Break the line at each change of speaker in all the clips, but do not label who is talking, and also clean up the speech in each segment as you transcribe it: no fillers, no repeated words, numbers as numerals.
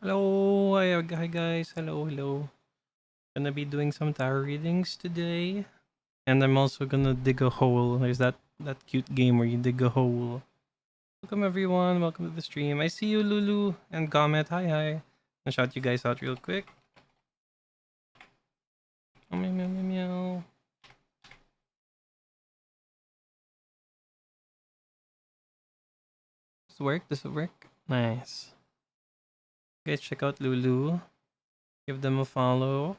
Hello, hi guys. Hello. Gonna be doing some tarot readings today, and I'm also gonna dig a hole. There's that cute game where you dig a hole. Welcome everyone. Welcome to the stream. I see you, Lulu and Comet. Hi. I'll shout you guys out real quick. Oh, meow, meow, meow, meow. Does it work? Does it work? Nice. Guys, check out Lulu. Give them a follow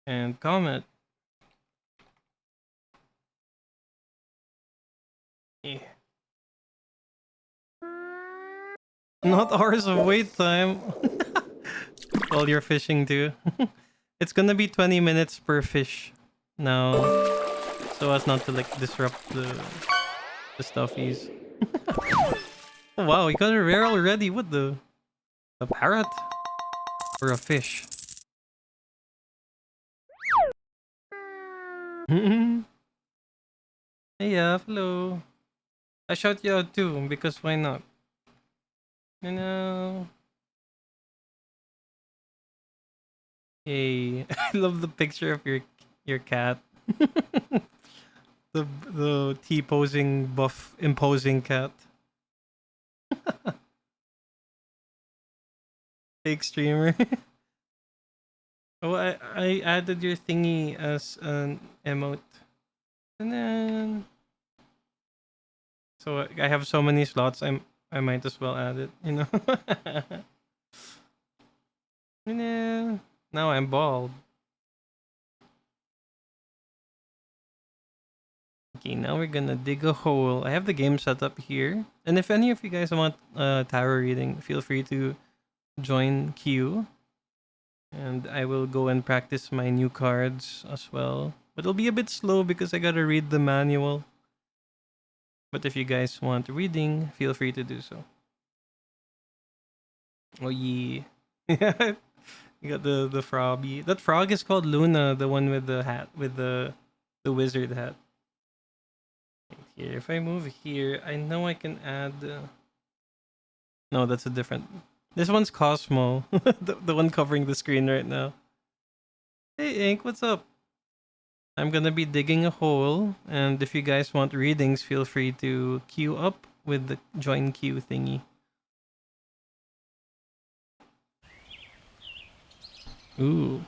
and comment. Yeah. Not hours of wait time. While you're fishing too. It's gonna be 20 minutes per fish now, so as not to like disrupt the stuffies. Oh, wow, you got a rare already. What the? A parrot or a fish? Hey, yeah, hello. I shout you out too because why not? You know. Hey, I love the picture of your cat. The T posing buff imposing cat. Fake streamer. Oh, I added your thingy as an emote. And then so I have so many slots. I might as well add it, you know. And then now I'm bald. Okay, now we're gonna dig a hole. I have the game set up here. And if any of you guys want tarot reading, feel free to join queue. And I will go and practice my new cards as well. But it'll be a bit slow because I gotta read the manual. But if you guys want reading, feel free to do so. Oh yeah. Yeah. You got the froggy. That frog is called Luna, the one with the hat with the wizard hat. Right here. If I move here, I know I can add no, that's a different. This one's Cosmo. The one covering the screen right now. Hey Ink, what's up? I'm gonna be digging a hole, and if you guys want readings, feel free to queue up with the join queue thingy. Ooh.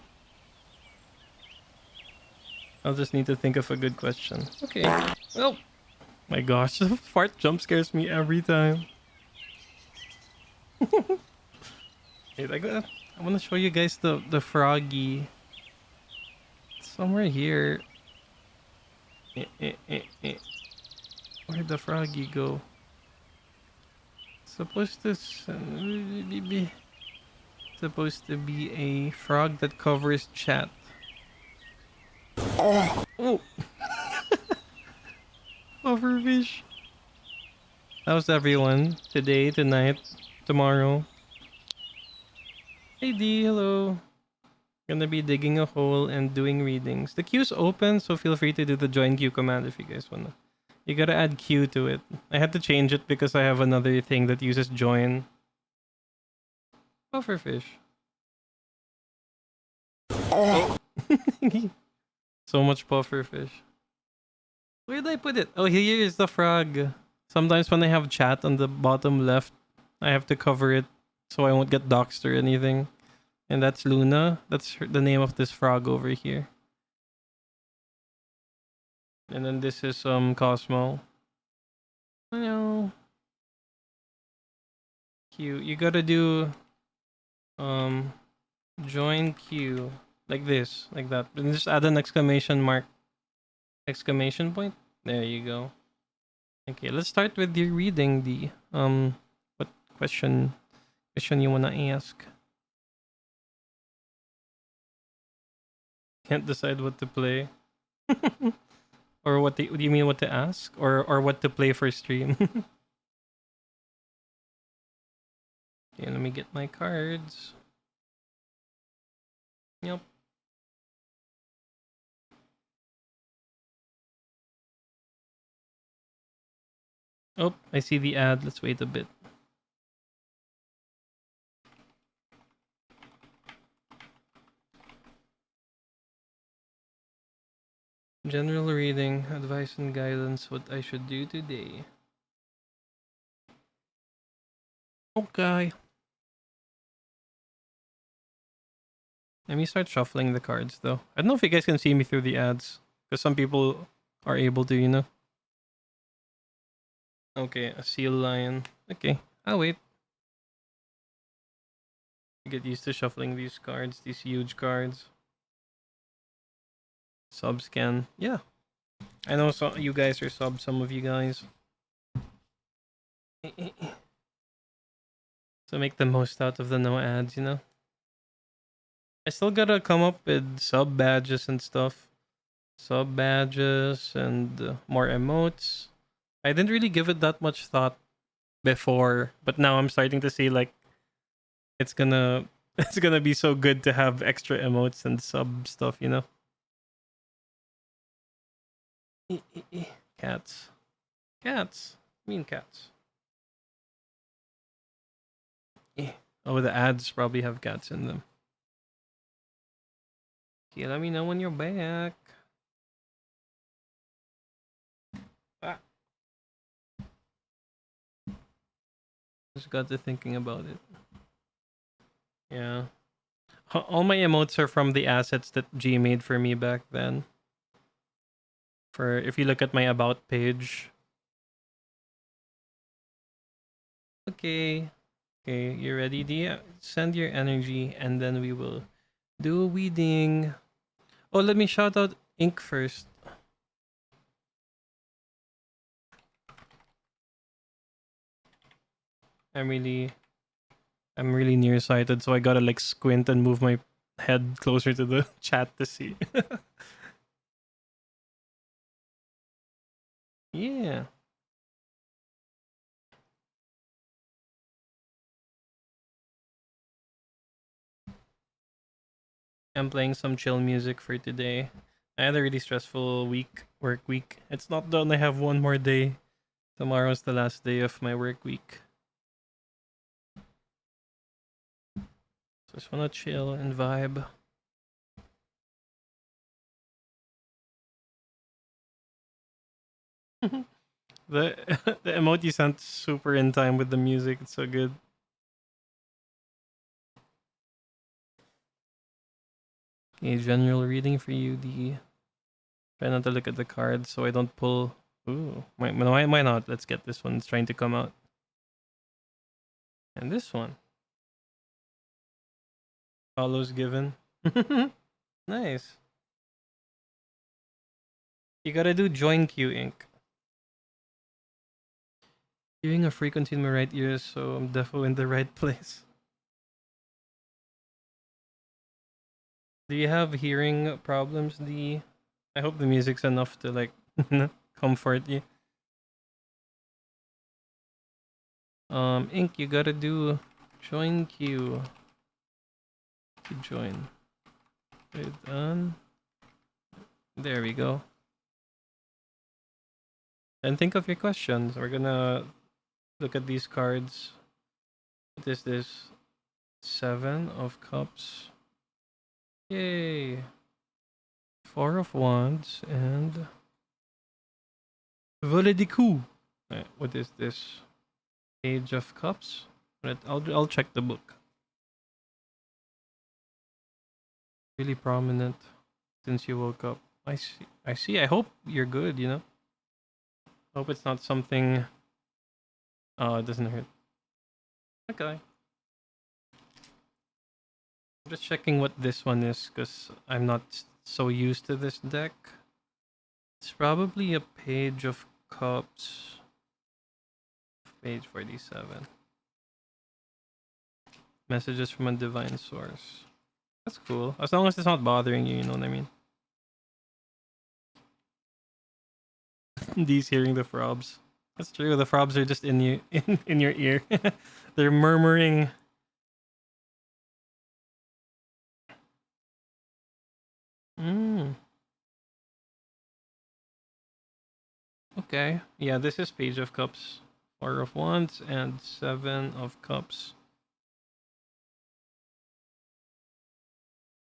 I'll just need to think of a good question. Okay. Well, my gosh, the fart jump scares me every time. Wait, I want to show you guys the froggy. It's somewhere here. Where'd the froggy go? It's supposed to be a frog that covers chat. Oh, overfish. How's everyone? Today, tonight, tomorrow. Hey D, hello. Gonna be digging a hole and doing readings. The queue's open, so feel free to do the join queue command if you guys wanna. You gotta add queue to it. I had to change it because I have another thing that uses join. Pufferfish. Oh. So much pufferfish. Where did I put it? Oh, here is the frog. Sometimes when I have chat on the bottom left, I have to cover it so I won't get doxxed or anything. And that's Luna. That's the name of this frog over here. And then this is Cosmo. Hello. Queue. You gotta do um join queue like this, like that. And just add an exclamation mark. Exclamation point. There you go. Okay, let's start with your reading. The what question you wanna ask? Can't decide what to play. Or what do you mean what to ask? Or what to play for stream? Okay, let me get my cards. Yep. Oh, I see the ad. Let's wait a bit. General reading, advice and guidance, what I should do today. Okay. Let me start shuffling the cards though. I don't know if you guys can see me through the ads. Because some people are able to, you know. Okay, a seal lion. Okay, I'll wait. Get used to shuffling these cards, these huge cards. Sub scan. Yeah. I know you guys are sub, some of you guys. So make the most out of the no ads, you know? I still gotta come up with sub badges and stuff. Sub badges and more emotes. I didn't really give it that much thought before, but now I'm starting to see like it's gonna it's gonna be so good to have extra emotes and sub stuff, you know? Cats. Cats. Mean cats. Oh, the ads probably have cats in them. Okay, let me know when you're back. Ah. Just got to thinking about it. Yeah. All my emotes are from the assets that G made for me back then. For if you look at my about page. Okay. Okay, you ready, D? Send your energy and then we will do a weeding. Oh, let me shout out Ink first. I'm really nearsighted, so I gotta like squint and move my head closer to the chat to see. Yeah. I'm playing some chill music for today. I had a really stressful work week. It's not done. I have one more day. Tomorrow's the last day of my work week. So just wanna chill and vibe. the the emote you sent super in time with the music. It's so good. Okay, general reading for you. Try not to look at the cards so I don't pull. Ooh, why not? Let's get this one. It's trying to come out. And this one. Follows given. Nice. You gotta do join queue ink. Hearing a frequency in my right ear, so I'm definitely in the right place. Do you have hearing problems, D? I hope the music's enough to like comfort you. Ink, you gotta do join queue to join. Wait, there we go. And think of your questions. We're gonna look at these cards. What is this? 7 of Cups. Yay! 4 of Wands and Volet de coup. What is this? Page of Cups. Right, I'll check the book. Really prominent since you woke up. I see. I see. I hope you're good. You know. Hope it's not something. Oh, it doesn't hurt. Okay. I'm just checking what this one is because I'm not so used to this deck. It's probably a Page of Cups. Page 47. Messages from a divine source. That's cool. As long as it's not bothering you, you know what I mean? These hearing the frobs. That's true. The frobs are just in you in your ear. They're murmuring. Mm, okay. Yeah, this is Page of Cups. 4 of Wands and 7 of Cups.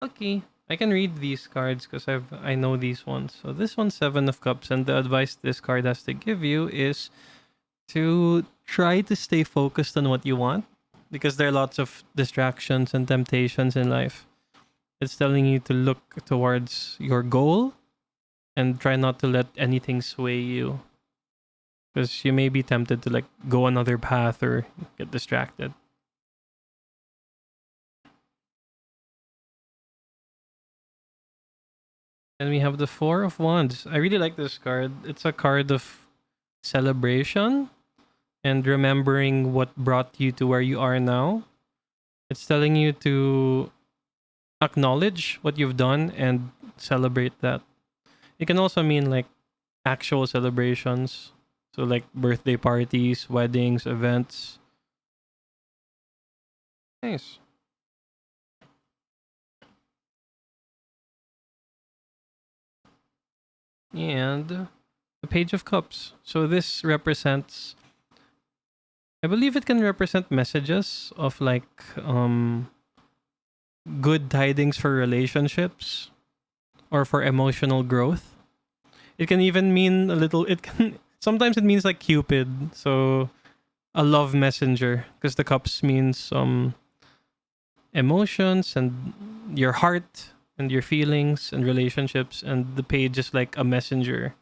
Okay. I can read these cards because I know these ones. So this one's Seven of Cups, and the advice this card has to give you is to try to stay focused on what you want, because there are lots of distractions and temptations in life. It's telling you to look towards your goal and try not to let anything sway you, because you may be tempted to like go another path or get distracted. And we have the Four of Wands. I really like this card. It's a card of celebration and remembering what brought you to where you are now. It's telling you to acknowledge what you've done and celebrate that. It can also mean like actual celebrations. So like birthday parties, weddings, events. Nice. And the Page of Cups. So this represents, I believe it can represent messages of like good tidings for relationships or for emotional growth. It can even mean a little, it can sometimes it means like Cupid, so a love messenger, because the cups means emotions and your heart and your feelings and relationships, and the page is like a messenger.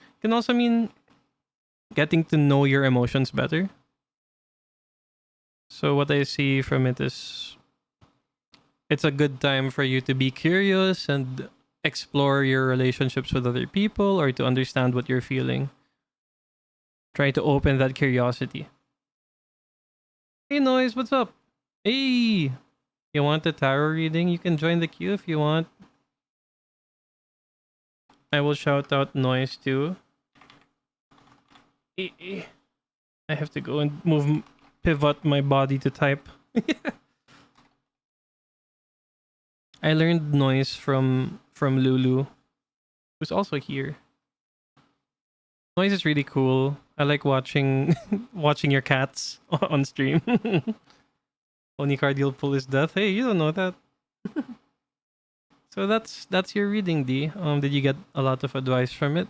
It can also mean getting to know your emotions better. So what I see from it is it's a good time for you to be curious and explore your relationships with other people, or to understand what you're feeling. Try to open that curiosity. Hey Noise, what's up? Hey! You want a tarot reading? You can join the queue if you want. I will shout out Noise too. I have to go and pivot my body to type. I learned Noise from Lulu, who's also here. Noise is really cool. I like watching watching your cats on stream. Only card you'll pull is death. Hey, you don't know that. So that's your reading, D. Did you get a lot of advice from it?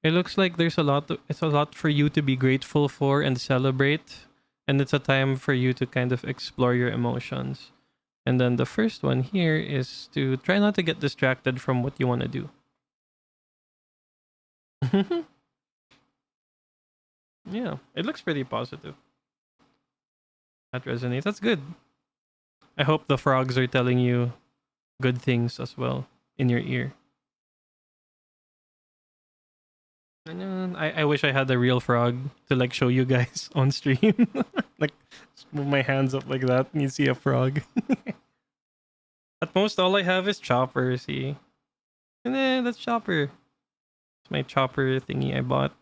It looks like there's it's a lot for you to be grateful for and celebrate, and it's a time for you to kind of explore your emotions. And then the first one here is to try not to get distracted from what you want to do. Yeah, it looks pretty positive. That resonates. That's good. I hope the frogs are telling you good things as well in your ear. I wish I had a real frog to like show you guys on stream. Like just move my hands up like that and you see a frog. At most, all I have is Chopper. See, and then that's Chopper. It's my Chopper thingy I bought.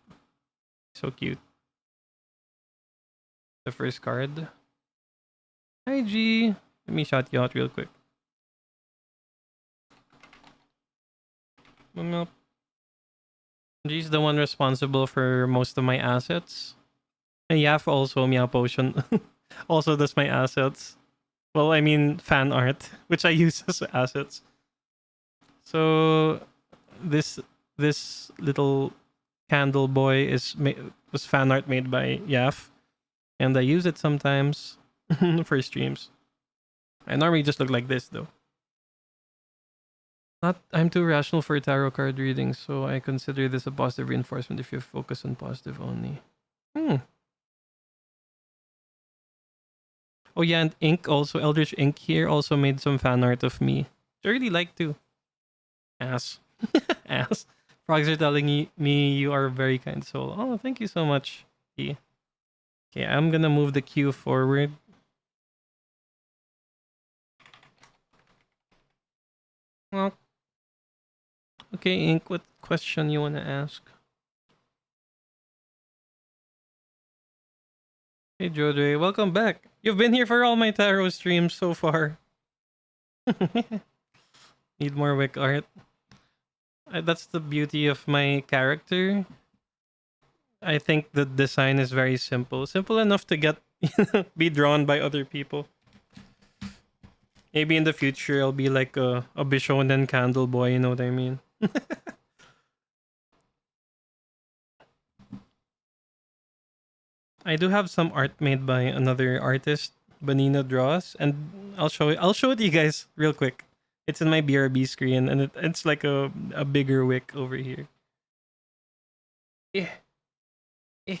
So cute. The first card. Hi G. Let me shout you out real quick. G's the one responsible for most of my assets. And Yaf also, Meow Potion, also does my assets. Well, I mean fan art, which I use as assets. So this little candle boy was fan art made by Yaf, and I use it sometimes for streams. I normally just look like this though. Not, I'm too rational for tarot card readings, so I consider this a positive reinforcement if you focus on positive only. Oh yeah, and Ink also, Eldritch Ink here also made some fan art of me. I really like to. Ass. Ass. Frogs are telling me you are a very kind soul. Oh, thank you so much. Okay, I'm gonna move the queue forward. Well, okay, Ink, what question you wanna ask? Hey Jodre, welcome back. You've been here for all my tarot streams so far. Need more wick art. That's the beauty of my character. I think the design is very simple. Simple enough to get be drawn by other people. Maybe in the future I'll be like a Bishonen candle boy, you know what I mean? I do have some art made by another artist, Banina Draws, and I'll show it to you guys real quick. It's in my BRB screen, and it's like a bigger wick over here. Eh, eh.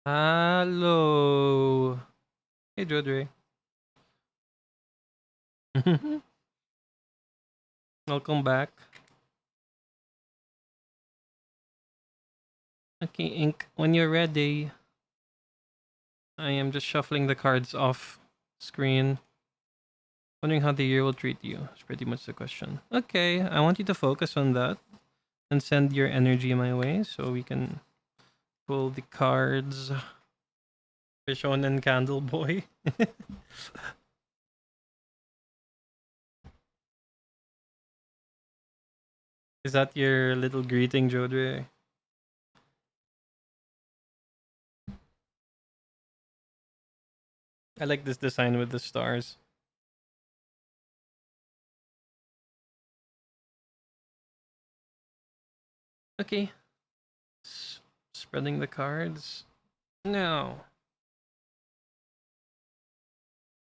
Hello. Hey, Jodre. Welcome back. Okay, Ink, when you're ready, I am just shuffling the cards off screen. Wondering how the year will treat you. That's pretty much the question. Okay, I want you to focus on that and send your energy my way so we can pull the cards. Shonen Candle Boy. Is that your little greeting, Jodre? I like this design with the stars. Okay. Spreading the cards. Now,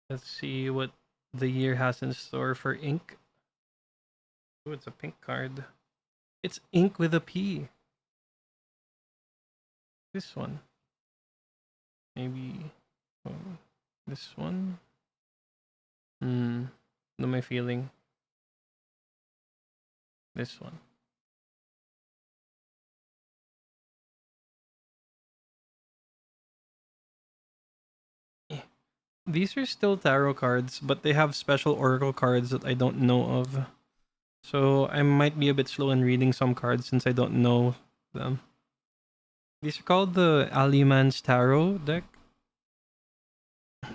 let's see what the year has in store for Ink. Oh, it's a pink card. It's Ink with a P. This one. Maybe this one. What am I feeling? This one. These are still tarot cards, but they have special oracle cards that I don't know of. So I might be a bit slow in reading some cards since I don't know them. These are called the Aliman's Tarot deck.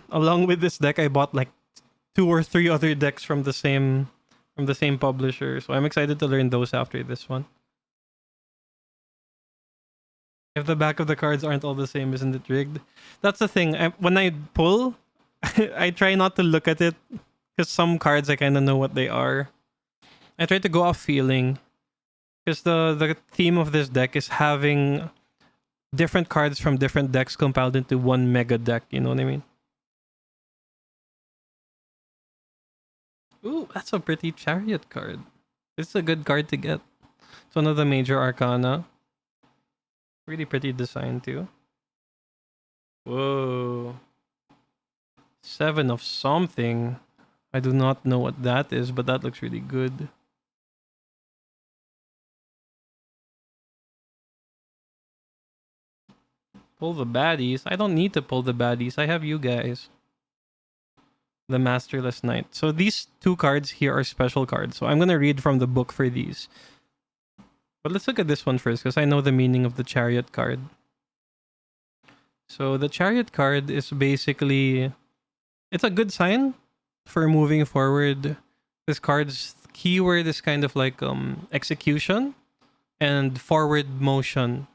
Along with this deck, I bought like 2 or 3 other decks from the same publisher. So I'm excited to learn those after this one. If the back of the cards aren't all the same, isn't it rigged? That's the thing. When I pull, I try not to look at it because some cards I kind of know what they are. I try to go off feeling because the theme of this deck is having different cards from different decks compiled into one mega deck. You know what I mean? Ooh, that's a pretty Chariot card. It's a good card to get. It's one of the major arcana. Really pretty design too. Whoa. 7 of something. I do not know what that is, but that looks really good. Pull the baddies. I don't need to pull the baddies. I have you guys. The Masterless Knight. So these 2 cards here are special cards. So I'm going to read from the book for these. But let's look at this one first because I know the meaning of the Chariot card. So the Chariot card is basically... It's a good sign for moving forward. This card's keyword is kind of like execution and forward motion.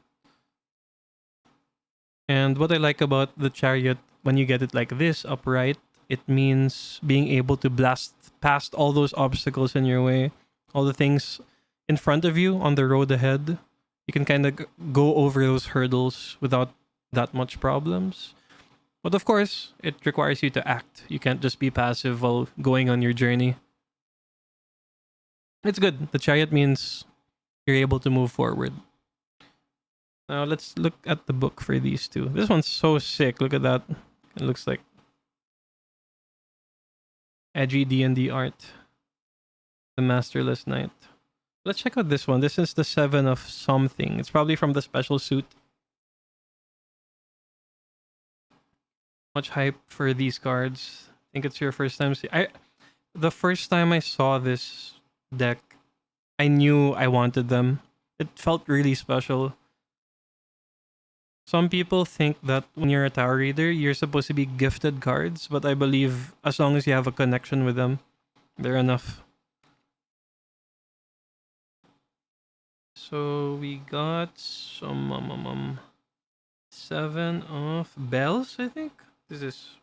And what I like about the Chariot, when you get it like this, upright, it means being able to blast past all those obstacles in your way, all the things in front of you on the road ahead. You can kind of go over those hurdles without that much problems. But of course, it requires you to act. You can't just be passive while going on your journey. It's good. The Chariot means you're able to move forward. Now let's look at the book for these 2. This one's so sick. Look at that. It looks like edgy D&D art. The Masterless Knight. Let's check out this one. This is the 7 of something. It's probably from the special suit. Much hype for these cards. I think it's your first time. The first time I saw this deck, I knew I wanted them. It felt really special. Some people think that when you're a tarot reader, you're supposed to be gifted cards, but I believe as long as you have a connection with them, they're enough. So we got some 7 of bells, I think. This is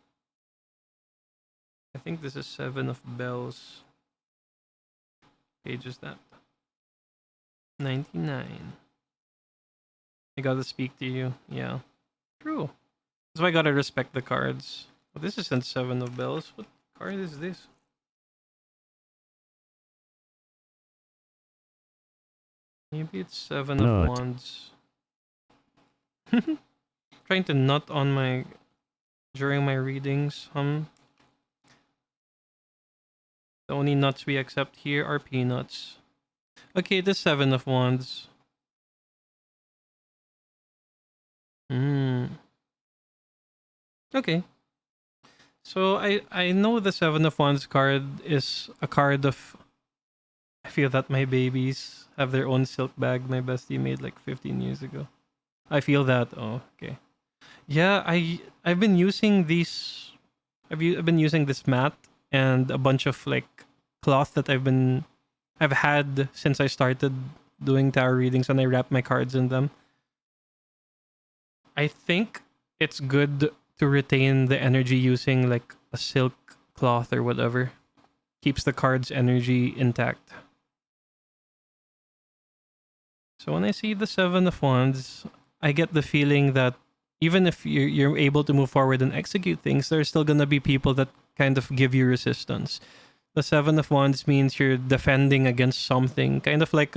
I think this is 7 of bells. Page is that? 99. I gotta speak to you. Yeah. True. That's why I gotta respect the cards. But this isn't 7 of bells. What card is this? Maybe it's 7 of
Nut.
wands. Trying to nut on my during my readings. The only nuts we accept here are peanuts. Okay, the 7 of wands. Hmm. Okay. So I know the 7 of wands card is a card of, I feel that my babies have their own silk bag my bestie made like 15 years ago. I feel that. Oh, okay. Yeah, I've been using these. I've been using this mat and a bunch of like cloth that I've had since I started doing tarot readings, and I wrap my cards in them. I think it's good to retain the energy using like a silk cloth or whatever. Keeps the card's energy intact. So when I see the 7 of wands, I get the feeling that even if you're able to move forward and execute things, there's still gonna be people that kind of give you resistance. The 7 of wands means you're defending against something, kind of like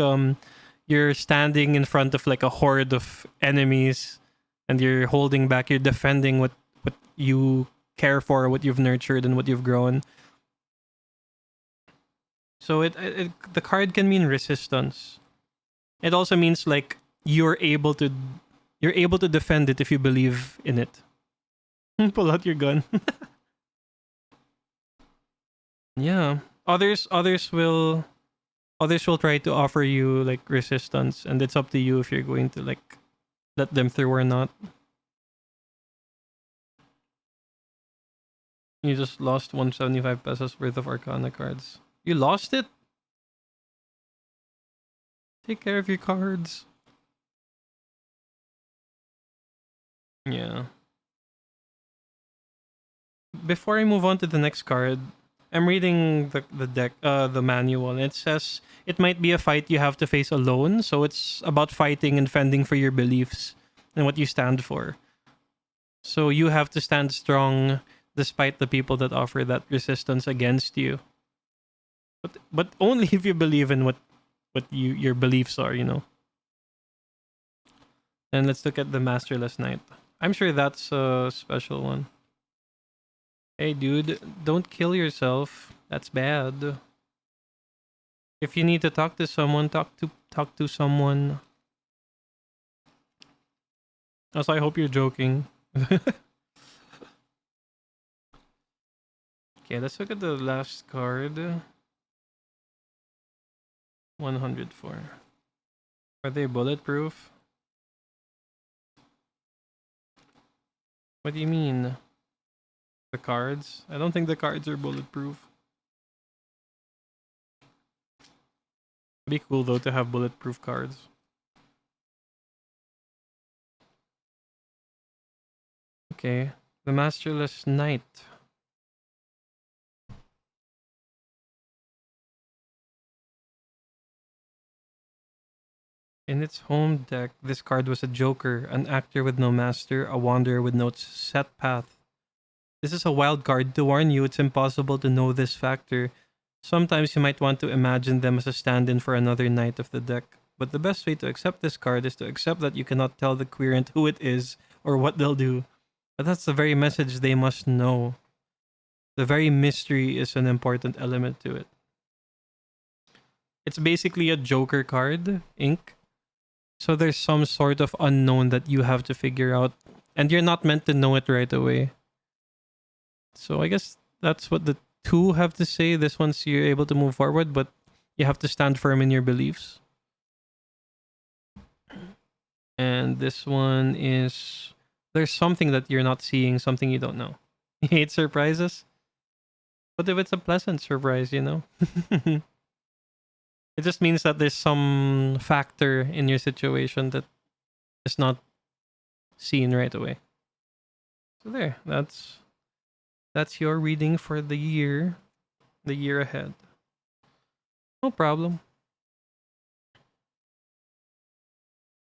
you're standing in front of like a horde of enemies, and you're holding back. You're defending what you care for, what you've nurtured, and what you've grown. So the card can mean resistance. It also means like you're able to defend it if you believe in it. Pull out your gun. Yeah. Others will try to offer you like resistance, and it's up to you if you're going to like let them through or not. You just lost 175 pesos worth of Arcana cards. You lost it? Take care of your cards. Yeah. Before I move on to the next card, I'm reading the deck, the manual, and it says it might be a fight you have to face alone. So it's about fighting and fending for your beliefs and what you stand for. So you have to stand strong despite the people that offer that resistance against you. But only if you believe in what your beliefs are, you know. And let's look at the Masterless Knight. I'm sure that's a special one. Hey dude, don't kill yourself. That's bad. If you need to talk to someone, talk to someone. Also, I hope you're joking. Okay, let's look at the last card. 104. Are they bulletproof? What do you mean? The cards? I don't think the cards are bulletproof. It'd be cool though to have bulletproof cards. Okay, the Masterless Knight. In its home deck, this card was a joker, an actor with no master, a wanderer with no set path. This is a wild card. To warn you, it's impossible to know this factor. Sometimes you might want to imagine them as a stand-in for another knight of the deck. But the best way to accept this card is to accept that you cannot tell the querent who it is or what they'll do. But that's the very message they must know. The very mystery is an important element to it. It's basically a joker card, ink. So there's some sort of unknown that you have to figure out, and you're not meant to know it right away. So I guess that's what the two have to say. This one's you're able to move forward, but you have to stand firm in your beliefs. And this one is there's something that you're not seeing, something you don't know. You hate surprises? What if it's a pleasant surprise, you know? It just means that there's some factor in your situation that is not seen right away. So there, that's your reading for the year ahead. No problem.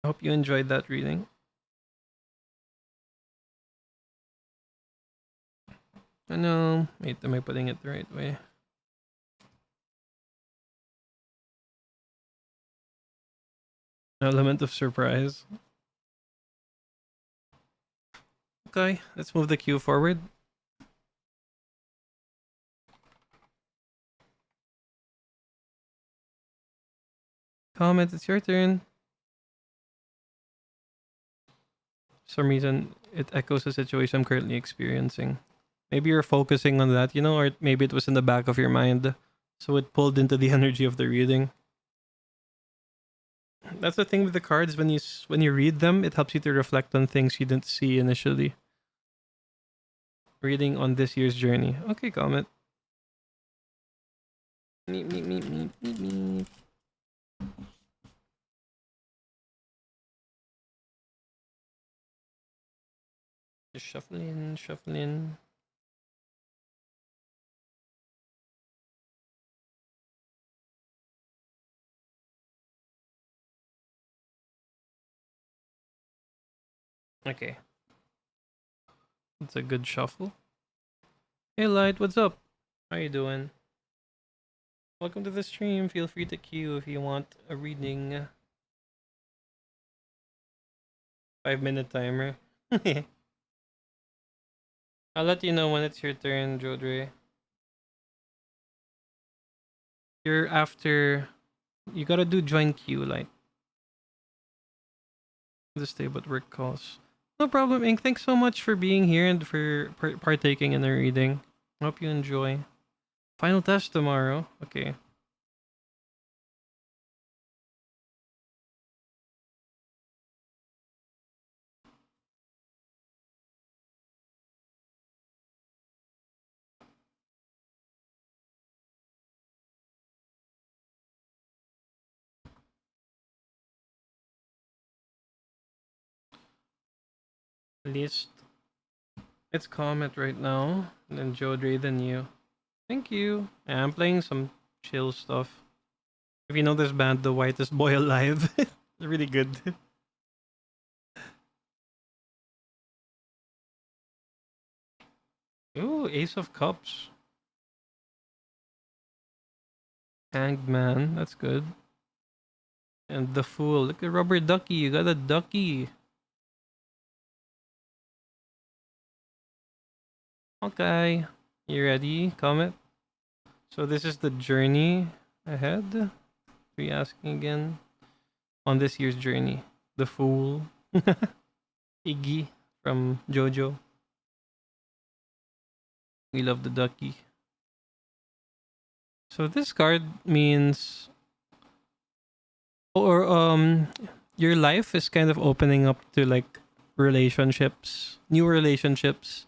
I hope you enjoyed that reading. I know. Wait, am I putting it the right way? Element of surprise. Okay, let's move the queue forward. Comment, it's your turn. For some reason, it echoes the situation I'm currently experiencing. Maybe you're focusing on that, or maybe it was in the back of your mind. So it pulled into the energy of the reading. That's the thing with the cards. When you read them, it helps you to reflect on things you didn't see initially. Reading on this year's journey. Okay, comment. Meep. Just shuffling. Okay. It's a good shuffle. Hey Light, what's up? How you doing? Welcome to the stream. Feel free to queue if you want a reading. 5-minute timer. I'll let you know when it's your turn, Jodre. You're after. You gotta do join queue, Light. This day, but work calls. No problem, Ink. Thanks so much for being here and for partaking in the reading. Hope you enjoy. Final test tomorrow. Okay. At least it's Comet right now. And then Jodre, then you. Thank you. Yeah, I'm playing some chill stuff. If you know this band, The Whitest Boy Alive, they're really good. Ooh, Ace of Cups. Hanged Man, that's good. And the Fool. Look at Rubber Ducky. You got a ducky. Okay. You ready? Comet? So this is the journey ahead. We asking again on this year's journey. The Fool, Iggy from JoJo. We love the ducky. So this card means, or your life is kind of opening up to like relationships, new relationships.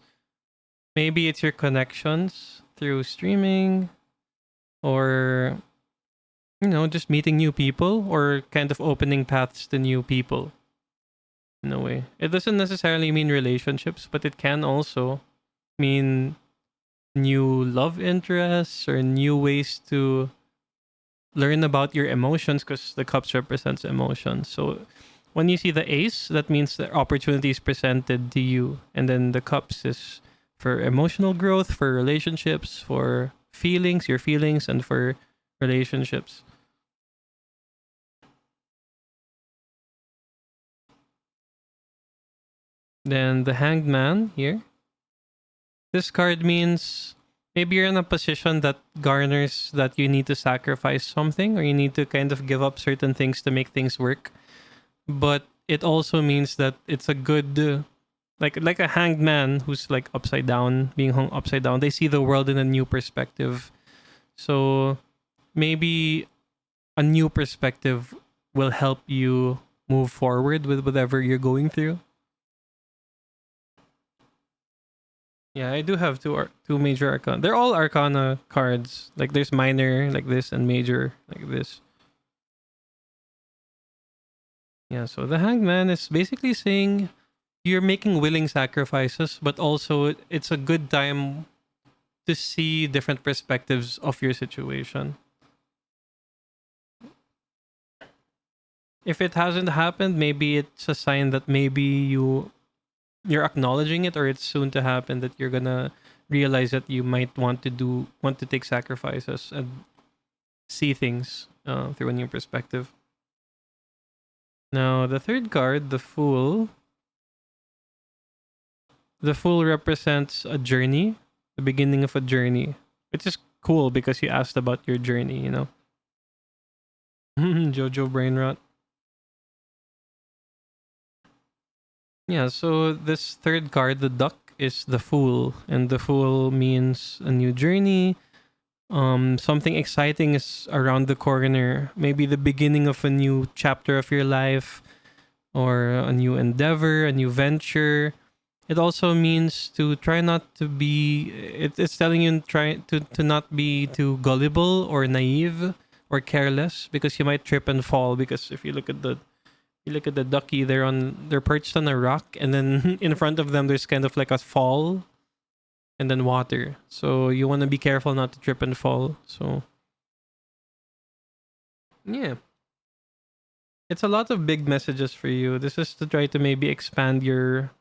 Maybe it's your connections through streaming, or just meeting new people, or kind of opening paths to new people. In a way, it doesn't necessarily mean relationships, but it can also mean new love interests or new ways to learn about your emotions, because the cups represents emotions. So when you see the ace, that means the opportunity is presented to you, and then the cups is for emotional growth, for relationships, for feelings, your feelings, and for relationships. Then the Hanged Man here. This card means maybe you're in a position that garners that you need to sacrifice something, or you need to kind of give up certain things to make things work. But it also means that it's a good, like a hanged man who's like upside down, being hung upside down. They see the world in a new perspective. So maybe a new perspective will help you move forward with whatever you're going through. Yeah, I do have two major arcana. They're all arcana cards. Like there's minor like this and major like this. Yeah, so the hangman is basically saying you're making willing sacrifices, but also it's a good time to see different perspectives of your situation. If it hasn't happened, maybe it's a sign that maybe you're acknowledging it, or it's soon to happen that you're gonna realize that you might want to take sacrifices and see things through a new perspective. Now the third card, the Fool. The Fool represents a journey, the beginning of a journey, which is cool because you asked about your journey, you know. Jojo Brainrot. Yeah, so this third card, the Duck, is the Fool, and the Fool means a new journey. Something exciting is around the corner. Maybe the beginning of a new chapter of your life, or a new endeavor, a new venture. It also means to try not to be. It's telling you to not be too gullible or naive or careless, because you might trip and fall. Because if you look at the ducky, they're perched on a rock, and then in front of them there's kind of like a fall, and then water. So you want to be careful not to trip and fall. So yeah, it's a lot of big messages for you. This is to try to maybe expand your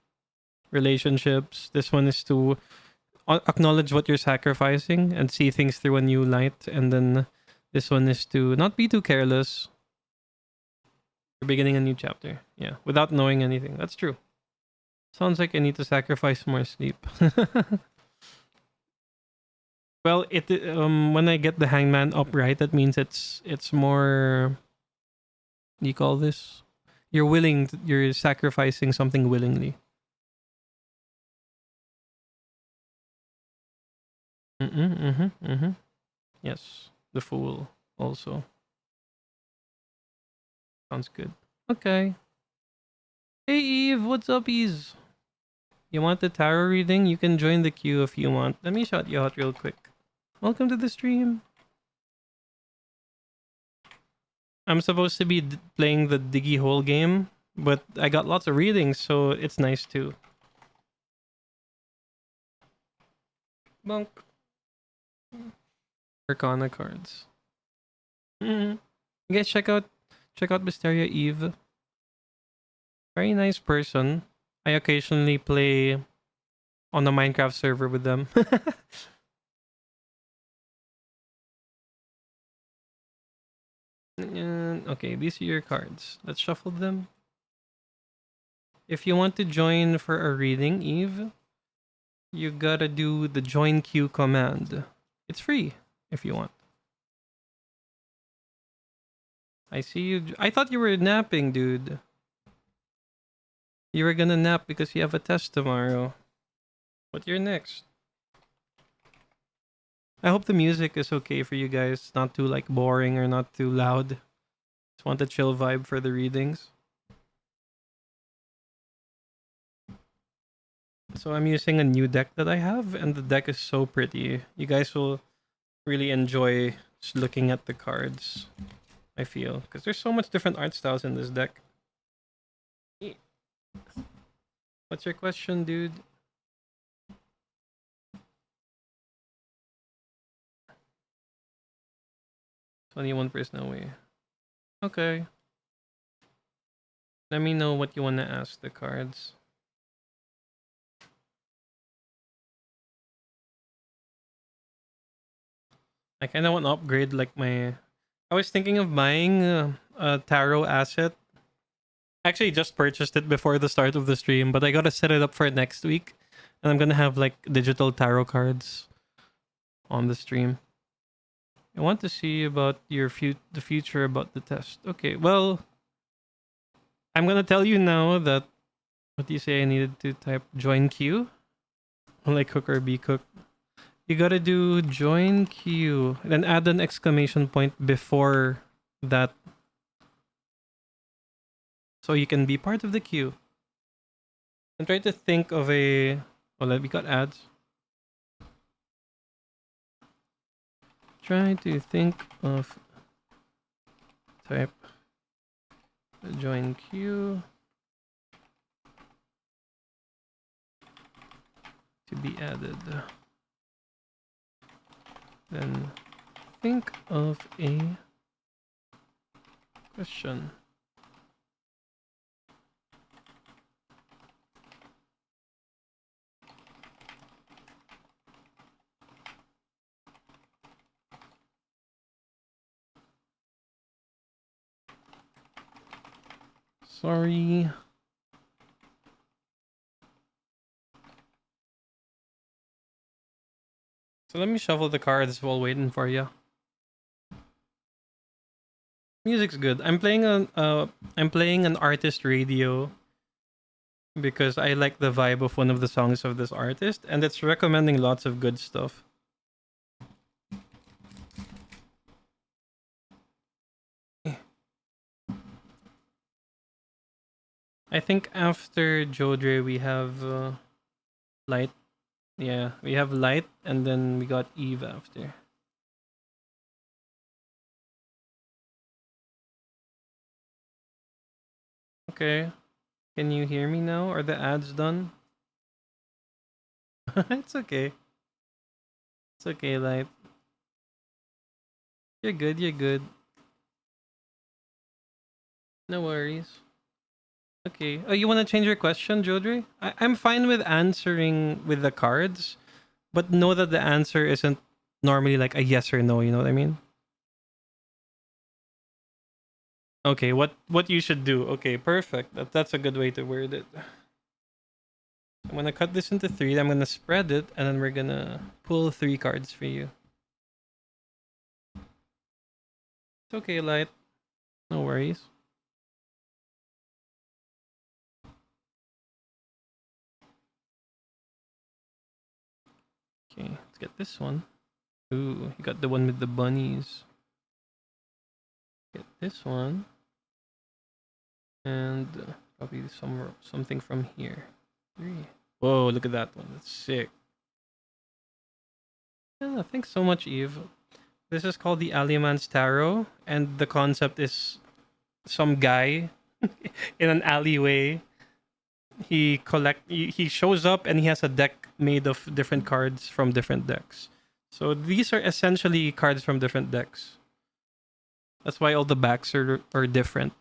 relationships. This one is to acknowledge what you're sacrificing and see things through a new light. And then this one is to not be too careless. You're beginning a new chapter. Yeah, without knowing anything. That's true. Sounds like I need to sacrifice more sleep. Well, it when I get the hangman upright, that means it's more. What do you call this? You're sacrificing something willingly. Yes, the Fool also sounds good. Okay. Hey Eve, what's up, Eve? You want the tarot reading? You can join the queue if you want. Let me shout you out real quick. Welcome to the stream. I'm supposed to be playing the Diggy Hole game, but I got lots of readings, so it's nice too. Bunk. Arcana cards. You guys check out Mysteria Eve. Very nice person. I occasionally play on a Minecraft server with them. Okay, these are your cards. Let's shuffle them. If you want to join for a reading, Eve, you gotta do the join queue command. It's free if you want. I see you. I thought you were napping, dude. You were gonna nap because you have a test tomorrow. What you're next? I hope the music is okay for you guys. Not too like boring or not too loud. Just want a chill vibe for the readings. So I'm using a new deck that I have, and the deck is so pretty. You guys will really enjoy just looking at the cards, I feel, because there's so much different art styles in this deck. What's your question, dude? 21% away. Okay. Let me know what you want to ask the cards. I kind of want to upgrade like my. I was thinking of buying a tarot asset. Actually, just purchased it before the start of the stream, but I gotta set it up for next week, and I'm gonna have like digital tarot cards on the stream. I want to see about the future about the test. Okay, well, I'm gonna tell you now that what do you say? I needed to type join queue, like cook or be cooked. You gotta do join queue, then add an exclamation point before that, so you can be part of the queue. And try to think of a. Well, we got ads. Try to think of type Join queue. To be added. Then think of a question. Sorry. So let me shuffle the cards while waiting for you. Music's good. I'm playing an artist radio because I like the vibe of one of the songs of this artist, and it's recommending lots of good stuff. I think after Jodre we have Light. Yeah, we have Light, and then we got Eve after. Okay. Can you hear me now? Are the ads done? It's okay. It's okay, Light. You're good, you're good. No worries. Okay. Oh, you want to change your question, Jodre? I'm fine with answering with the cards, but know that the answer isn't normally like a yes or no, you know what I mean? Okay, what you should do. Okay, perfect. That's a good way to word it. I'm gonna cut this into three, I'm gonna spread it, and then we're gonna pull three cards for you. It's okay, Light. No worries. Okay, let's get this one. Ooh, you got the one with the bunnies. Get this one. And probably something from here. Three. Whoa, look at that one. That's sick. Yeah, thanks so much, Eve. This is called the Aliman's Tarot, and the concept is some guy in an alleyway. He shows up and he has a deck made of different cards from different decks. So these are essentially cards from different decks. That's why all the backs are different.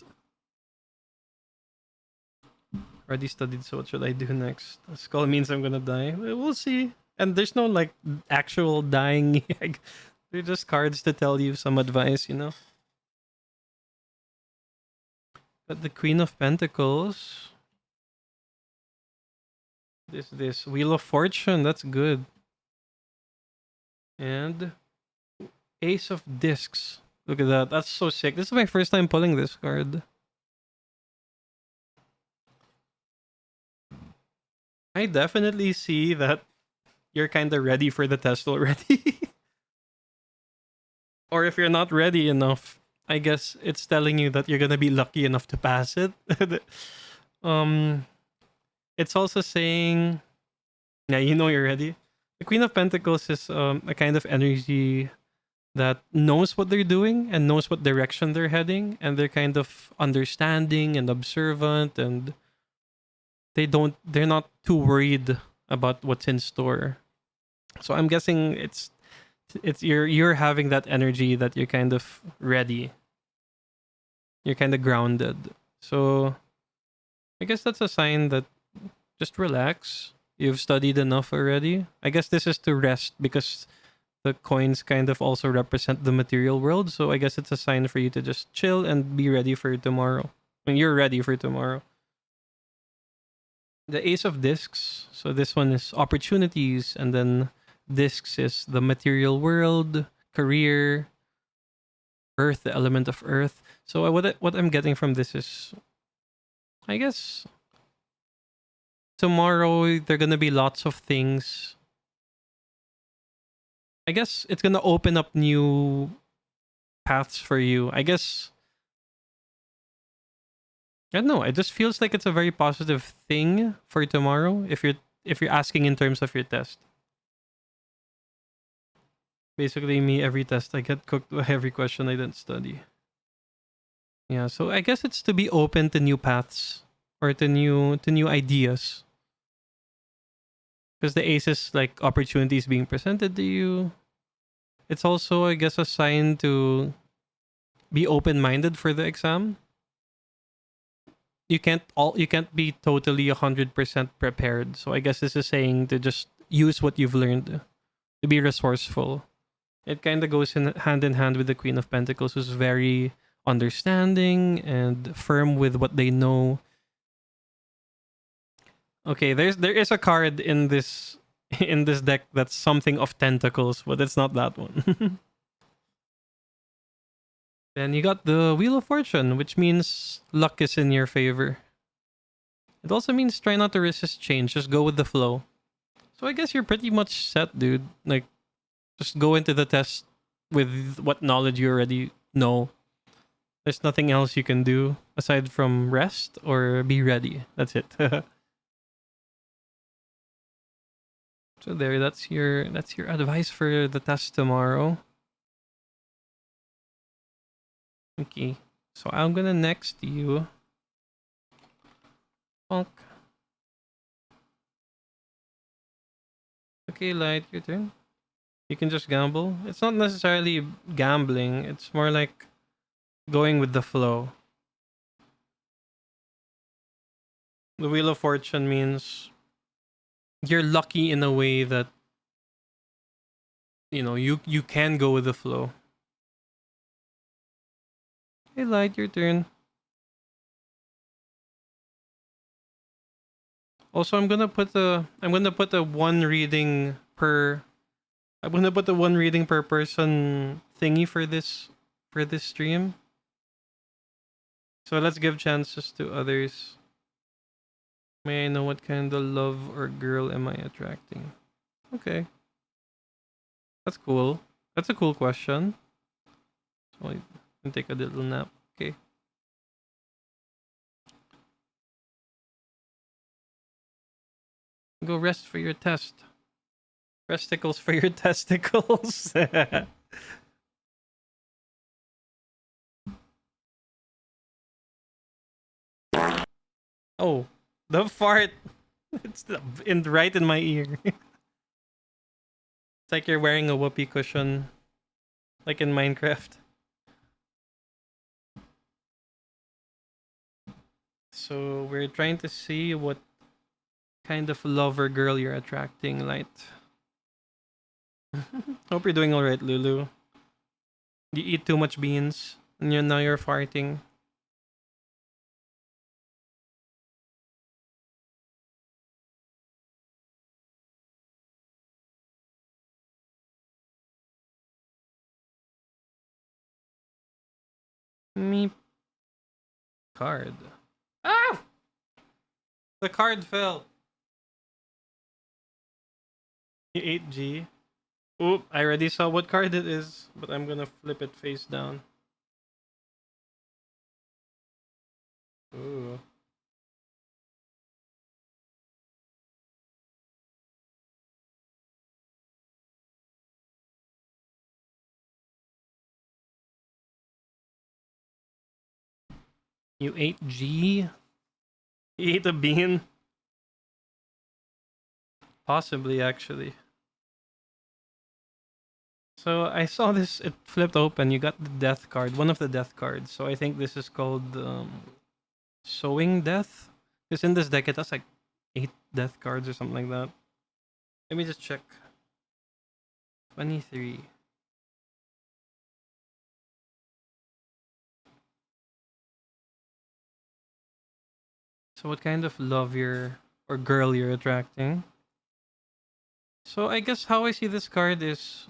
Already studied, so what should I do next? Skull means I'm gonna die. We'll see. And there's no like actual dying. They're just cards to tell you some advice, you know. Got the Queen of Pentacles. This Wheel of Fortune. That's good. And Ace of Discs. Look at that. That's so sick. This is my first time pulling this card. I definitely see that you're kind of ready for the test already. Or if you're not ready enough, I guess it's telling you that you're gonna be lucky enough to pass it. um, it's also saying, yeah, you know you're ready. The Queen of Pentacles is a kind of energy that knows what they're doing and knows what direction they're heading, and they're kind of understanding and observant, and they're not too worried about what's in store. So I'm guessing it's you're having that energy that you're kind of ready. You're kind of grounded. So I guess that's a sign that just relax. You've studied enough already. I guess this is to rest because the coins kind of also represent the material world. So I guess it's a sign for you to just chill and be ready for tomorrow. I mean, you're ready for tomorrow. The Ace of Discs. So this one is opportunities, and then Discs is the material world, career, earth, the element of earth. So what I'm getting from this is, I guess tomorrow there are gonna be lots of things. I guess it's gonna open up new paths for you. I guess I don't know. It just feels like it's a very positive thing for tomorrow if you're asking in terms of your test. Basically, me every test I get cooked by every question I didn't study. Yeah, so I guess it's to be open to new paths or to new ideas. Because the ace is like opportunities being presented to you. It's also, I guess, a sign to be open-minded for the exam. You can't be totally 100% prepared. So I guess this is saying to just use what you've learned, to be resourceful. It kind of goes in hand with the Queen of Pentacles, who's very understanding and firm with what they know. Okay, there is a card in this in this deck that's something of tentacles, but it's not that one. Then you got the Wheel of Fortune, which means luck is in your favor. It also means try not to resist change, just go with the flow. So I guess you're pretty much set, dude. Like, just go into the test with what knowledge you already know. There's nothing else you can do aside from rest or be ready. That's it. So there, that's your advice for the test tomorrow. Okay. So I'm gonna next you. Bonk. Okay, Light, your turn. You can just gamble. It's not necessarily gambling, it's more like going with the flow. The Wheel of Fortune means you're lucky in a way that you can go with the flow. Hey, Light, your turn. Also, I'm gonna put a one reading per. I'm gonna put the one reading per person thingy for this stream. So let's give chances to others. May I know what kind of love or girl am I attracting? Okay, that's cool. That's a cool question. So I can take a little nap. Okay. Go rest for your test. Resticles for your testicles. Oh, the fart. It's right in my ear. It's like you're wearing a whoopee cushion, like in Minecraft. So we're trying to see what kind of lover girl you're attracting, Light. Hope you're doing alright, Lulu. You eat too much beans, and now you're farting. Me card. Ah! The card fell. You ate G. Oop, I already saw what card it is, but I'm gonna flip it face down. Ooh. You ate G? You ate a bean? Possibly, actually. So I saw this, it flipped open. You got the death card, one of the death cards. So I think this is called Sowing Death. Because in this deck, it has like 8 death cards or something like that. Let me just check. 23. So what kind of love or girl you're attracting? So I guess how I see this card is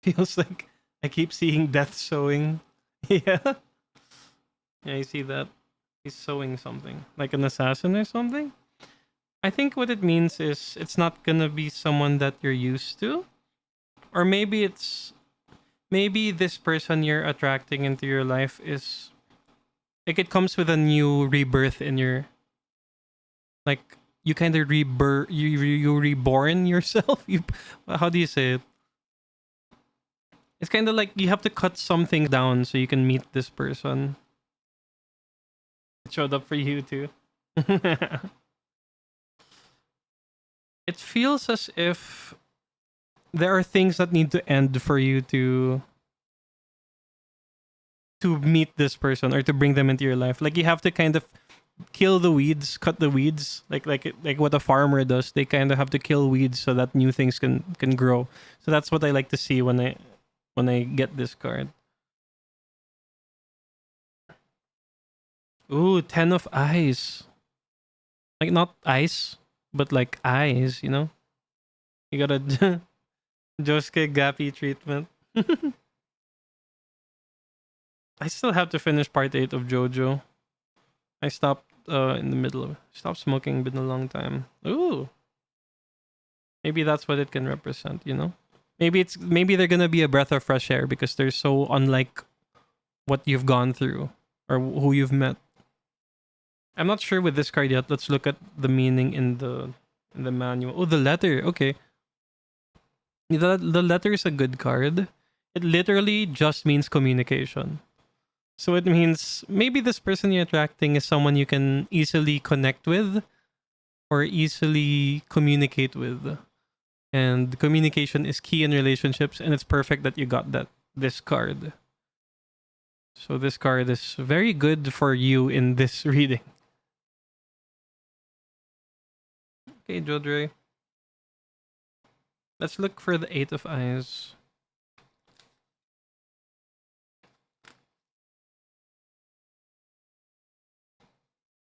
feels like I keep seeing death sowing. Yeah. Yeah, I see that. He's sowing something. Like an assassin or something? I think what it means is it's not gonna be someone that you're used to. Or maybe this person you're attracting into your life is like it comes with a new rebirth in your, like, you kind of rebirth, you reborn yourself. You, how do you say it? It's kind of like you have to cut something down so you can meet this person. It showed up for you too. It feels as if there are things that need to end for you to meet this person or to bring them into your life. Like you have to kind of kill the weeds, cut the weeds, like what a farmer does. They kind of have to kill weeds so that new things can grow. So that's what I like to see when I get this card. Ooh, 10 of eyes. Like not ice, but like eyes, you know? You got a Josuke Gappy treatment. I still have to finish part 8 of JoJo. I stopped in the middle of stopped smoking, been a long time. Ooh. Maybe that's what it can represent, you know? Maybe they're gonna be a breath of fresh air because they're so unlike what you've gone through or who you've met. I'm not sure with this card yet. Let's look at the meaning in the manual. Oh, the letter. Okay. The letter is a good card. It literally just means communication. So it means maybe this person you're attracting is someone you can easily connect with or easily communicate with. And communication is key in relationships, and it's perfect that you got this card. So this card is very good for you in this reading. Okay, Jodre. Let's look for the 8 of eyes.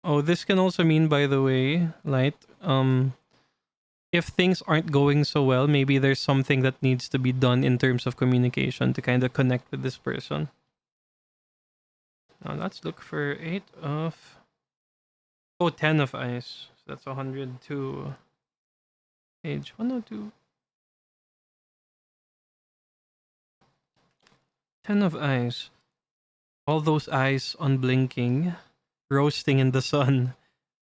Oh, this can also mean, by the way, Light, if things aren't going so well, maybe there's something that needs to be done in terms of communication to kind of connect with this person. Now let's look for 8 of... Oh, 10 of eyes. So that's 102. Page 102. 10 of eyes. All those eyes unblinking, roasting in the sun.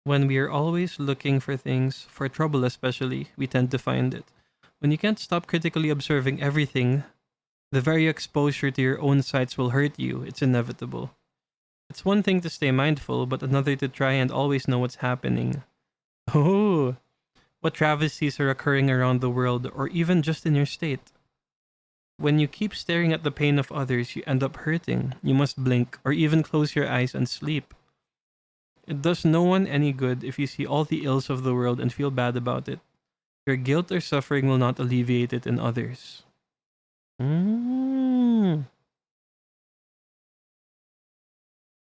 When we are always looking for things, for trouble especially, we tend to find it. When you can't stop critically observing everything, the very exposure to your own sights will hurt you. It's inevitable. It's one thing to stay mindful, but another to try and always know what's happening. Oh, what travesties are occurring around the world, or even just in your state. When you keep staring at the pain of others, you end up hurting. You must blink, or even close your eyes and sleep. It does no one any good if you see all the ills of the world and feel bad about it. Your guilt or suffering will not alleviate it in others.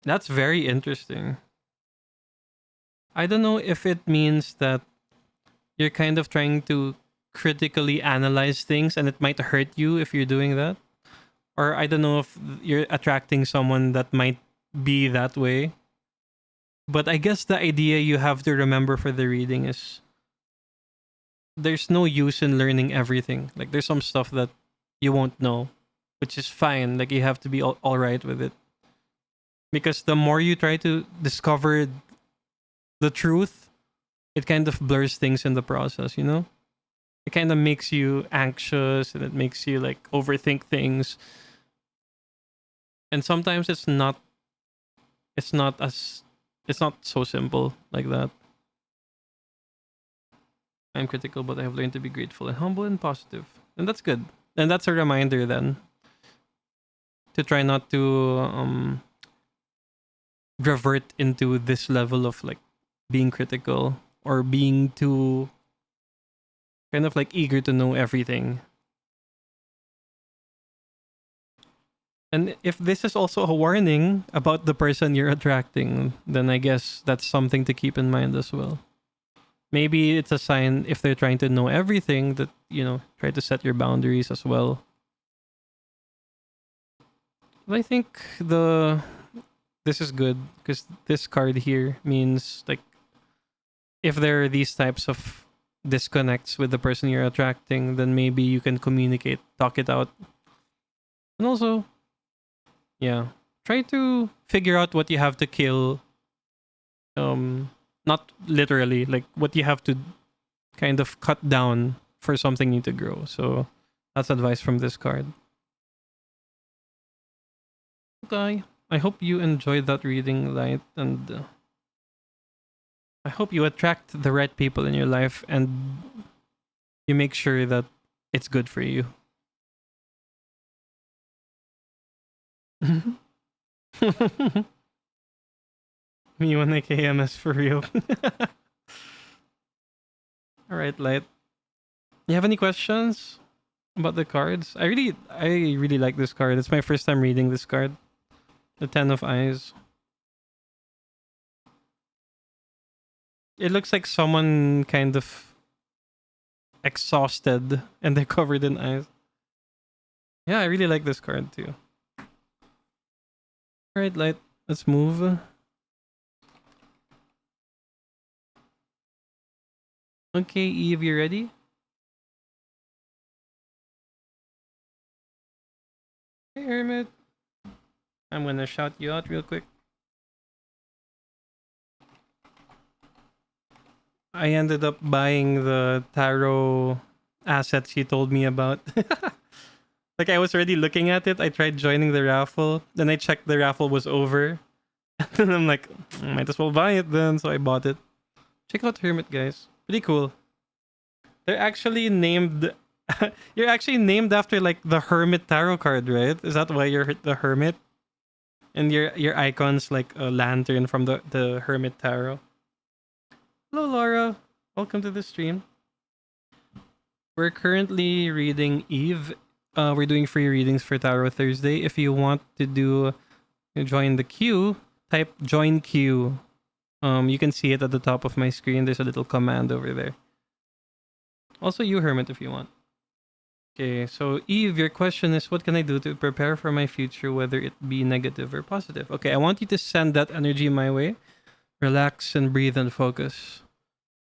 That's very interesting. I don't know if it means that you're kind of trying to critically analyze things and it might hurt you if you're doing that. Or I don't know if you're attracting someone that might be that way. But I guess the idea you have to remember for the reading is there's no use in learning everything. Like there's some stuff that you won't know, which is fine. Like you have to be all right with it. Because the more you try to discover the truth, it kind of blurs things in the process, you know? It kind of makes you anxious and it makes you like overthink things. And sometimes it's not so simple like that. I'm critical, but I have learned to be grateful and humble and positive. And that's good. And that's a reminder then to try not to revert into this level of like being critical or being too kind of like eager to know everything. And if this is also a warning about the person you're attracting, then I guess that's something to keep in mind as well. Maybe it's a sign if they're trying to know everything that, you know, try to set your boundaries as well. But I think this is good because this card here means like if there are these types of disconnects with the person you're attracting, then maybe you can communicate, talk it out. And also, yeah, try to figure out what you have to kill. Not literally, like what you have to kind of cut down for something new to grow. So that's advice from this card. Okay. I hope you enjoyed that reading, Light, and I hope you attract the right people in your life and you make sure that it's good for you. Me when I KMS for real. All right, Light. You have any questions about the cards? I really like this card. It's my first time reading this card. The Ten of Eyes. It looks like someone kind of exhausted and they're covered in eyes. Yeah, I really like this card too. Alright, Light. Let's move. Okay, Eve, you ready? Hey, Hermit. I'm gonna shout you out real quick. I ended up buying the tarot assets you told me about. Like, I was already looking at it. I tried joining the raffle. Then I checked the raffle was over. And then I'm like, might as well buy it then. So I bought it. Check out Hermit, guys. Pretty cool. They're actually named. You're actually named after like the Hermit tarot card, right? Is that why you're the Hermit? And your icon's like a lantern from the Hermit tarot. Hello, Laura. Welcome to the stream. We're currently reading Eve. We're doing free readings for Tarot Thursday. If you want to join the queue, type join queue. You can see it at the top of my screen. There's a little command over there. Also, you, Hermit, if you want. Okay, so Eve, your question is, what can I do to prepare for my future, whether it be negative or positive? Okay, I want you to send that energy my way. Relax and breathe and focus.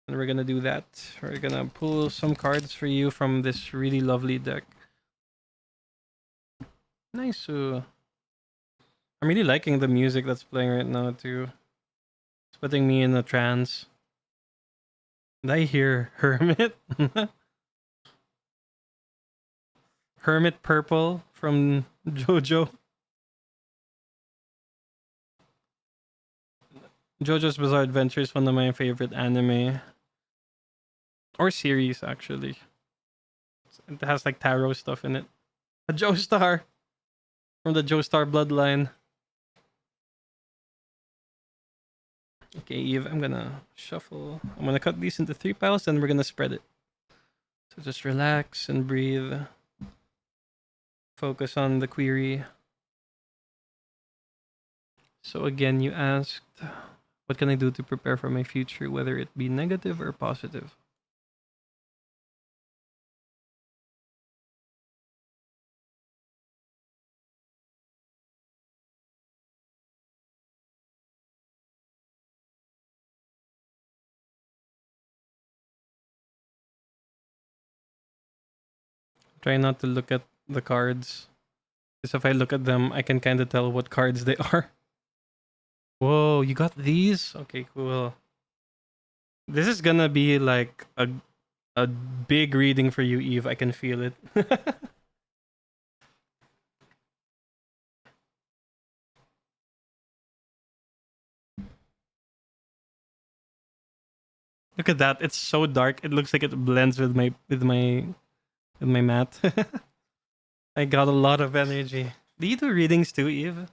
And we're gonna do that. We're gonna pull some cards for you from this really lovely deck. Nice. I'm really liking the music that's playing right now too. It's putting me in a trance. Did I hear Hermit? Hermit Purple from JoJo. JoJo's Bizarre Adventure is one of my favorite anime. Or series, actually. It has like tarot stuff in it. A Joestar! From the Joestar bloodline. Okay, Eve, I'm gonna shuffle. I'm gonna cut these into 3 piles and we're gonna spread it. So just relax and breathe. Focus on the query. So again, you asked, what can I do to prepare for my future, whether it be negative or positive? Try not to look at the cards. Because if I look at them, I can kind of tell what cards they are. Whoa, you got these? Okay, cool. This is gonna be like a big reading for you, Eve. I can feel it. Look at that. It's so dark. It looks like it blends with my mat. I got a lot of energy. Do you do readings too, Eve?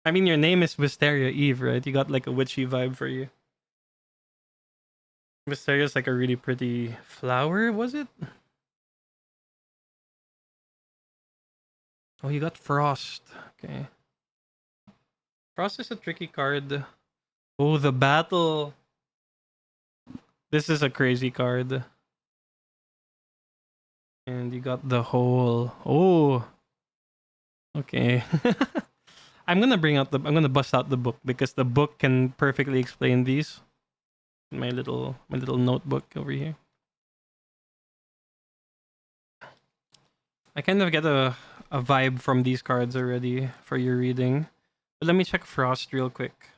I mean, your name is Wisteria Eve, right? You got like a witchy vibe for you. Wisteria's like a really pretty flower, was it? Oh, you got Frost. Okay. Frost is a tricky card. Oh, the battle. This is a crazy card. And you got the hole. Oh. Okay. I'm gonna bust out the book because the book can perfectly explain these. My little notebook over here. I kind of get a vibe from these cards already for your reading. But let me check Frost real quick.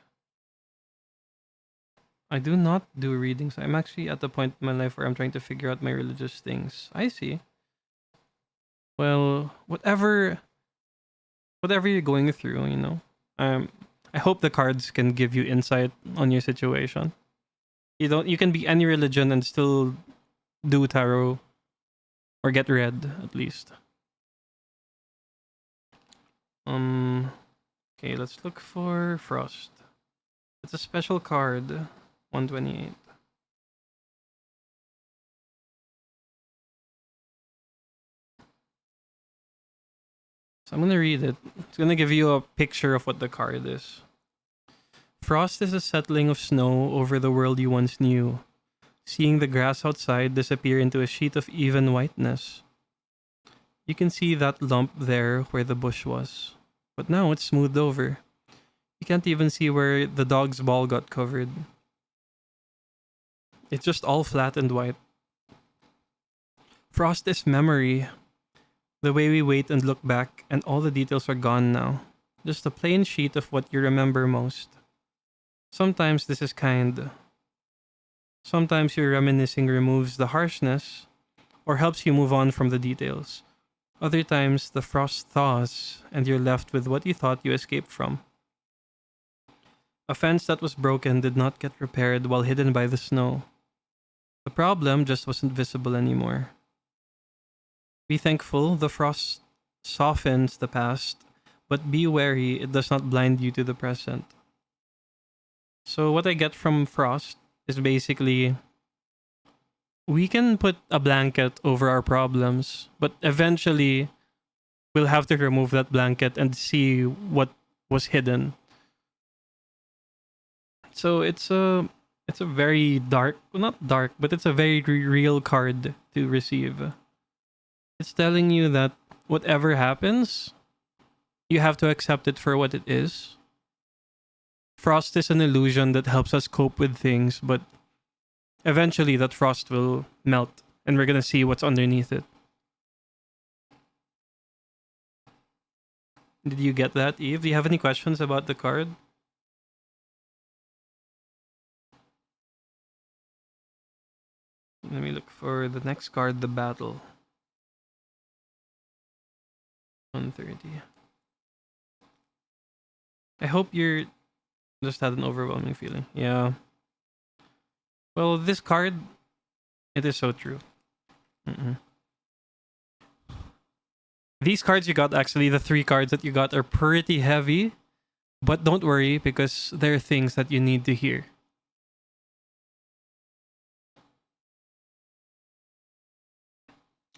I do not do readings. I'm actually at the point in my life where I'm trying to figure out my religious things. I see. Well, whatever you're going through, you know, Um, I hope the cards can give you insight on your situation. You can be any religion and still do tarot or get read at least. Okay, let's look for Frost. It's a special card, 128. So I'm gonna read it. It's gonna give you a picture of what the card is. Frost is a settling of snow over the world you once knew, seeing the grass outside disappear into a sheet of even whiteness. You can see that lump there where the bush was, but now it's smoothed over. You can't even see where the dog's ball got covered. It's just all flat and white. Frost is memory. The way we wait and look back, and all the details are gone now. Just a plain sheet of what you remember most. Sometimes this is kind. Sometimes your reminiscing removes the harshness, or helps you move on from the details. Other times, the frost thaws, and you're left with what you thought you escaped from. A fence that was broken did not get repaired while hidden by the snow. The problem just wasn't visible anymore. Be thankful the frost softens the past, but be wary it does not blind you to the present. So what I get from Frost is basically we can put a blanket over our problems, but eventually we'll have to remove that blanket and see what was hidden. So it's a very dark, well, not dark, but it's a very real card to receive. It's telling you that whatever happens, you have to accept it for what it is. Frost is an illusion that helps us cope with things, but eventually that frost will melt and we're gonna see what's underneath it. Did you get that, Eve? Do you have any questions about the card? Let me look for the next card, the battle. 130. I hope you're just had an overwhelming feeling. Yeah. Well, this card, it is so true. Mm-mm. These cards you got, actually, the 3 cards that you got are pretty heavy. But don't worry, because there are things that you need to hear.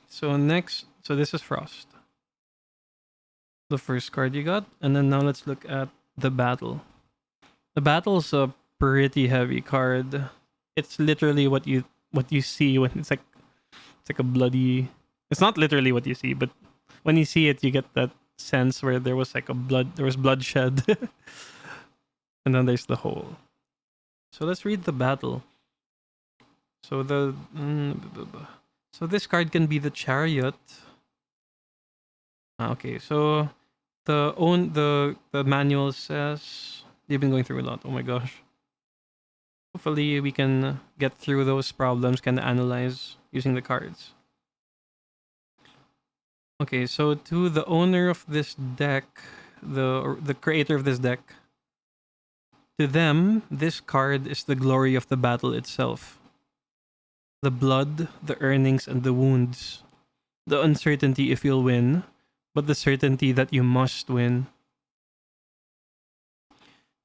So this is Frost. The first card you got. And then now let's look at the battle. The battle's a pretty heavy card. It's literally what you see when it's like a bloody. It's not literally what you see, but when you see it, you get that sense where there was bloodshed, and then there's the hole. So let's read the battle. So so this card can be the Chariot. Okay, so the manual says they've been going through a lot. Oh my gosh. Hopefully we can get through those problems, can analyze using the cards. Okay, so to the owner of this deck, the creator of this deck, to them, this card is the glory of the battle itself. The blood, the earnings, and the wounds. The uncertainty if you'll win, but the certainty that you must win.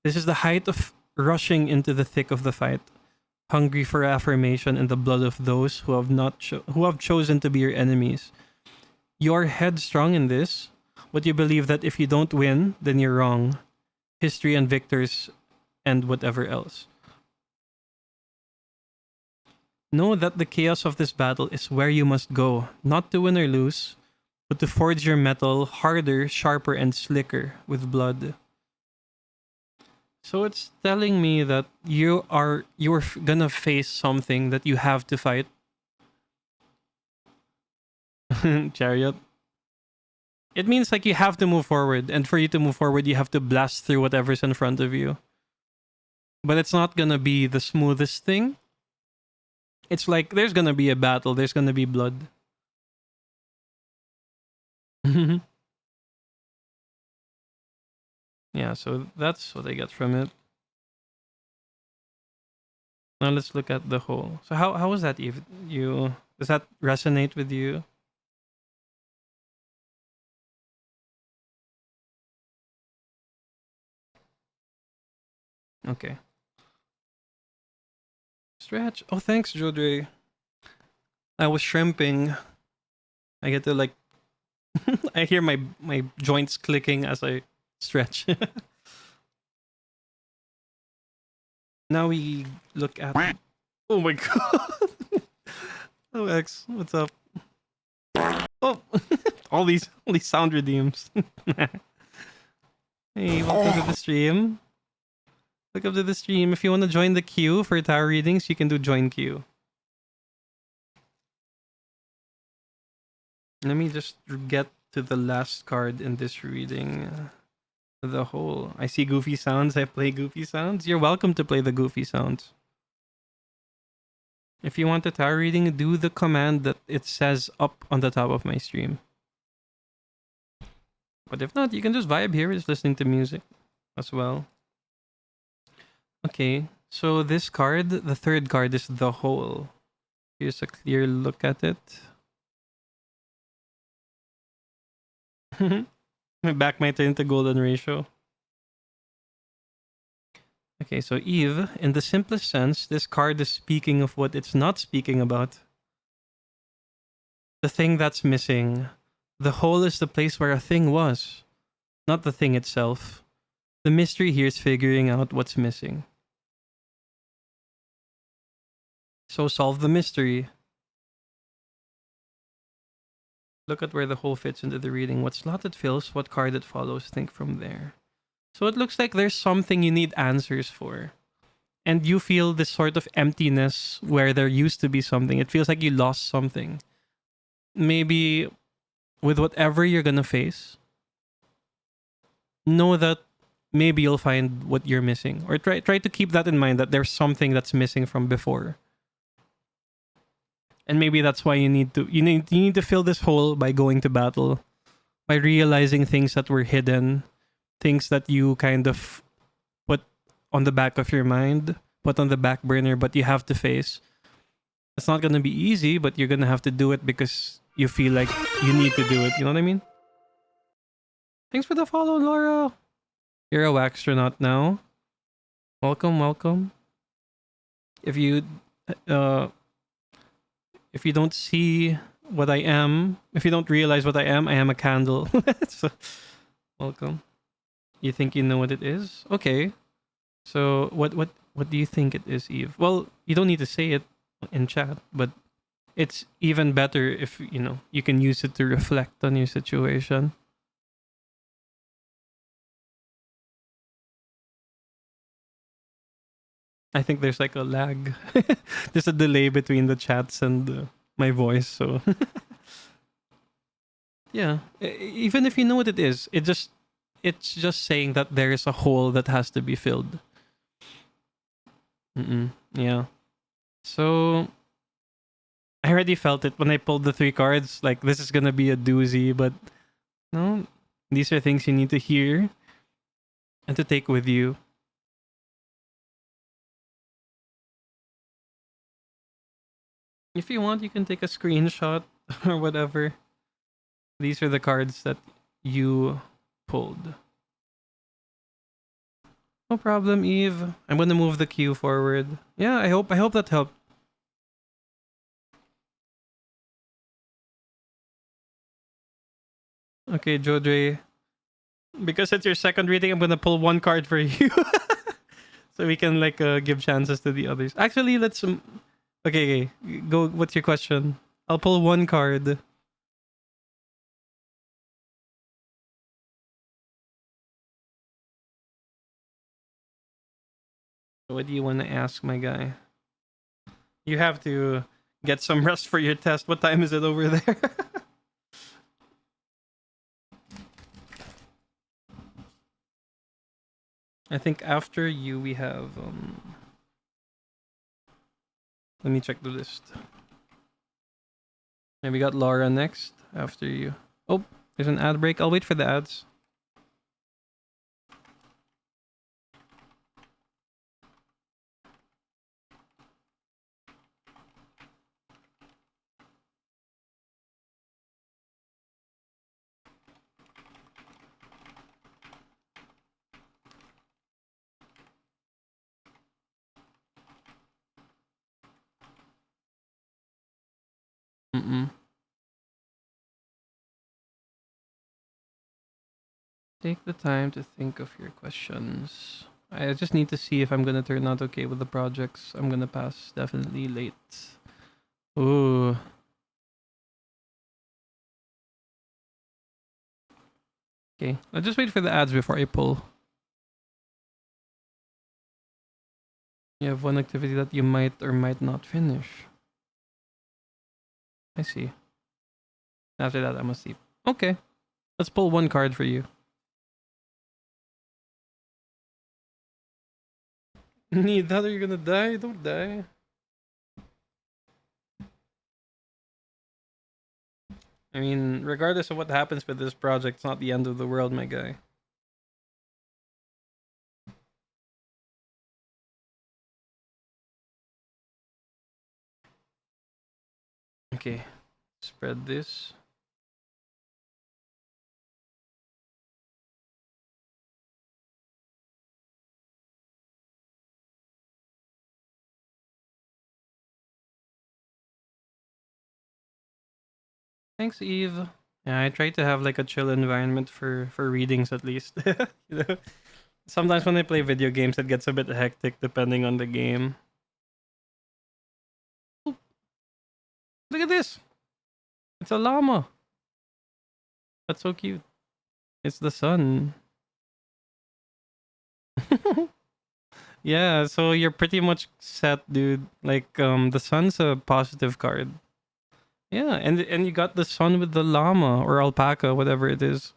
This is the height of rushing into the thick of the fight, hungry for affirmation in the blood of those who have chosen to be your enemies. You're headstrong in this, but you believe that if you don't win, then you're wrong. History and victors and whatever else. Know that the chaos of this battle is where you must go, not to win or lose, but to forge your metal harder, sharper, and slicker with blood. So it's telling me that you're gonna face something that you have to fight. Chariot. It means like you have to move forward, and for you to move forward, you have to blast through whatever's in front of you. But it's not gonna be the smoothest thing. It's like there's gonna be a battle, there's gonna be blood. Yeah, so that's what I got from it. Now let's look at the whole. So how was that, Eve? You does that resonate with you? Okay. Stretch. Oh, thanks, Jodre. I was shrimping. I get to like I hear my joints clicking as I stretch. Now we look at. Oh my god. Oh X, what's up? Oh, all these sound redeems. Hey, welcome to the stream. Welcome to the stream. If you want to join the queue for tarot readings, you can do join queue. Let me just get to the last card in this reading. The whole. I see goofy sounds. I play goofy sounds. You're welcome to play the goofy sounds. If you want a tarot reading, do the command that it says up on the top of my stream. But if not, you can just vibe here, just listening to music as well. Okay, so this card, the third card, is the whole. Here's a clear look at it. My back might turn to golden ratio. Okay, so Eve, in the simplest sense, this card is speaking of what it's not speaking about. The thing that's missing. The whole is the place where a thing was, not the thing itself. The mystery here is figuring out what's missing. So solve the mystery. Look at where the whole fits into the reading. What slot it fills, what card it follows, think from there. So it looks like there's something you need answers for. And you feel this sort of emptiness where there used to be something. It feels like you lost something. Maybe with whatever you're gonna face, know that maybe you'll find what you're missing. Or try to keep that in mind, that there's something that's missing from before. And maybe that's why you need to fill this hole by going to battle, by realizing things that were hidden, things that you kind of put on the back of your mind, put on the back burner, but you have to face. It's not gonna be easy, but you're gonna have to do it because you feel like you need to do it. You know what I mean? Thanks for the follow, Laura. You're a waxtronaut now. Welcome, welcome. If you don't see what I am, if you don't realize what I am a candle. So, welcome. You think you know what it is? Okay. So what do you think it is, Eve? Well, you don't need to say it in chat, but it's even better if you can use it to reflect on your situation. I think there's like a lag. There's a delay between the chats and my voice, so yeah. Even if you know what it is, it's just saying that there is a hole that has to be filled. Yeah. So I already felt it when I pulled the 3 cards. Like, this is gonna be a doozy, but no, these are things you need to hear and to take with you. If you want, you can take a screenshot or whatever. These are the cards that you pulled. No problem, Eve. I'm gonna move the queue forward. Yeah, I hope that helped. Okay, Jodre. Because it's your second reading, I'm gonna pull 1 card for you. So we can like give chances to the others. Actually, let's okay, go. What's your question? I'll pull 1 card. What do you want to ask, my guy? You have to get some rest for your test. What time is it over there? I think after you we have let me check the list. And we got Laura next after you. Oh, there's an ad break. I'll wait for the ads. Mm-mm. Take the time to think of your questions. I just need to see if I'm gonna turn out okay with the projects. I'm gonna pass definitely late. Ooh. Okay. I'll just wait for the ads before I pull. You have one activity that you might or might not finish. I see. After that, I must sleep. Okay. Let's pull one card for you. Need that or you're gonna die? Don't die. I mean, regardless of what happens with this project, it's not the end of the world, my guy. Okay. Spread this. Thanks, Eve. Yeah, I try to have like a chill environment for readings at least. you know, sometimes when I play video games, it gets a bit hectic depending on the game. Oh, look at this! It's a llama. That's so cute. It's the sun. Yeah, so you're pretty much set, dude. Like the sun's a positive card. Yeah, and you got the sun with the llama or alpaca, whatever it is.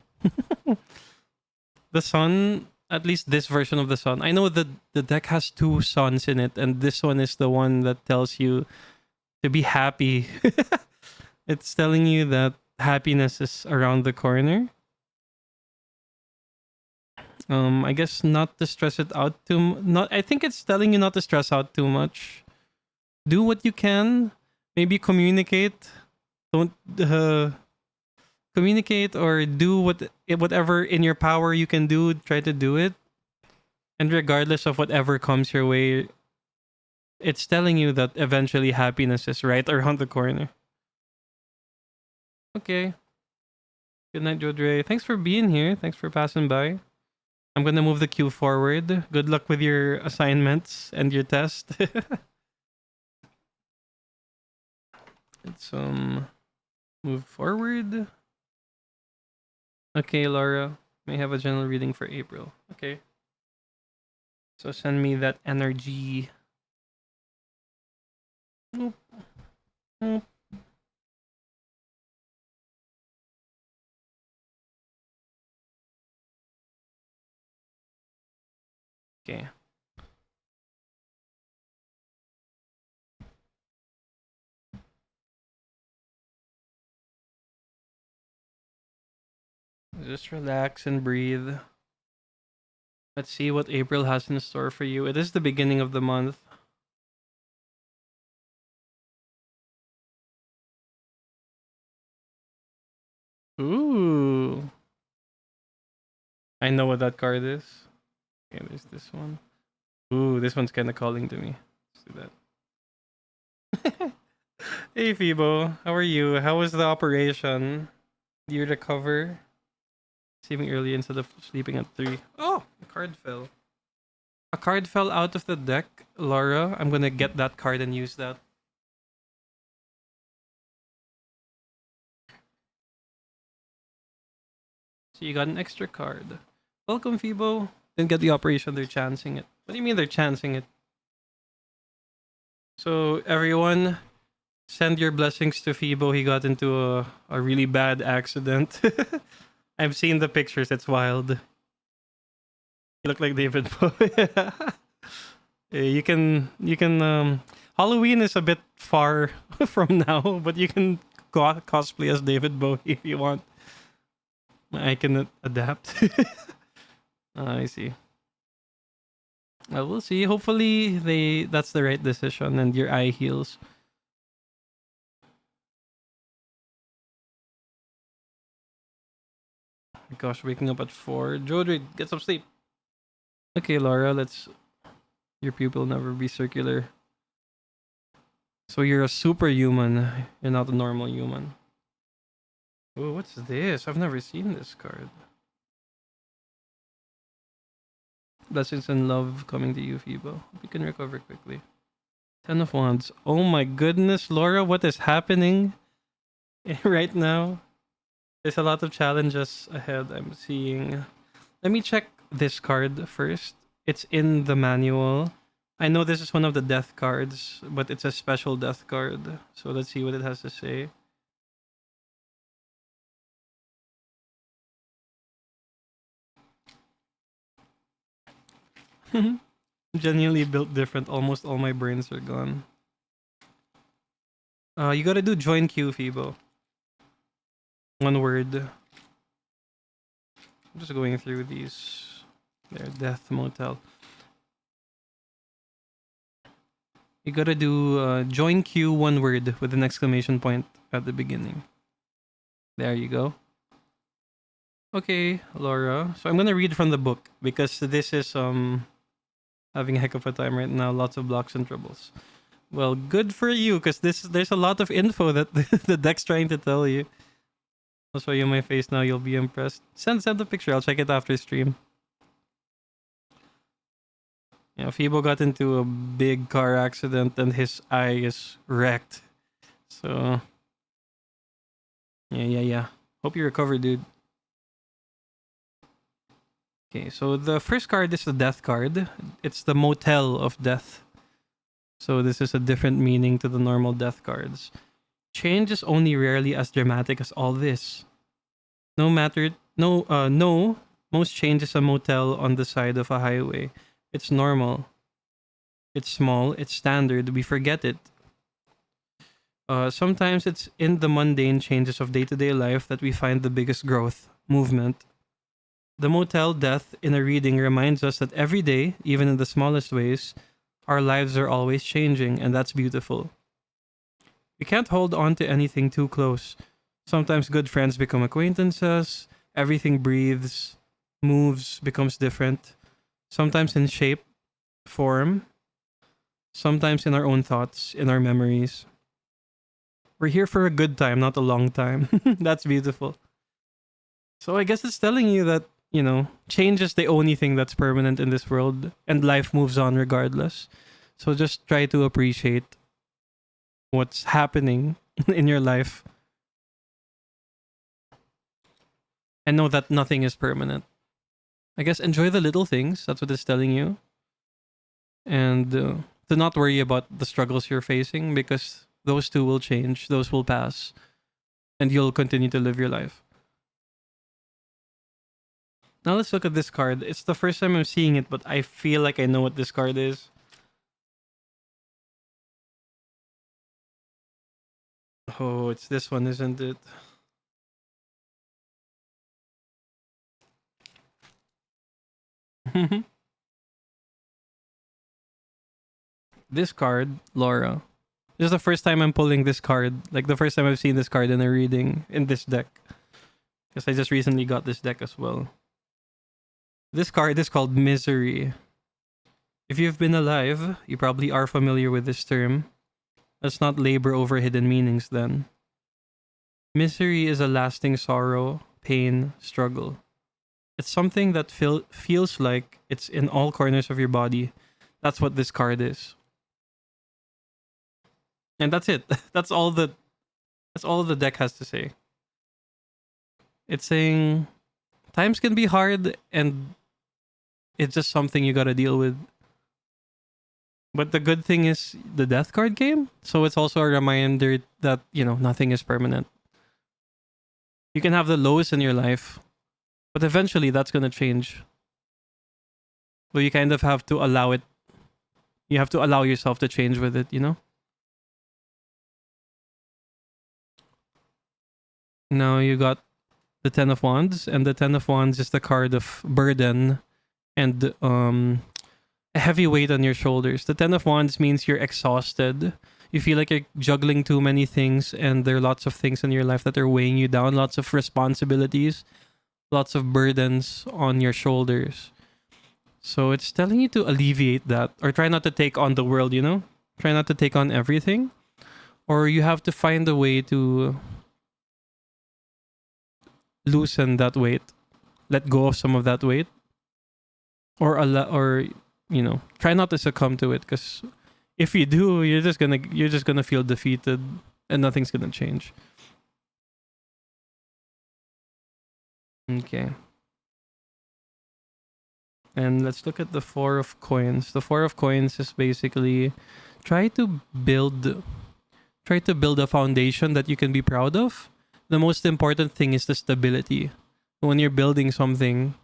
The sun, at least this version of the sun. I know that the deck has two suns in it, and this one is the one that tells you to be happy. It's telling you that happiness is around the corner. I guess not to stress it out not I think it's telling you not to stress out too much. Do what you can. Maybe communicate. Don't communicate or do whatever in your power you can do, try to do it. And regardless of whatever comes your way, it's telling you that eventually happiness is right around the corner. Okay. Good night, Jodre. Thanks for being here. Thanks for passing by. I'm gonna move the queue forward. Good luck with your assignments and your test. Let's move forward. Okay, Laura. May have a general reading for April. Okay. So send me that energy. Nope. Nope. Okay. Just relax and breathe. Let's see what April has in store for you. It is the beginning of the month. Ooh. I know what that card is. Okay, there's this one. Ooh, this one's kind of calling to me. Let's do that. Hey, Fibo. How are you? How was the operation? Do you recover? Sleeping early instead of sleeping at 3. Oh, a card fell. A card fell out of the deck, Laura. I'm gonna get that card and use that. So you got an extra card. Welcome, Fibo. Didn't get the operation. They're chancing it. What do you mean they're chancing it? So everyone, send your blessings to Fibo. He got into a really bad accident. I've seen the pictures. It's wild. You look like David Bowie. You can Halloween is a bit far from now, but you can cosplay as David Bowie if you want. I can adapt. I see. Well, we'll see. Hopefully that's the right decision and your eye heals. Gosh, waking up at 4. Jodri, get some sleep. Okay, Laura, let's. Your pupil never be circular. So you're a superhuman. You're not a normal human. Oh, what's this? I've never seen this card. Blessings and love coming to you, Phoebo. Hope you can recover quickly. Ten of Wands. Oh my goodness, Laura, what is happening right now? There's a lot of challenges ahead, I'm seeing. Let me check this card first. It's in the manual. I know this is one of the death cards, but it's a special death card. So let's see what it has to say. Genuinely built different. Almost all my brains are gone. You gotta do join queue, Phoebo. One word. I'm just going through these. There, Death Motel. You gotta do join queue, one word with an exclamation point at the beginning. There you go. Okay, Laura. So I'm gonna read from the book because this is having a heck of a time right now. Lots of blocks and troubles. Well, good for you because there's a lot of info that the deck's trying to tell you. I'll show you my face now. You'll be impressed. Send the picture. I'll check it after stream. Yeah, Phoebo got into a big car accident and his eye is wrecked. So, yeah. Hope you recover, dude. Okay, so the first card is the death card. It's the motel of death. So this is a different meaning to the normal death cards. Change is only rarely as dramatic as all this. No, most change is a motel on the side of a highway. It's normal. It's small. It's standard. We forget it. Sometimes it's in the mundane changes of day-to-day life that we find the biggest growth, movement. The motel death in a reading reminds us that every day, even in the smallest ways, our lives are always changing, and that's beautiful. We can't hold on to anything too close. Sometimes good friends become acquaintances. Everything breathes, moves, becomes different. Sometimes in shape, form. Sometimes in our own thoughts, in our memories. We're here for a good time, not a long time. That's beautiful. So I guess it's telling you that, change is the only thing that's permanent in this world, and life moves on regardless. So just try to appreciate what's happening in your life and know that nothing is permanent. I guess enjoy the little things. That's what it's telling you. And to not worry about the struggles you're facing because those too will change. Those will pass. And you'll continue to live your life. Now let's look at this card. It's the first time I'm seeing it, but I feel like I know what this card is. Oh, it's this one, isn't it? This card, Laura. This is the first time I'm pulling this card. Like the first time I've seen this card in a reading in this deck. Because I just recently got this deck as well. This card is called Misery. If you've been alive, you probably are familiar with this term. Let's not labor over hidden meanings then. Misery is a lasting sorrow, pain, struggle. It's something that feels like it's in all corners of your body. That's what this card is. And that's it. That's all the deck has to say. It's saying times can be hard and it's just something you gotta deal with. But the good thing is the death card came, so it's also a reminder that, nothing is permanent. You can have the lows in your life, but eventually that's gonna change. But you kind of have to allow it. You have to allow yourself to change with it, Now you got the Ten of Wands, and the Ten of Wands is the card of burden and a heavy weight on your shoulders. The Ten of Wands means you're exhausted. You feel like you're juggling too many things, and there are lots of things in your life that are weighing you down, lots of responsibilities, lots of burdens on your shoulders. So it's telling you to alleviate that, or try not to take on the world, Try not to take on everything. or you have to find a way to loosen that weight, let go of some of that weight, or try not to succumb to it, because if you do, you're just gonna feel defeated and nothing's gonna change. Okay. And let's look at the Four of Coins. The Four of Coins is basically try to build try to build a foundation that you can be proud of. The most important thing is the stability. When you're building something,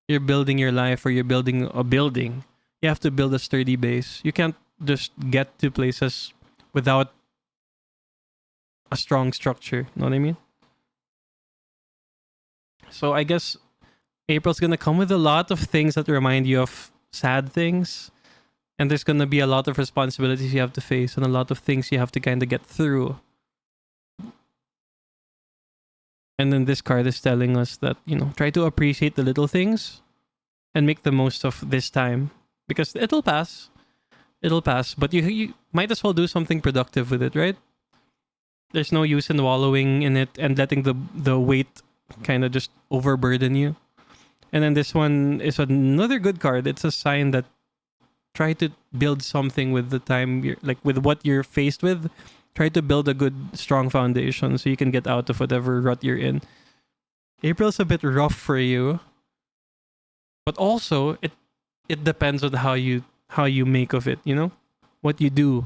you're building your life or you're building a building, you have to build a sturdy base. You can't just get to places without a strong structure. Know what I mean? So I guess April's gonna come with a lot of things that remind you of sad things. And there's gonna be a lot of responsibilities you have to face and a lot of things you have to kind of get through. And then this card is telling us that, try to appreciate the little things and make the most of this time. Because it'll pass. It'll pass. But you might as well do something productive with it, right? There's no use in wallowing in it and letting the weight kind of just overburden you. And then this one is another good card. It's a sign that try to build something with the time with what you're faced with. Try to build a good, strong foundation so you can get out of whatever rut you're in. April's a bit rough for you, but also it depends on how you make of it. What you do.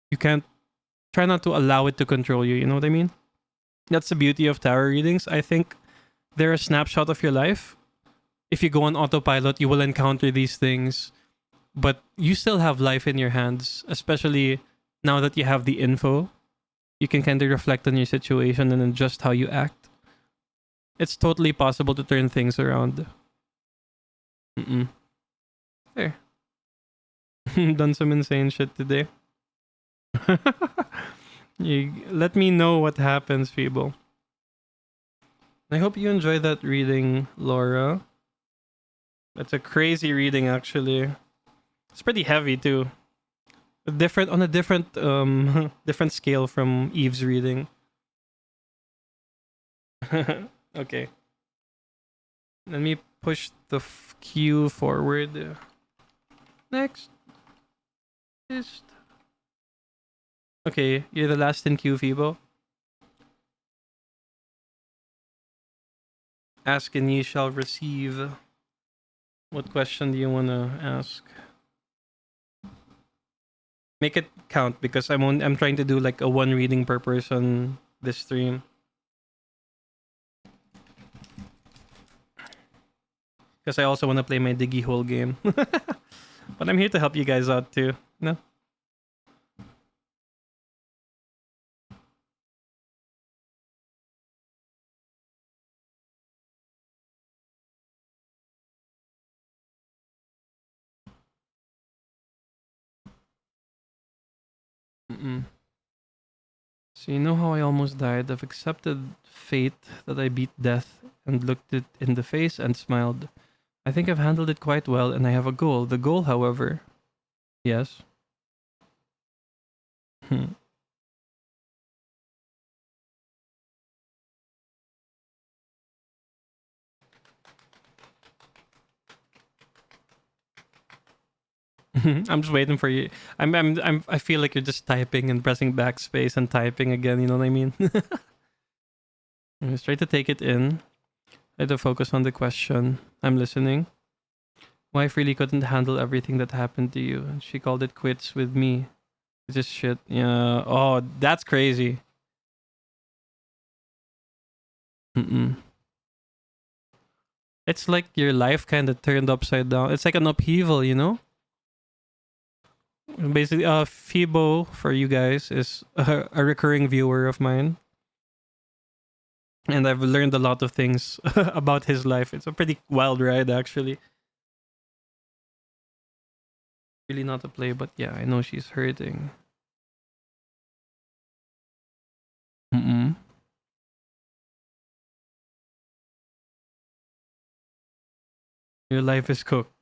You can't try not to allow it to control you. You know what I mean? That's the beauty of tarot readings. I think they're a snapshot of your life. If you go on autopilot, you will encounter these things, but you still have life in your hands, especially now that you have the info. You can kind of reflect on your situation and adjust how you act. It's totally possible to turn things around. There. Done some insane shit today. You let me know what happens, Feeble. I hope you enjoyed that reading, Laura. That's a crazy reading, actually. It's pretty heavy too. On a different different scale from Eve's reading. Okay. Let me push the queue forward. Next. Okay, you're the last in queue, Phoebo. Ask and ye shall receive. What question do you want to ask? Make it count because I'm trying to do like a one reading per person this stream. Because I also want to play my diggy hole game. But I'm here to help you guys out too. No? So you know how I almost died? I've accepted fate that I beat death and looked it in the face and smiled. I think I've handled it quite well and I have a goal. The goal, however... Yes. I'm just waiting for you. I feel like you're just typing and pressing backspace and typing again. You know what I mean? Just try to take it in. Try to focus on the question. I'm listening. Wife really couldn't handle everything that happened to you. She called it quits with me. It's just shit. Yeah. Oh, that's crazy. It's like your life kind of turned upside down. It's like an upheaval, you know? Basically, Phoebo, for you guys, is a recurring viewer of mine. And I've learned a lot of things about his life. It's a pretty wild ride, actually. Really not a play, but yeah, I know she's hurting. Your life is cooked.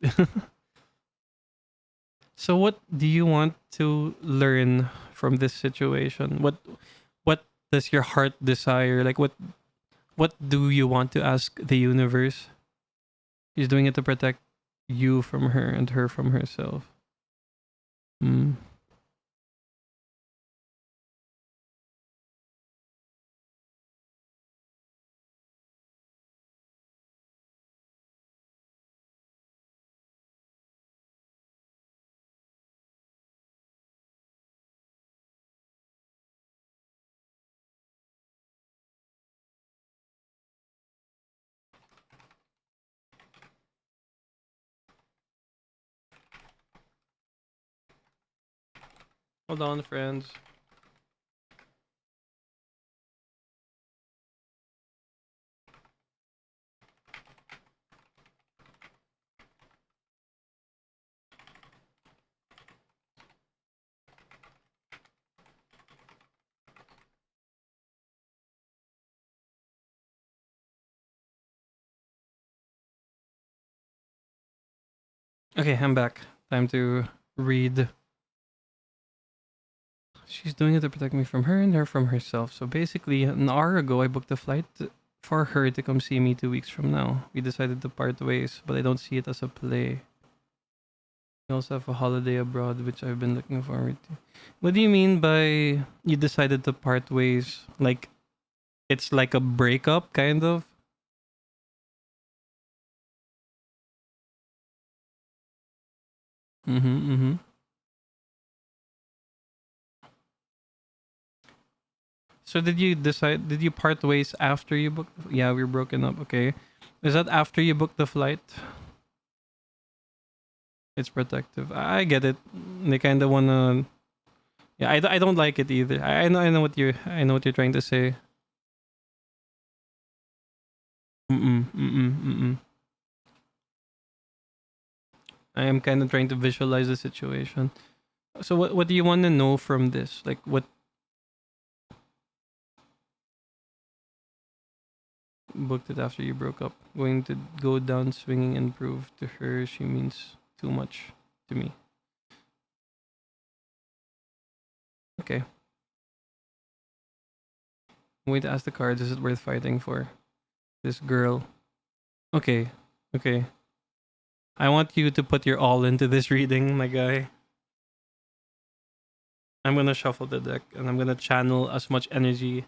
So what do you want to learn from this situation? What does your heart desire? Like what do you want to ask the universe? She's doing it to protect you from her and her from herself. Hmm. Hold on, friends. Okay, I'm back. Time to read. She's doing it to protect me from her and her from herself. So basically, an hour ago, I booked a flight for her to come see me 2 weeks from now. We decided to part ways, but I don't see it as a play. We also have a holiday abroad, which I've been looking forward to. What do you mean by you decided to part ways? Like, it's like a breakup, kind of? Mm-hmm, mm-hmm. So did you part ways after you booked? Yeah, we're broken up. Okay. Is that after you booked the flight? It's protective. I get it. They kind of wanna. Yeah, I don't like it either. I know what you're trying to say. Mm mm mm. I am kind of trying to visualize the situation. So what do you want to know from this? Like what booked it after you broke up? Going to go down swinging and prove to her she means too much to me. Okay. I'm going to ask the cards. Is it worth fighting for this girl? Okay. Okay. I want you to put your all into this reading, my guy. I'm gonna shuffle the deck and I'm gonna channel as much energy.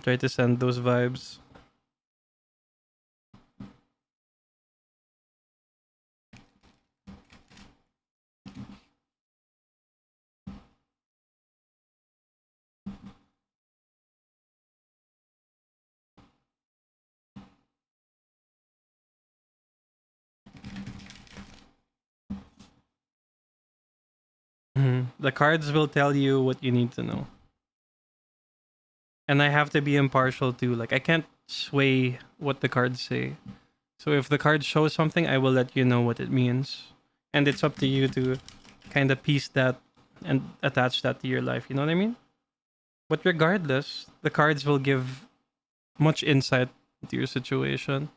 Try to send those vibes. Mhm. The cards will tell you what you need to know. And I have to be impartial too. Like I can't sway what the cards say. So if the cards show something, I will let you know what it means. And it's up to you to kind of piece that and attach that to your life. You know what I mean? But regardless, the cards will give much insight into your situation.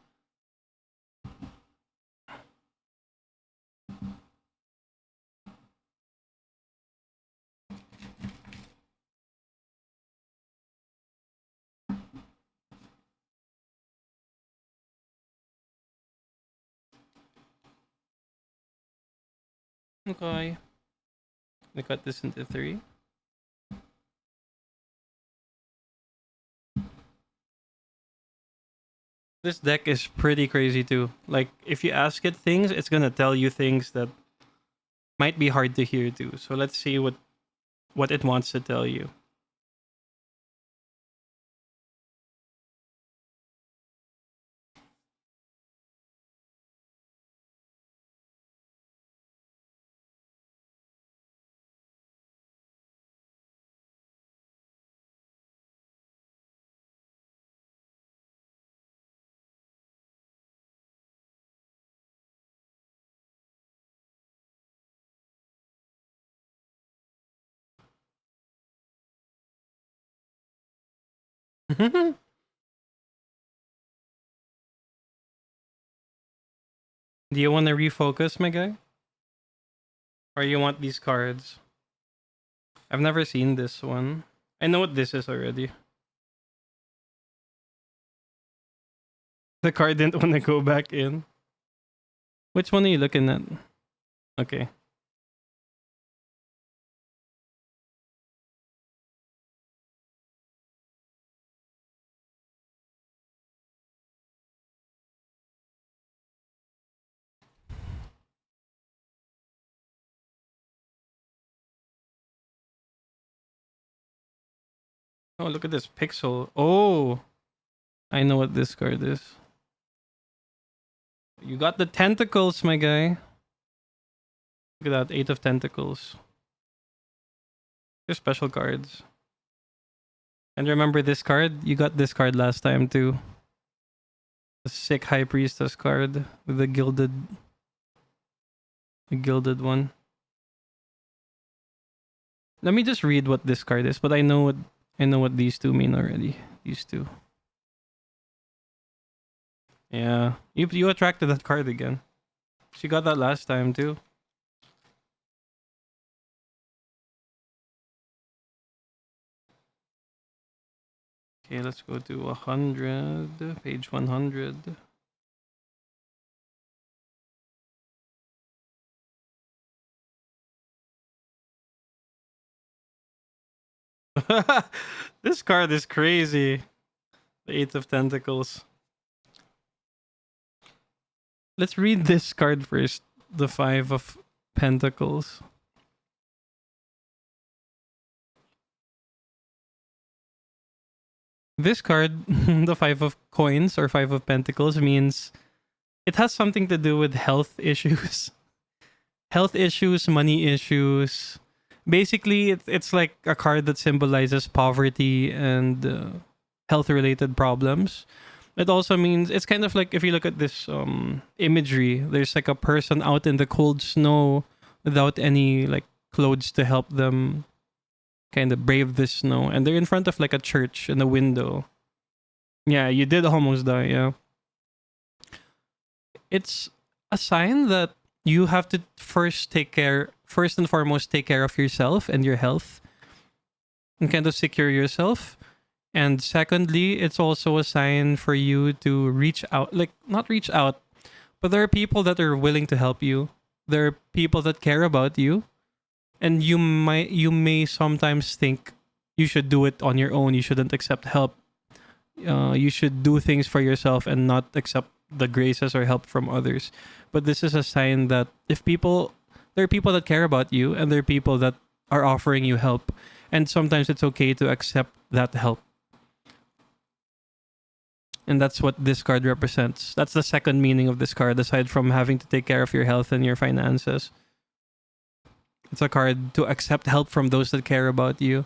Okay. We cut this into three. This deck is pretty crazy too. Like if you ask it things, it's gonna tell you things that might be hard to hear too. So let's see what it wants to tell you. Do you want to refocus, my guy? Or you want these cards? I've never seen this one. I know what this is already. The card didn't want to go back in. Which one are you looking at? Okay. Oh, look at this pixel. Oh, I know what this card is. You got the tentacles, my guy. Look at that, 8 of tentacles. They're special cards. And remember this card? You got this card last time too. The sick High Priestess card with the gilded one. Let me just read what this card is, but I know what these two mean already. These two. Yeah. You attracted that card again. She got that last time too. Okay, let's go to 100, page 100. This card is crazy. The 8 of Tentacles. Let's read this card first. The 5 of Pentacles. This card, the 5 of Coins or 5 of Pentacles, means it has something to do with health issues. Health issues, money issues. Basically, it's like a card that symbolizes poverty and health-related problems. It also means it's kind of like if you look at this imagery, there's like a person out in the cold snow without any like clothes to help them kind of brave this snow, and they're in front of like a church in a window. Yeah, you did almost die. Yeah, it's a sign that you have to first and foremost take care of yourself and your health and kind of secure yourself. And secondly, it's also a sign for you to reach out, like not reach out, but there are people that are willing to help you. There are people that care about you, and you may sometimes think you should do it on your own. You shouldn't accept help. You should do things for yourself and not accept the graces or help from others. But this is a sign that there are people that care about you, and there are people that are offering you help, and sometimes it's okay to accept that help. And that's what this card represents. That's the second meaning of this card, aside from having to take care of your health and your finances. It's a card to accept help from those that care about you.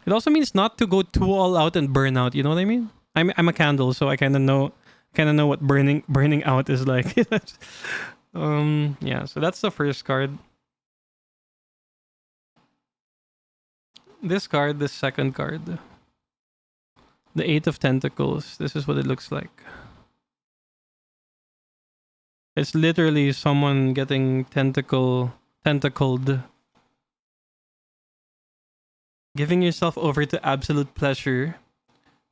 It also means not to go too all out and burn out. You know what I mean? I'm a candle, so I kind of know what burning out is like. Yeah. So that's the first card. This card, the second card, the 8 of Tentacles. This is what it looks like. It's literally someone getting tentacled. Giving yourself over to absolute pleasure,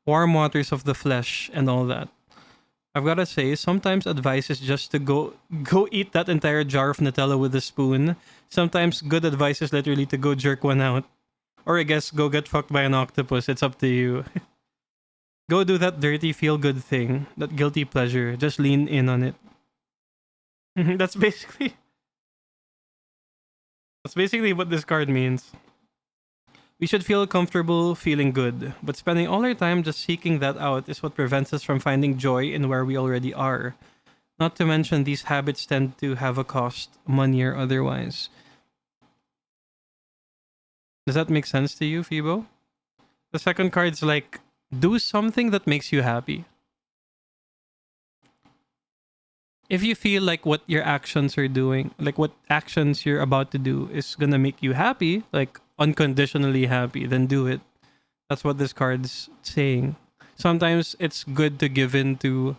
warm waters of the flesh, and all that. I've gotta say, sometimes advice is just to go eat that entire jar of Nutella with a spoon. Sometimes good advice is literally to go jerk one out. Or I guess go get fucked by an octopus. It's up to you. Go do that dirty feel-good thing. That guilty pleasure. Just lean in on it. That's basically what this card means. We should feel comfortable feeling good, but spending all our time just seeking that out is what prevents us from finding joy in where we already are. Not to mention, these habits tend to have a cost, money or otherwise. Does that make sense to you, Fibo? The second card's like, do something that makes you happy. If you feel like what your actions are doing, like what actions you're about to do is gonna make you happy, like unconditionally happy, then do it. That's what this card's saying. Sometimes it's good to give in to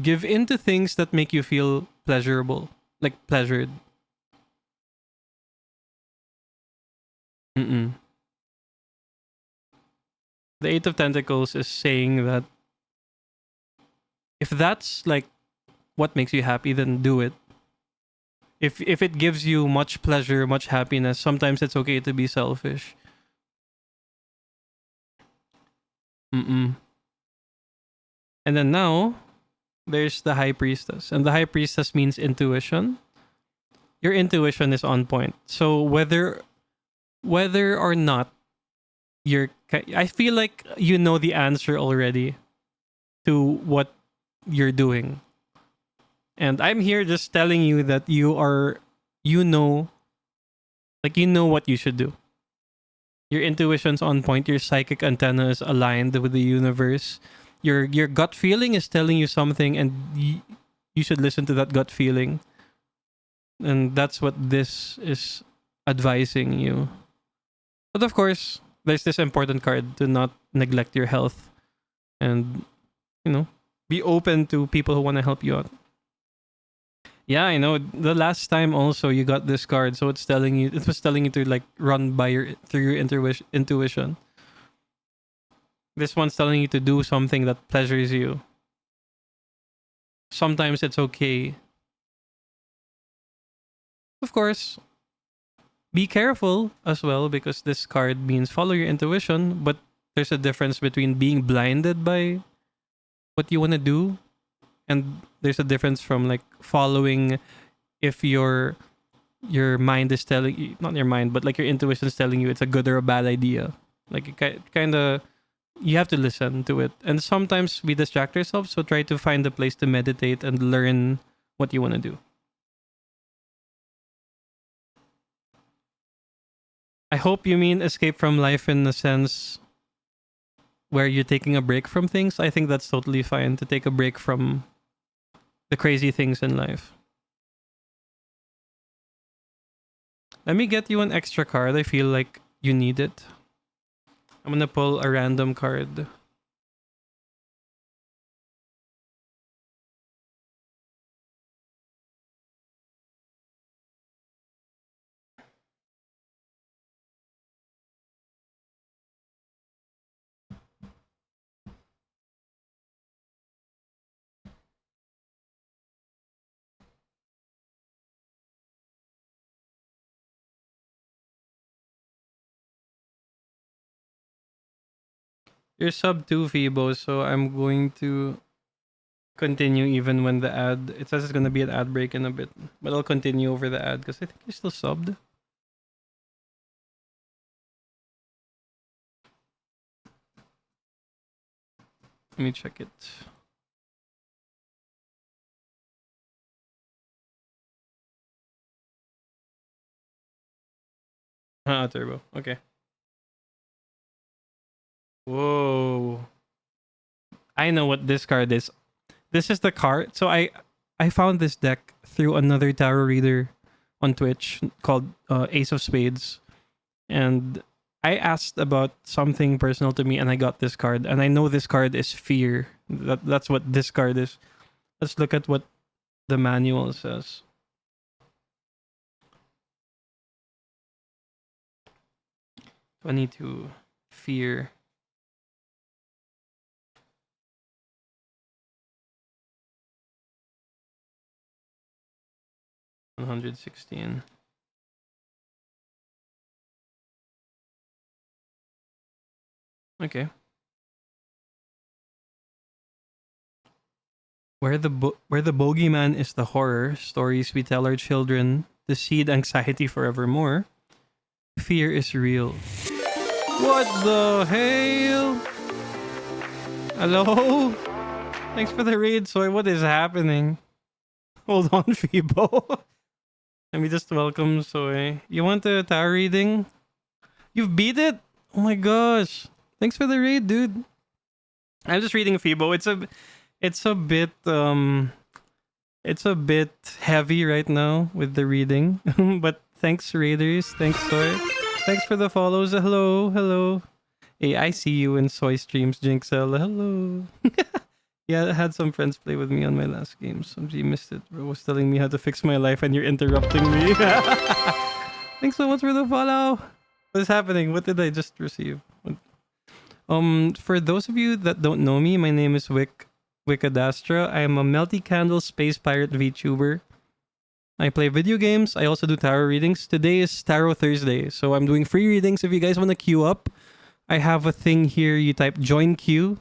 Give in to things that make you feel pleasurable, like pleasured. Mm-mm. The Eight of Pentacles is saying that if that's like what makes you happy, then do it. If it gives you much pleasure, much happiness, sometimes it's okay to be selfish. Mm-mm. And then now there's the High Priestess, and the High Priestess means intuition. Your intuition is on point. So whether or not I feel like you know the answer already to what you're doing. And I'm here just telling you that you know, like you know what you should do. Your intuition's on point, your psychic antenna is aligned with the universe. Your gut feeling is telling you something, and you should listen to that gut feeling. And that's what this is advising you. But of course, there's this important card: to not neglect your health, and be open to people who want to help you out. Yeah, I know. The last time also you got this card, so it was telling you to like run by through your intuition. This one's telling you to do something that pleasures you. Sometimes it's okay. Of course, be careful as well, because this card means follow your intuition, but there's a difference between being blinded by what you want to do, and there's a difference from like following if your mind is telling you, not your mind, but like your intuition is telling you it's a good or a bad idea. Like it kind of, you have to listen to it. And sometimes we distract ourselves, so try to find a place to meditate and learn what you want to do. I hope you mean escape from life in the sense where you're taking a break from things. I think that's totally fine to take a break from the crazy things in life. Let me get you an extra card. I feel like you need it. I'm gonna pull a random card. You're sub 2 Phoebo, so I'm going to continue even when the ad, it says it's gonna be an ad break in a bit, but I'll continue over the ad because I think you're still subbed. Let me check it. Turbo. Okay. Whoa. I know what this card is. This is the card. So I found this deck through another tarot reader on Twitch called Ace of Spades, and I asked about something personal to me, and I got this card, and I know this card is fear. That's what this card is. Let's look at what the manual says. 22 fear. 116. Okay. Where the bogeyman is the horror, stories we tell our children to seed anxiety forevermore. Fear is real. What the hell? Hello? Thanks for the raid, Soy. What is happening? Hold on, Phoebo. Let me just welcome Soy. You want a tarot reading? You've beat it? Oh my gosh. Thanks for the raid, dude. I'm just reading Phoebo. It's a bit heavy right now with the reading. But thanks, raiders. Thanks, Soy. Thanks for the follows. Hello. Hey, I see you in Soy streams, Jinxel. Hello. Yeah, I had some friends play with me on my last game. Some G missed it. Bro was telling me how to fix my life and you're interrupting me. Thanks so much for the follow. What is happening? What did I just receive? For those of you that don't know me, my name is Wicadastra. I am a Melty Candle Space Pirate VTuber. I play video games. I also do tarot readings. Today is Tarot Thursday, so I'm doing free readings. If you guys want to queue up, I have a thing here. You type join queue,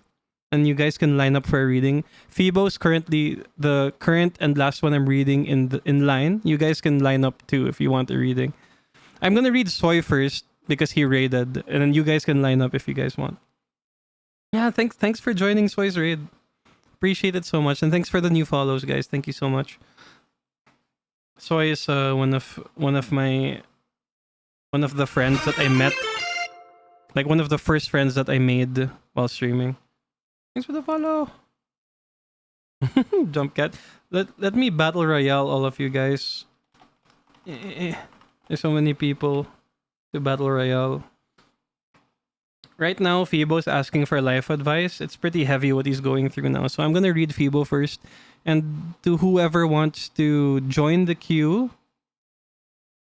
and you guys can line up for a reading. Phoebo is currently the current and last one I'm reading in line. You guys can line up too if you want a reading. I'm gonna read Soy first because he raided, and then you guys can line up if you guys want. Yeah, thanks for joining Soy's raid. Appreciate it so much, and thanks for the new follows, guys. Thank you so much. Soy is one of the friends that I met, like one of the first friends that I made while streaming. Thanks for the follow. Jump cat. Let me battle royale all of you guys. There's so many people to battle royale. Right now, Phoebo's asking for life advice. It's pretty heavy what he's going through now. So I'm going to read Phoebo first. And to whoever wants to join the queue,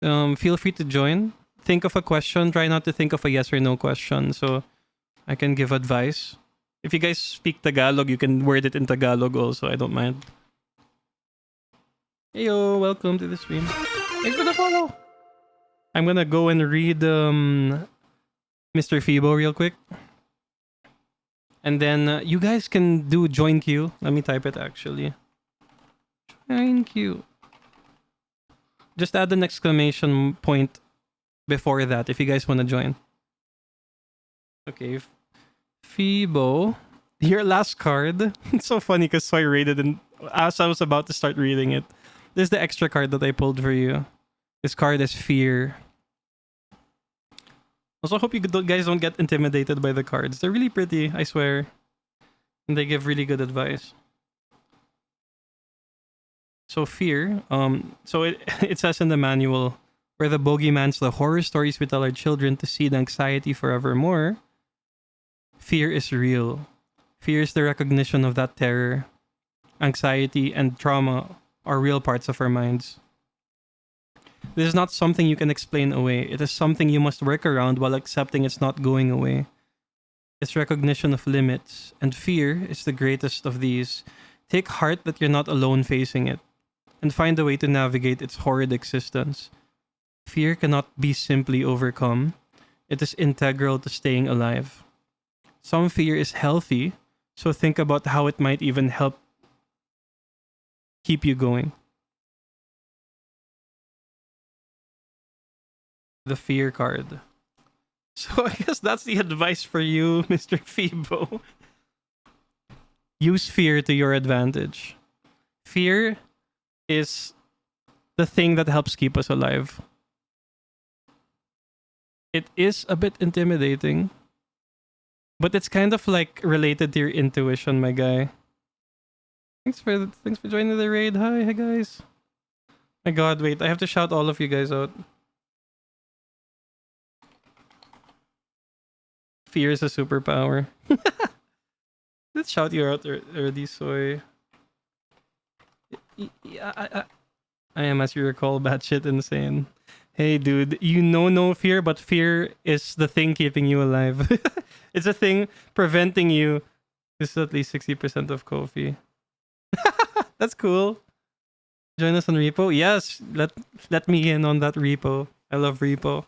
feel free to join. Think of a question. Try not to think of a yes or no question. So I can give advice. If you guys speak Tagalog, you can word it in Tagalog also. I don't mind. Heyo, welcome to the stream. Thanks for the follow. I'm going to go and read Mr. Phoebo real quick. And then you guys can do join queue. Let me type it actually. Join queue. Just add an exclamation point before that if you guys want to join. Okay. Phoebo. Your last card. It's so funny because Soy raided and as I was about to start reading it. This is the extra card that I pulled for you. This card is Fear. Also, I hope you guys don't get intimidated by the cards. They're really pretty, I swear. And they give really good advice. So Fear, so it says in the manual, where the bogeyman's the horror stories we tell our children to seed anxiety forevermore. Fear is real. Fear is the recognition of that terror. Anxiety and trauma are real parts of our minds. This is not something you can explain away. It is something you must work around while accepting it's not going away. It's recognition of limits, and fear is the greatest of these. Take heart that you're not alone facing it, and find a way to navigate its horrid existence. Fear cannot be simply overcome. It is integral to staying alive. Some fear is healthy, so think about how it might even help keep you going. The fear card. So I guess that's the advice for you, Mr. Phoebo. Use fear to your advantage. Fear is the thing that helps keep us alive. It is a bit intimidating, but it's kind of like related to your intuition, my guy. Thanks for joining the raid. Hi guys. My god, wait, I have to shout all of you guys out. Fear is a superpower. Let's shout you out early, Soy. Yeah, I am, as you recall, batshit insane. Hey, dude, you know no fear, but fear is the thing keeping you alive. It's a thing preventing you. This is at least 60% of Kofi. That's cool. Join us on Repo. Yes, let me in on that Repo. I love Repo.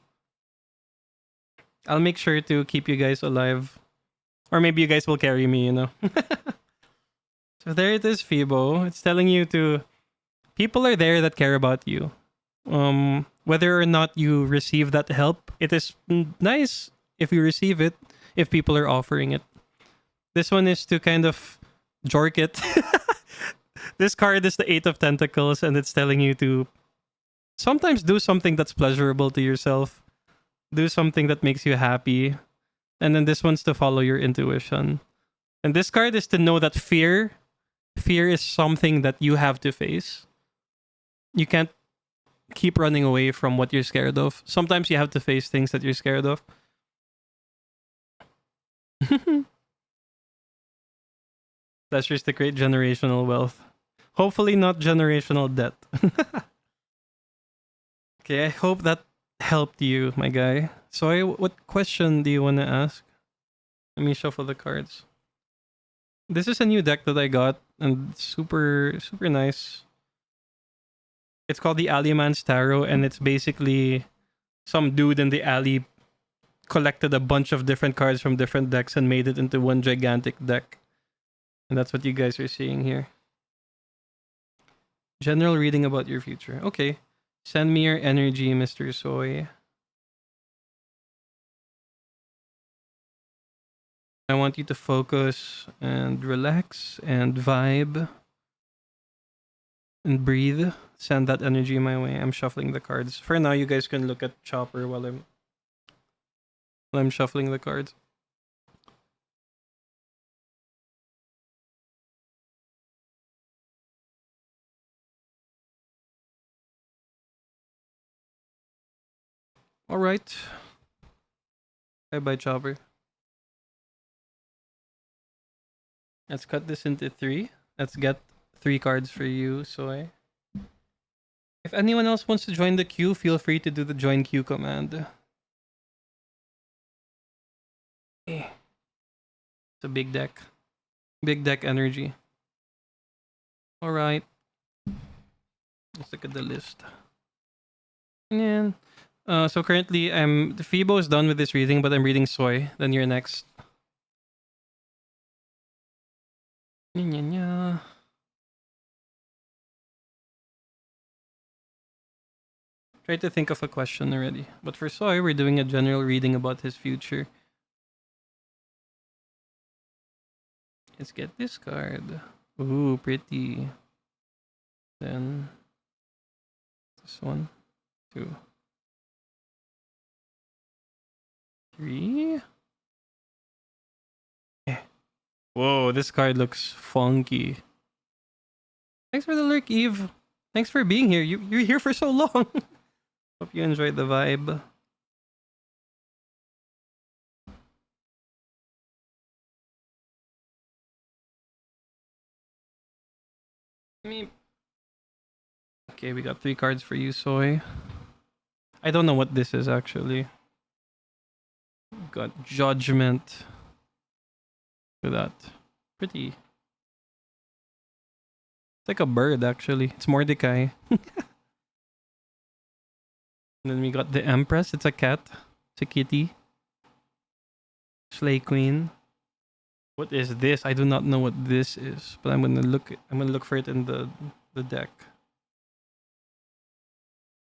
I'll make sure to keep you guys alive. Or maybe you guys will carry me, you know. So there it is, Phoebo. It's telling you to... People are there that care about you. Whether or not you receive that help, it is nice if you receive it, if people are offering it. This one is to kind of jork it. This card is the 8 of Pentacles, and it's telling you to sometimes do something that's pleasurable to yourself. Do something that makes you happy. And then this one's to follow your intuition. And this card is to know that fear is something that you have to face. You can't keep running away from what you're scared of. Sometimes you have to face things that you're scared of. Pleasures to create generational wealth. Hopefully not generational debt. Okay, I hope that helped you, my guy. So, what question do you want to ask? Let me shuffle the cards. This is a new deck that I got, and super, super nice. It's called the Alleyman's Tarot, and it's basically some dude in the alley collected a bunch of different cards from different decks and made it into one gigantic deck. And that's what you guys are seeing here. General reading about your future. Okay. Send me your energy, Mr. Soy. I want you to focus and relax and vibe and breathe. Send that energy my way. I'm shuffling the cards. For now, you guys can look at Chopper while I'm shuffling the cards. All right. Bye-bye, Chopper. Let's cut this into 3. Let's get 3 cards for you, Soy. If anyone else wants to join the queue, feel free to do the join queue command. It's a big deck. Big deck energy. Alright. Let's look at the list. And so currently Fibo is done with this reading, but I'm reading Soy. Then you're next. Try to think of a question already. But for Soy, we're doing a general reading about his future. Let's get this card. Ooh, pretty. Then this one, 2, 3. Whoa, this card looks funky. Thanks for the lurk, Eve. Thanks for being here. You're here for so long. Hope you enjoyed the vibe. Okay, we got 3 cards for you, Soy. I don't know what this is actually. We've got Judgment. Look at that. Pretty. It's like a bird actually. It's Mordecai. And then we got the Empress. It's a cat. It's a kitty. Slay Queen. What is this? I do not know what this is, but I'm gonna look for it in the deck.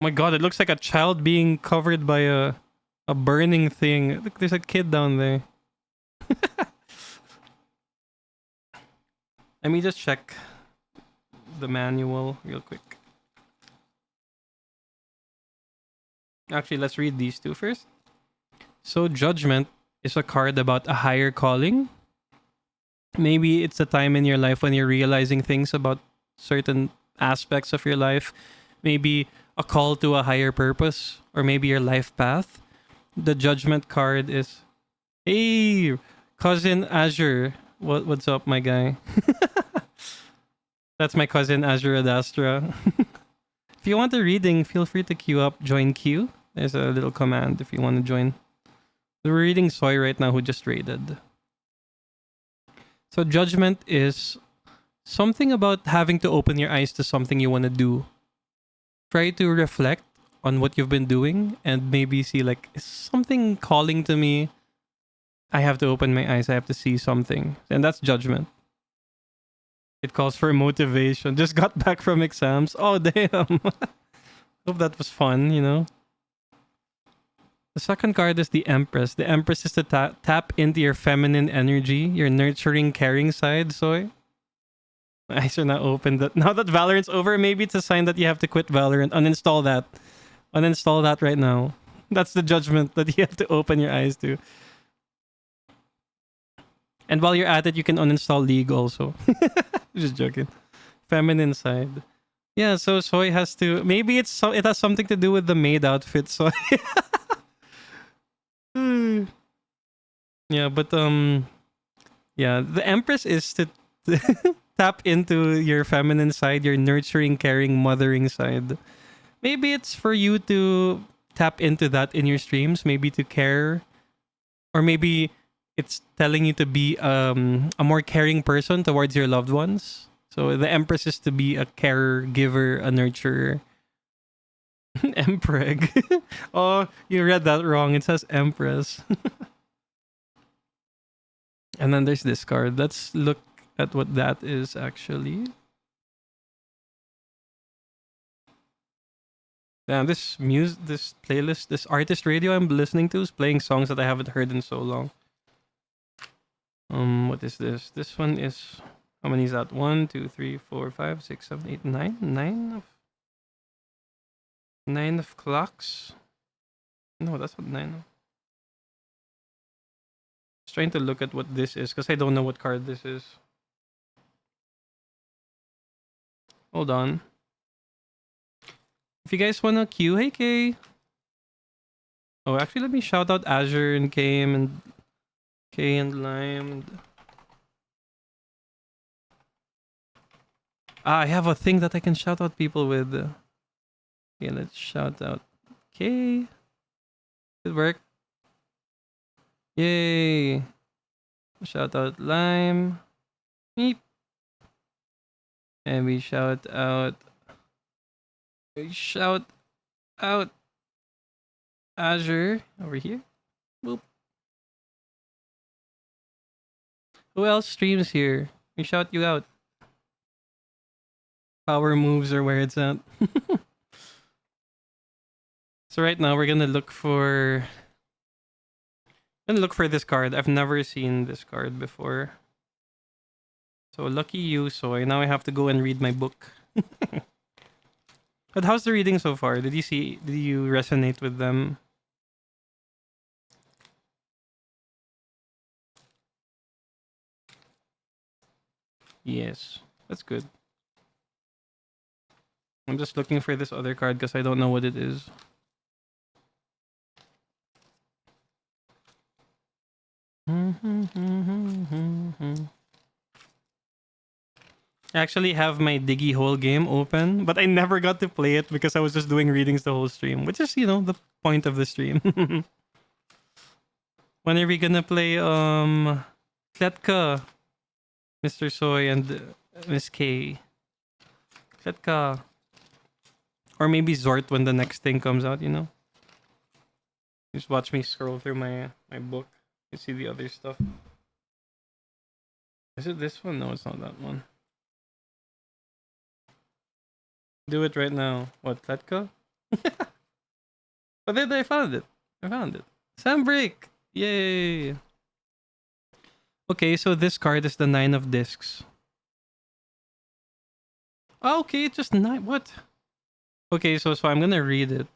Oh my god, it looks like a child being covered by a burning thing. Look, there's a kid down there. Let me just check the manual real quick. Actually, let's read these 2 first. So, Judgment is a card about a higher calling. Maybe it's a time in your life when you're realizing things about certain aspects of your life. Maybe a call to a higher purpose, or maybe your life path. The Judgment card is, hey, cousin Azure. What's up, my guy? That's my cousin Azure Adastra. If you want a reading, feel free to queue up, join queue. There's a little command if you want to join. We're reading Soy right now, who just raided. So Judgment is something about having to open your eyes to something you want to do. Try to reflect on what you've been doing and maybe see like, is something calling to me? I have to open my eyes. I have to see something. And that's Judgment. It calls for motivation. Just got back from exams. Oh, damn. Hope that was fun, you know. The second card is the Empress. The Empress is to tap into your feminine energy, your nurturing, caring side, Soy. My eyes are now open. Now that Valorant's over, maybe it's a sign that you have to quit Valorant. Uninstall that. Uninstall that right now. That's the Judgment that you have to open your eyes to. And while you're at it, you can uninstall League also. Just joking. Feminine side. Yeah, so Soy has to... Maybe it has something to do with the maid outfit, Soy. Yeah, but... Yeah, the Empress is to Tap into your feminine side, your nurturing, caring, mothering side. Maybe it's for you to tap into that in your streams, maybe to care, or maybe it's telling you to be a more caring person towards your loved ones. So the Empress is to be a caregiver, a nurturer. Empreg. Oh, you read that wrong. It says Empress. And then there's this card. Let's look at what that is actually. Damn, this playlist, this artist radio I'm listening to is playing songs that I haven't heard in so long. What is this? This one is, how many is that? 1, 2, 3, 4, 5, 6, 7, 8, 9? 9 of clocks? No, that's not 9. Just trying to look at what this is because I don't know what card this is. Hold on. If you guys wanna queue, hey Kay. Oh, actually, let me shout out Azure and Kame and Kay and Lime. I have a thing that I can shout out people with. Okay, let's shout out Kay. Good work. Yay. Shout out Lime. Meep. And we shout out Azure over here. Boop. Who else streams here? We shout you out. Power moves are where it's at. So right now we're gonna look for this card. I've never seen this card before. So lucky you, Soy. Now I have to go and read my book. But how's the reading so far? Did you resonate with them? Yes, that's good. I'm just looking for this other card because I don't know what it is. I actually have my Diggy Hole game open, but I never got to play it because I was just doing readings the whole stream, which is, the point of the stream. When are we gonna play Kletka, Mr. Soy, and Miss K? Kletka. Or maybe Zort when the next thing comes out, Just watch me scroll through my book. You see the other stuff. Is it this one? No, it's not that one. Do it right now. What, Kletka? But then I found it. Sam Break! Yay! Okay, so this card is the 9 of discs. Oh, okay, it's just 9. What? Okay, so I'm gonna read it.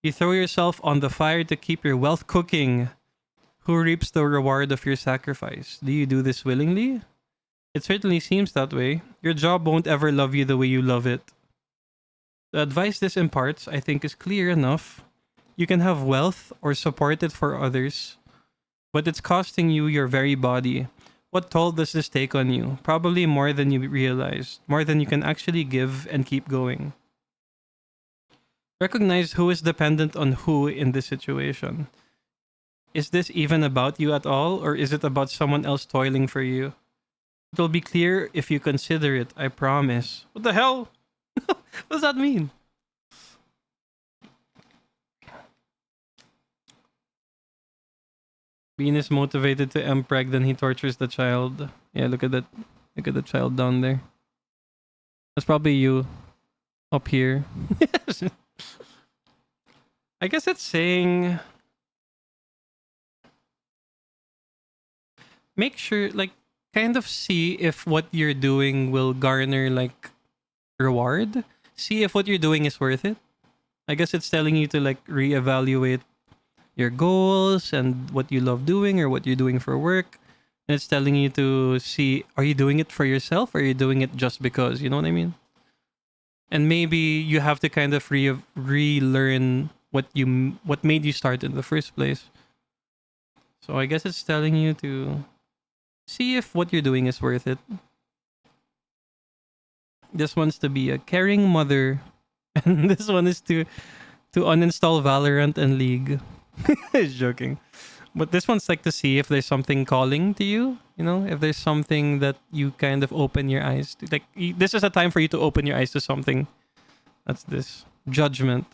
You throw yourself on the fire to keep your wealth cooking. Who reaps the reward of your sacrifice? Do you do this willingly? It certainly seems that way. Your job won't ever love you the way you love it. The advice this imparts, I think, is clear enough. You can have wealth or support it for others, but it's costing you your very body. What toll does this take on you? Probably more than you realize, more than you can actually give and keep going. Recognize who is dependent on who in this situation. Is this even about you at all, or is it about someone else toiling for you? It'll be clear if you consider it, I promise. What the hell? What does that mean? Bean is motivated to impreg, then he tortures the child. Yeah, look at that. Look at the child down there. That's probably you up here. I guess it's saying make sure, kind of see if what you're doing will garner, reward. See if what you're doing is worth it. I guess it's telling you to, reevaluate your goals and what you love doing or what you're doing for work. And it's telling you to see, are you doing it for yourself or are you doing it just because? You know what I mean? And maybe you have to kind of relearn what made you start in the first place. So I guess it's telling you to see if what you're doing is worth it. This one's to be a caring mother, and this one is to uninstall Valorant and League. Joking. But this one's like to see if there's something calling to you, you know, if there's something that you kind of open your eyes to. Like, this is a time for you to open your eyes to something. That's this. Judgment.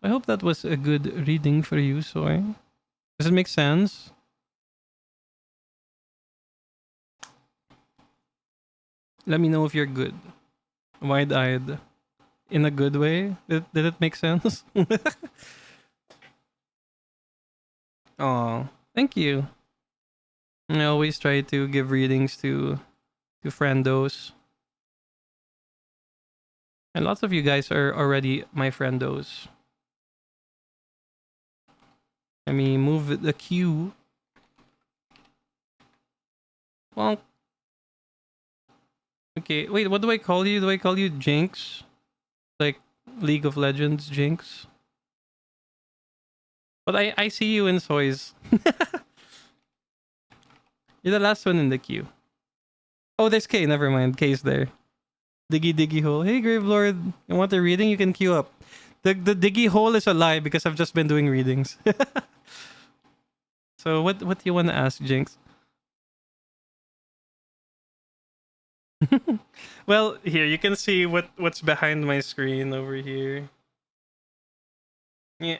I hope that was a good reading for you, Soy. Does it make sense? Let me know if you're good. Wide-eyed. In a good way? Did it make sense? Oh, thank you. I always try to give readings to friendos. And lots of you guys are already my friendos. Let me move the queue. Well, okay. Wait, what do I call you? Do I call you Jinx? Like League of Legends Jinx? But I see you in Soys. You're the last one in the queue. Oh, there's K. Never mind. K's there. Diggy diggy hole. Hey, Gravelord. You want a reading? You can queue up. The diggy hole is a lie because I've just been doing readings. So what do you want to ask, Jinx? Well, here you can see what's behind my screen over here. Yeah.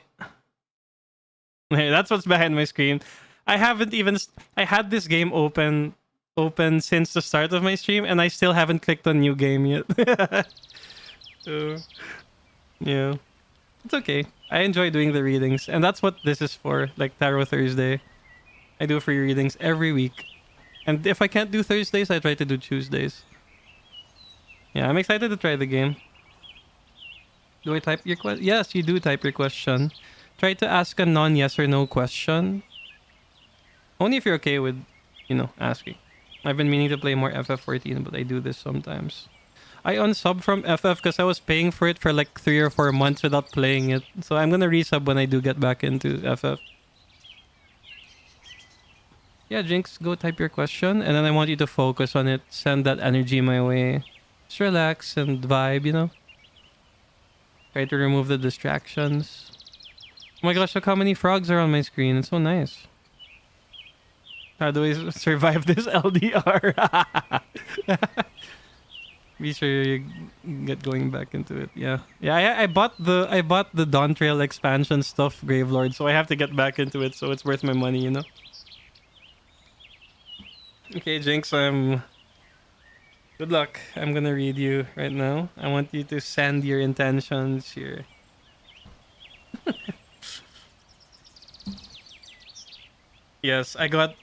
Hey, that's what's behind my screen. I haven't even I had this game open since the start of my stream and I still haven't clicked on new game yet. So, yeah. It's okay. I enjoy doing the readings and that's what this is for, like Tarot Thursday. I do free readings every week. And if I can't do Thursdays, I try to do Tuesdays. Yeah, I'm excited to try the game. Do I type your question? Yes, you do type your question. Try to ask a non-yes or no question. Only if you're okay with, you know, asking. I've been meaning to play more FF14, but I do this sometimes. I unsub from FF because I was paying for it for like 3 or 4 months without playing it. So I'm gonna resub when I do get back into FF. Yeah, Jinx, go type your question, and then I want you to focus on it. Send that energy my way. Just relax and vibe, you know? Try to remove the distractions. Oh my gosh, look how many frogs are on my screen. It's so nice. How do I survive this LDR? Be sure you get going back into it. Yeah, yeah. I bought the Dawn Trail expansion stuff, Gravelord, so I have to get back into it. So it's worth my money, you know. Okay, Jinx. Good luck. I'm gonna read you right now. I want you to send your intentions here. Yes, I got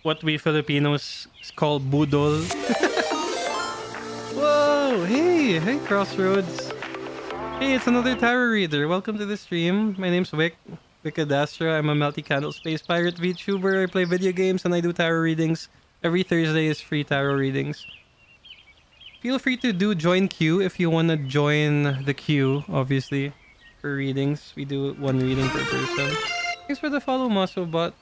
what we Filipinos call budol. Whoa! Hey, Crossroads. Hey, it's another tarot reader. Welcome to the stream. My name's Wickedastra. I'm a multi-candle space pirate VTuber. I play video games and I do tarot readings. Every Thursday is free tarot readings. Feel free to do join queue if you want to join the queue, obviously, for readings. We do 1 reading per person. Thanks for the follow, Muscle Bot.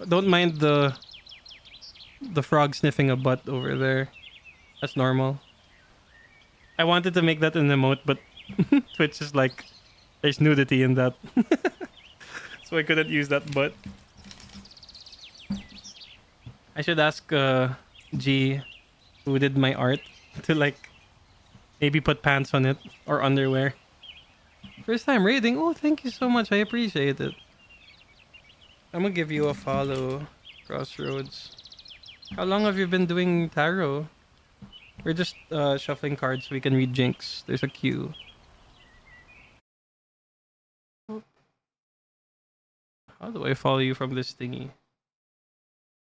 Don't mind the frog sniffing a butt over there. That's normal. I wanted to make that an emote, but Twitch is like, there's nudity in that. So I couldn't use that butt. I should ask G, who did my art, to like maybe put pants on it or underwear. First time raiding. Oh, thank you so much. I appreciate it. I'm gonna give you a follow, Crossroads. How long have you been doing tarot? We're just shuffling cards so we can read Jinx. There's a queue. How do I follow you from this thingy?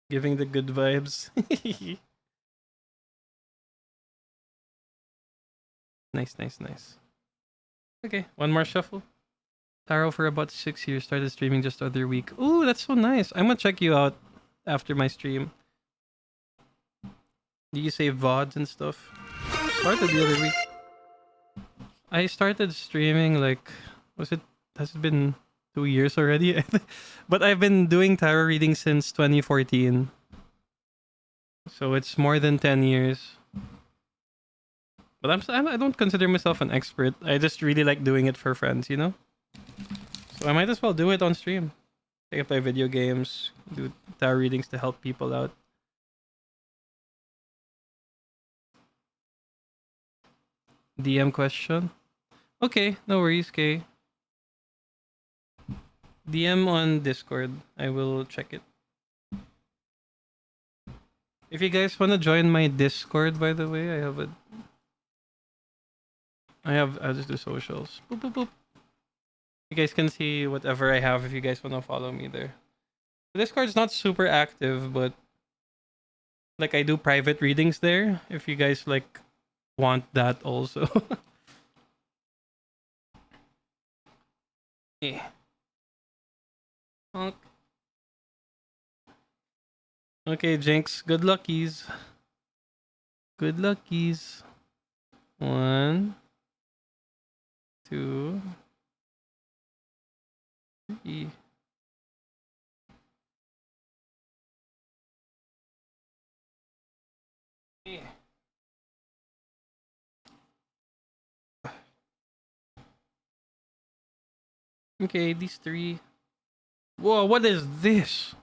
Giving the good vibes. Nice. Okay, one more shuffle. Tarot for about 6 years. Started streaming just the other week. Ooh, that's so nice. I'm gonna check you out after my stream. Do you say VODs and stuff? Started the other week. I started streaming like, has it been 2 years already? But I've been doing tarot reading since 2014. So it's more than 10 years. But I don't consider myself an expert. I just really like doing it for friends, you know? So I might as well do it on stream. I can play video games, do tarot readings to help people out. DM question. Okay, no worries, Kay. DM on Discord. I will check it. If you guys want to join my Discord, by the way, I'll just do socials. Boop, boop, boop. You guys can see whatever I have if you guys want to follow me there. The Discord's not super active, but like I do private readings there if you guys like want that also. Yeah. Okay, Jinx, good luckies. Good luckies. 1, 2, 3. Yeah. Okay, these 3. Whoa, what is this?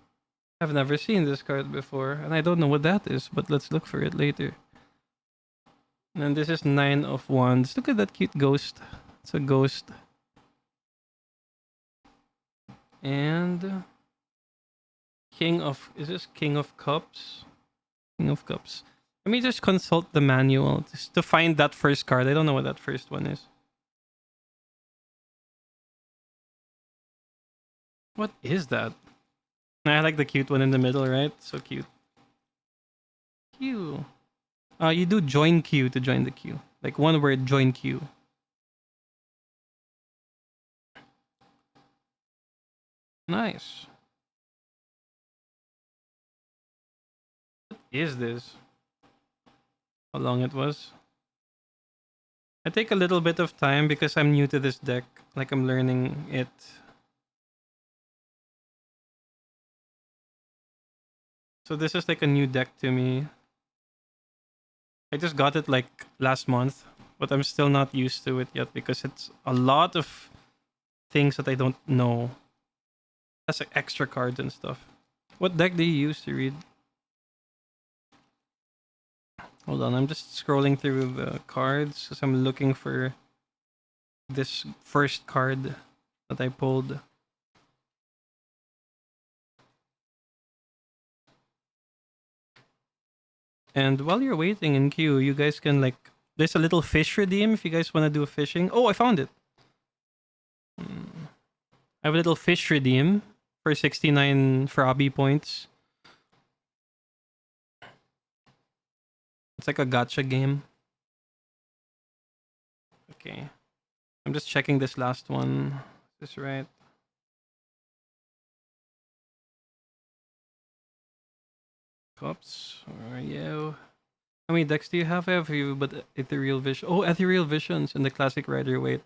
I've never seen this card before, and I don't know what that is, but let's look for it later. And this is 9 of Wands. Look at that cute ghost. It's a ghost. And is this King of Cups? King of Cups. Let me just consult the manual just to find that first card. I don't know what that first one is. What is that? I like the cute one in the middle, right? So cute. Q. You do join queue to join the queue. Like one word, join queue. Nice. What is this? How long it was? I take a little bit of time because I'm new to this deck. Like I'm learning it. So this is like a new deck to me. I just got it like last month, but I'm still not used to it yet because it's a lot of things that I don't know. That's like extra cards and stuff. What deck do you use to read? Hold on, I'm just scrolling through the cards because I'm looking for this first card that I pulled. And while you're waiting in queue, you guys can like, there's a little fish redeem if you guys want to do fishing. Oh, I found it. I have a little fish redeem for 69 Frobby points. It's like a gacha game. Okay. I'm just checking this last one. Is this right? Cups. Where are you? How many decks do you have? I have a few, but Ethereal Vision. Oh, Ethereal Visions and the Classic Rider Waite.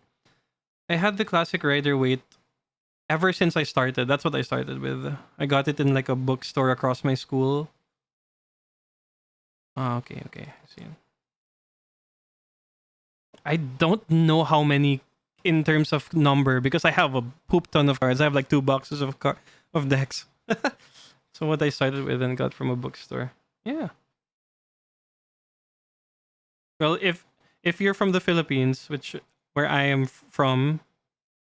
I had the Classic Rider Waite ever since I started. That's what I started with. I got it in like a bookstore across my school. Ah, okay. I see. I don't know how many in terms of number because I have a poop ton of cards. I have like 2 boxes of decks. So what I started with and got from a bookstore. Yeah. Well, if you're from the Philippines, which where I am from,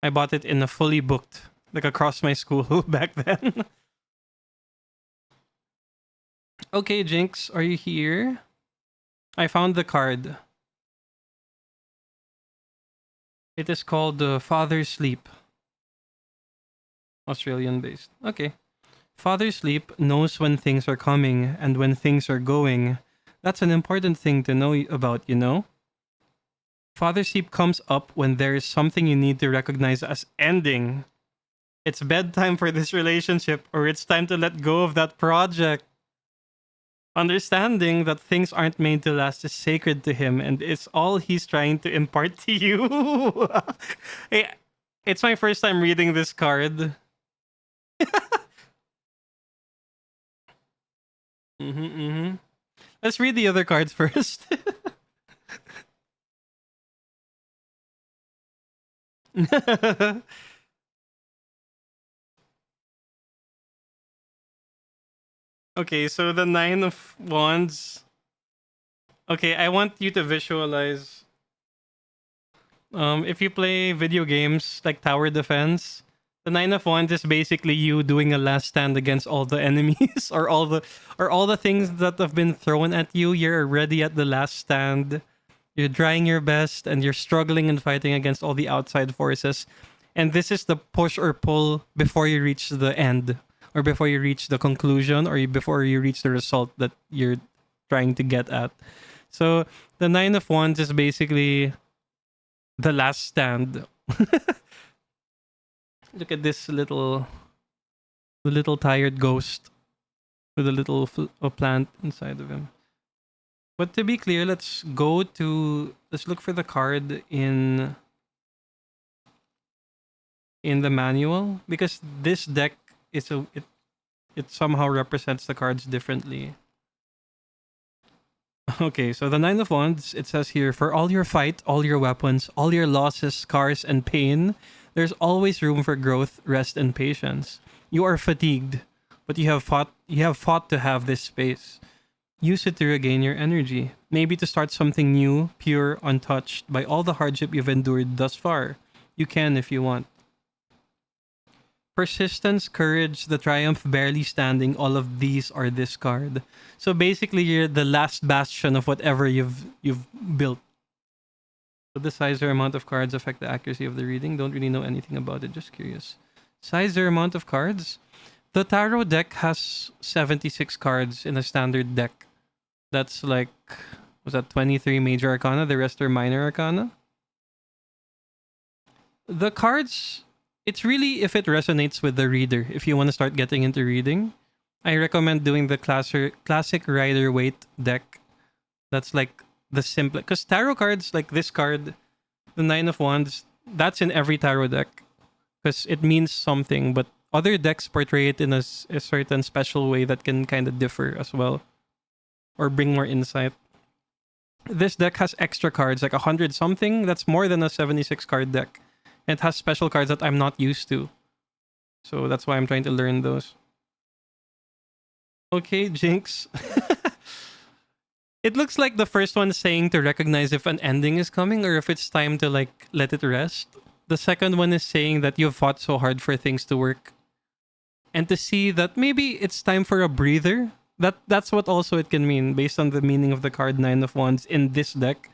I bought it in a fully booked, like across my school back then. Okay, Jinx, are you here? I found the card. It is called Father Sleep. Australian based. Okay. Father Sleep knows when things are coming and when things are going. That's an important thing to know about, you know? Father Sleep comes up when there is something you need to recognize as ending. It's bedtime for this relationship, or it's time to let go of that project. Understanding that things aren't made to last is sacred to him, and it's all he's trying to impart to you. Hey, it's my first time reading this card. Mm-hmm. Let's read the other cards first. Okay, so the Nine of Wands. Okay, I want you to visualize. If you play video games like Tower Defense, the Nine of Wands is basically you doing a last stand against all the enemies or all the things that have been thrown at you. You're already at the last stand. You're trying your best and you're struggling and fighting against all the outside forces. And this is the push or pull before you reach the end or before you reach the conclusion or before you reach the result that you're trying to get at. So the Nine of Wands is basically the last stand. Look at this little tired ghost with a little plant inside of him. But to be clear, let's look for the card in the manual because this deck it somehow represents the cards differently. Okay, so the Nine of Wands, it says here, for all your fight, all your weapons, all your losses, scars, and pain, there's always room for growth, rest, and patience. You are fatigued, but you have fought to have this space. Use it to regain your energy. Maybe to start something new, pure, untouched by all the hardship you've endured thus far. You can if you want. Persistence, courage, the triumph barely standing, all of these are this card. So basically you're the last bastion of whatever you've built. So the size or amount of cards affect the accuracy of the reading. Don't really know anything about it, just curious. Size or amount of cards? The tarot deck has 76 cards in a standard deck. That's like, was that 23 major arcana? The rest are minor arcana? The cards, it's really if it resonates with the reader. If you want to start getting into reading, I recommend doing the classic Rider Waite deck. That's like the simple, because tarot cards like this card, the Nine of Wands, that's in every tarot deck because it means something. But other decks portray it in a certain special way that can kind of differ as well, or bring more insight. This deck has extra cards, like 100 something. That's more than a 76 card deck. It has special cards that I'm not used to. So that's why I'm trying to learn those. Okay, Jinx. It looks like the first one is saying to recognize if an ending is coming or if it's time to like let it rest. The second one is saying that you've fought so hard for things to work. And to see that maybe it's time for a breather. That's what also it can mean based on the meaning of the card Nine of Wands in this deck.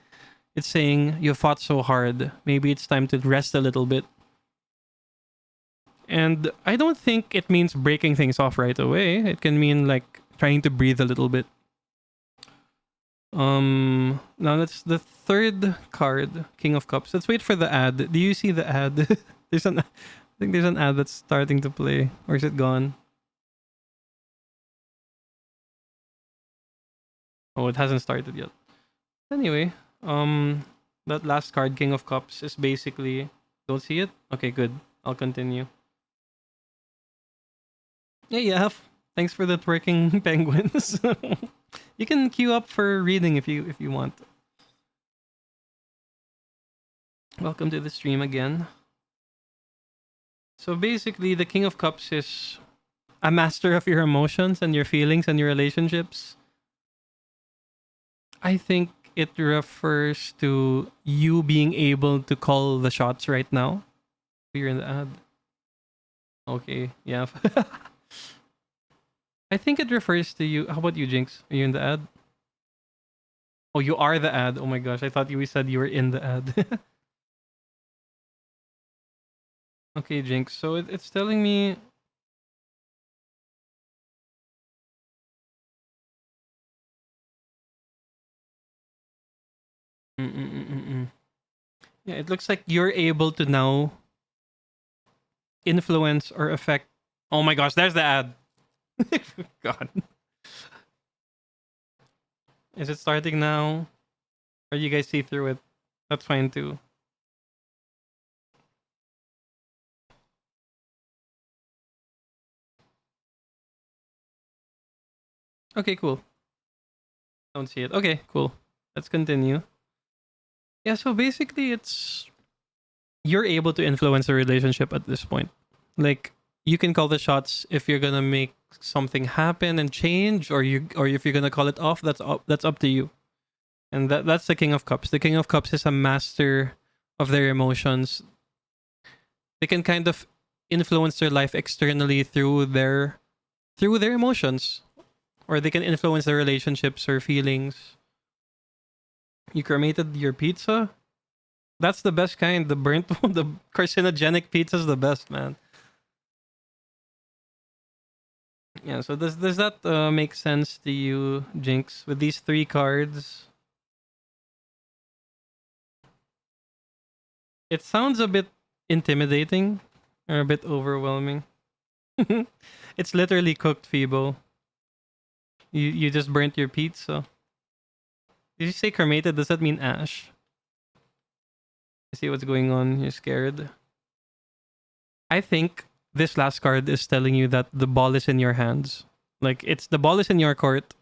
It's saying you fought so hard. Maybe it's time to rest a little bit. And I don't think it means breaking things off right away. It can mean like trying to breathe a little bit. Now that's the third card, King of Cups. Let's wait for the ad. Do you see the ad? I think there's an ad that's starting to play. Or is it gone? Oh, it hasn't started yet. Anyway, that last card, King of Cups, is basically, don't see it? Okay, good. I'll continue. Yeah, yeah. Thanks for the twerking penguins. You can queue up for reading if you want. Welcome to the stream again. So basically, the King of Cups is a master of your emotions and your feelings and your relationships. I think it refers to you being able to call the shots right now. You're in the ad. Okay, yeah. I think it refers to you. How about you, Jinx? Are you in the ad? Oh, you are the ad. Oh my gosh, I thought you said you were in the ad. Okay, Jinx. So it's telling me. Mm-mm-mm-mm. Yeah, it looks like you're able to now influence or affect. Oh my gosh, there's the ad. God. Is it starting now? Or you guys see through it? That's fine too. Okay, cool. Don't see it. Okay, cool. Let's continue. Yeah, so basically it's you're able to influence a relationship at this point. Like you can call the shots if you're gonna make something happen and change, or if you're gonna call it off. That's up to you. And that's the King of Cups. The King of Cups is a master of their emotions. They can kind of influence their life externally through their emotions, or they can influence their relationships or feelings. You cremated your pizza? That's the best kind. The burnt one, the carcinogenic pizza is the best, man. Yeah, so does that make sense to you, Jinx, with these three cards? It sounds a bit intimidating or a bit overwhelming. It's literally cooked, Fibo. You just burnt your pizza. Did you say cremated? Does that mean ash? I see what's going on. You're scared. I think this last card is telling you that the ball is in your hands. Like it's the ball is in your court.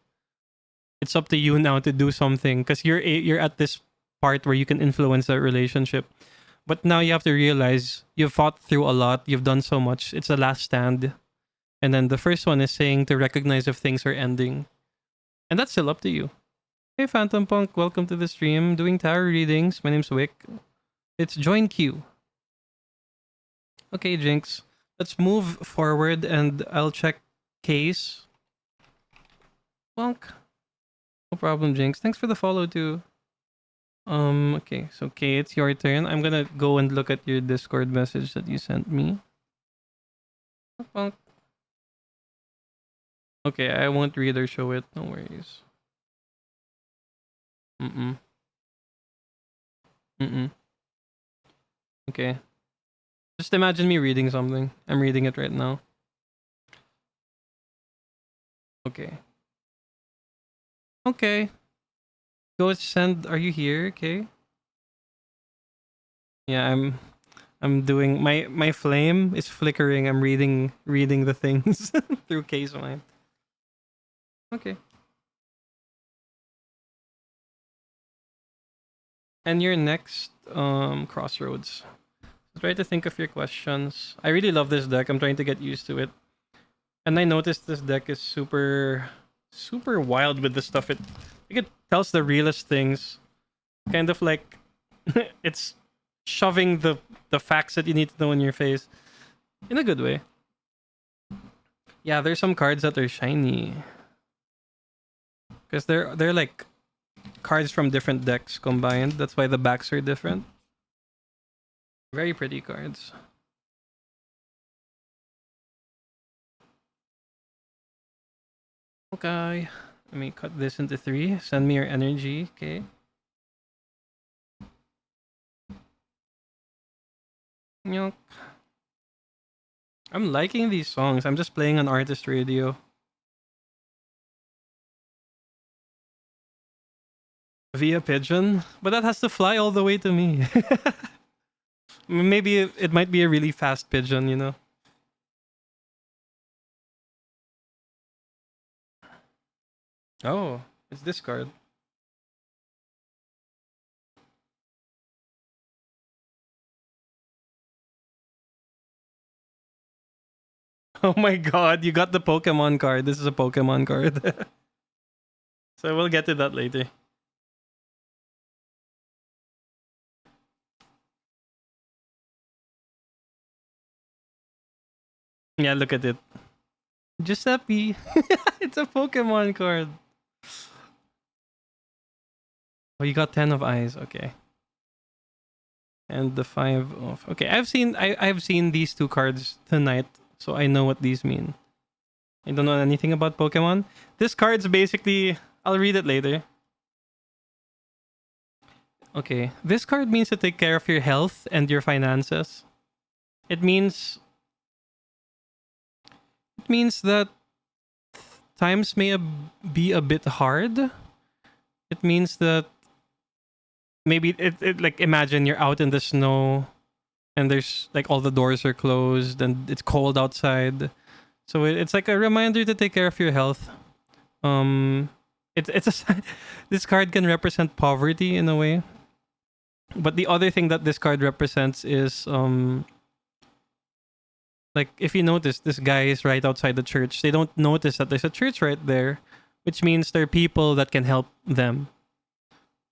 It's up to you now to do something because you're at this part where you can influence that relationship. But now you have to realize you've fought through a lot. You've done so much. It's the last stand. And then the first one is saying to recognize if things are ending. And that's still up to you. Hey Phantom Punk, welcome to the stream. Doing tarot readings. My name's Wick. It's join queue. Okay, Jinx. Let's move forward and I'll check case. Punk. No problem, Jinx. Thanks for the follow too. Okay, so Kay, it's your turn. I'm gonna go and look at your Discord message that you sent me. Punk. Okay, I won't read or show it. No worries. Mm-mm. Mm-mm. Okay. Just imagine me reading something. I'm reading it right now. Okay. Okay. Go send. Are you here? Okay. Yeah, I'm doing my flame is flickering. I'm reading the things through case mind. Okay. And your next crossroads. Try to think of your questions. I really love this deck. I'm trying to get used to it. And I noticed this deck is super wild with the stuff it tells the realest things. Kind of like it's shoving the facts that you need to know in your face in a good way. Yeah, there's some cards that are shiny. Because they're like cards from different decks combined. That's why the backs are different. Very pretty cards. Okay. Let me cut this into 3. Send me your energy. Okay. Nyok. I'm liking these songs. I'm just playing on artist radio. Via pigeon? But that has to fly all the way to me. Maybe it might be a really fast pigeon, you know? Oh, it's this card. Oh my god, you got the Pokemon card. This is a Pokemon card. So we'll get to that later. Yeah, look at it. Giuseppe. It's a Pokemon card. Oh, you got 10 of eyes. Okay. And the 5 of... Okay, I've seen these two cards tonight, so I know what these mean. I don't know anything about Pokemon. This card's basically... I'll read it later. Okay. This card means to take care of your health and your finances. It means that times may be a bit hard. It means that maybe it like imagine you're out in the snow and there's like all the doors are closed and it's cold outside. So it's like a reminder to take care of your health. It's a this card can represent poverty in a way. But the other thing that this card represents is like if you notice this guy is right outside the church. They don't notice that there's a church right there, which means there are people that can help them.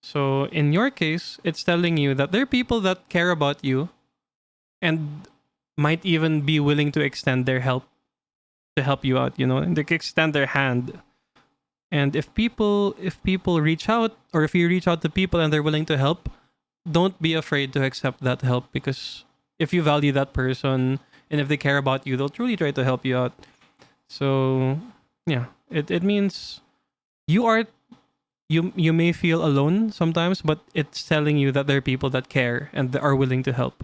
So in your case, it's telling you that there are people that care about you and might even be willing to extend their help to help you out, you know, and they can extend their hand. And if people reach out, or if you reach out to people and they're willing to help, don't be afraid to accept that help, because if you value that person and if they care about you, they'll truly try to help you out. So yeah, it means you are you may feel alone sometimes, but it's telling you that there are people that care and are willing to help.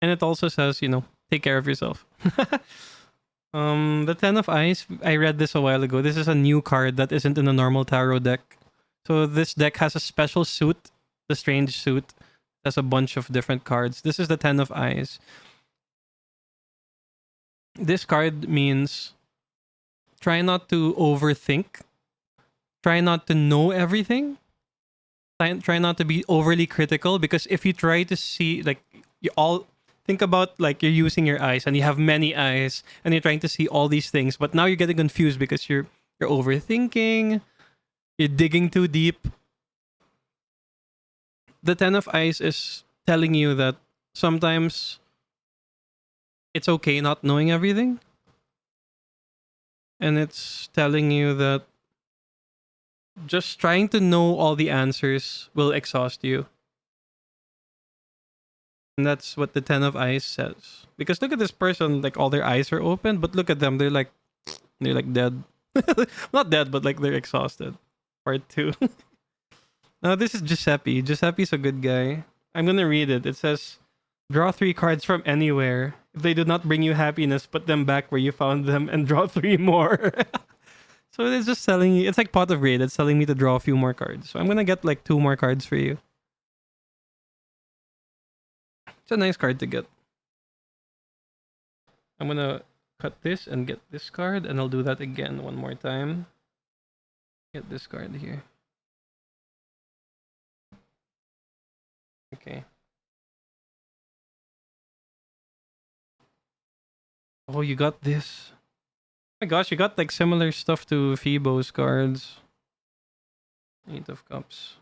And it also says, you know, take care of yourself. The Ten of Eyes, I read this a while ago. This is a new card that isn't in a normal tarot deck. So this deck has a special suit, the strange suit. Has a bunch of different cards. This is the Ten of Eyes. This card means try not to overthink. Try not to know everything. Try not to be overly critical, because if you try to see, like, you all think about, like, you're using your eyes and you have many eyes and you're trying to see all these things, but now you're getting confused because you're overthinking, you're digging too deep. The Ten of Eyes is telling you that sometimes it's okay not knowing everything. And it's telling you that just trying to know all the answers will exhaust you. And that's what the Ten of Eyes says. Because look at this person, like all their eyes are open, but look at them, they're like dead. Not dead, but like they're exhausted. Part 2. Now this is Giuseppe. Giuseppe's a good guy. I'm gonna read it. It says, draw 3 cards from anywhere. If they do not bring you happiness, put them back where you found them and draw 3 more. So it's just telling you, it's like Pot of Greed. It's telling me to draw a few more cards. So I'm gonna get like 2 more cards for you. It's a nice card to get. I'm gonna cut this and get this card, and I'll do that again one more time. Get this card here. Okay. Oh, you got this. Oh my gosh, you got like similar stuff to Phoebo's cards. 8 of Cups.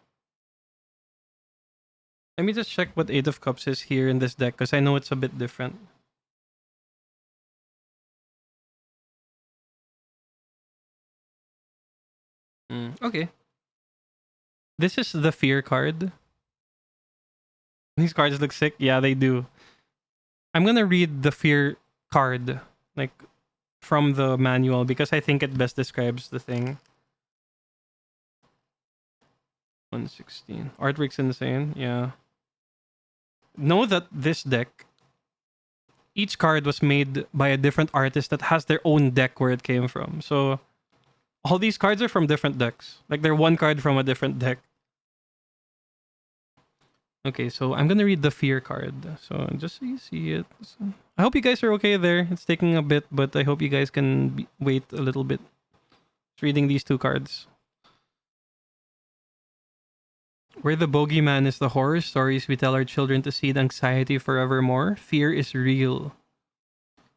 Let me just check what 8 of Cups is here in this deck, because I know it's a bit different. Okay. This is the Fear card. These cards look sick. Yeah, they do. I'm gonna read the Fear card, like, from the manual, because I think it best describes the thing. 116. Artwork's insane. Yeah. Know that this deck, each card was made by a different artist that has their own deck where it came from. So all these cards are from different decks. Like, they're one card from a different deck. Okay, so I'm gonna read the Fear card. So just so you see it. So, I hope you guys are okay there. It's taking a bit, but I hope you guys can wait a little bit. Just reading these 2 cards. Where the bogeyman is the horror stories we tell our children to seed anxiety forevermore, fear is real.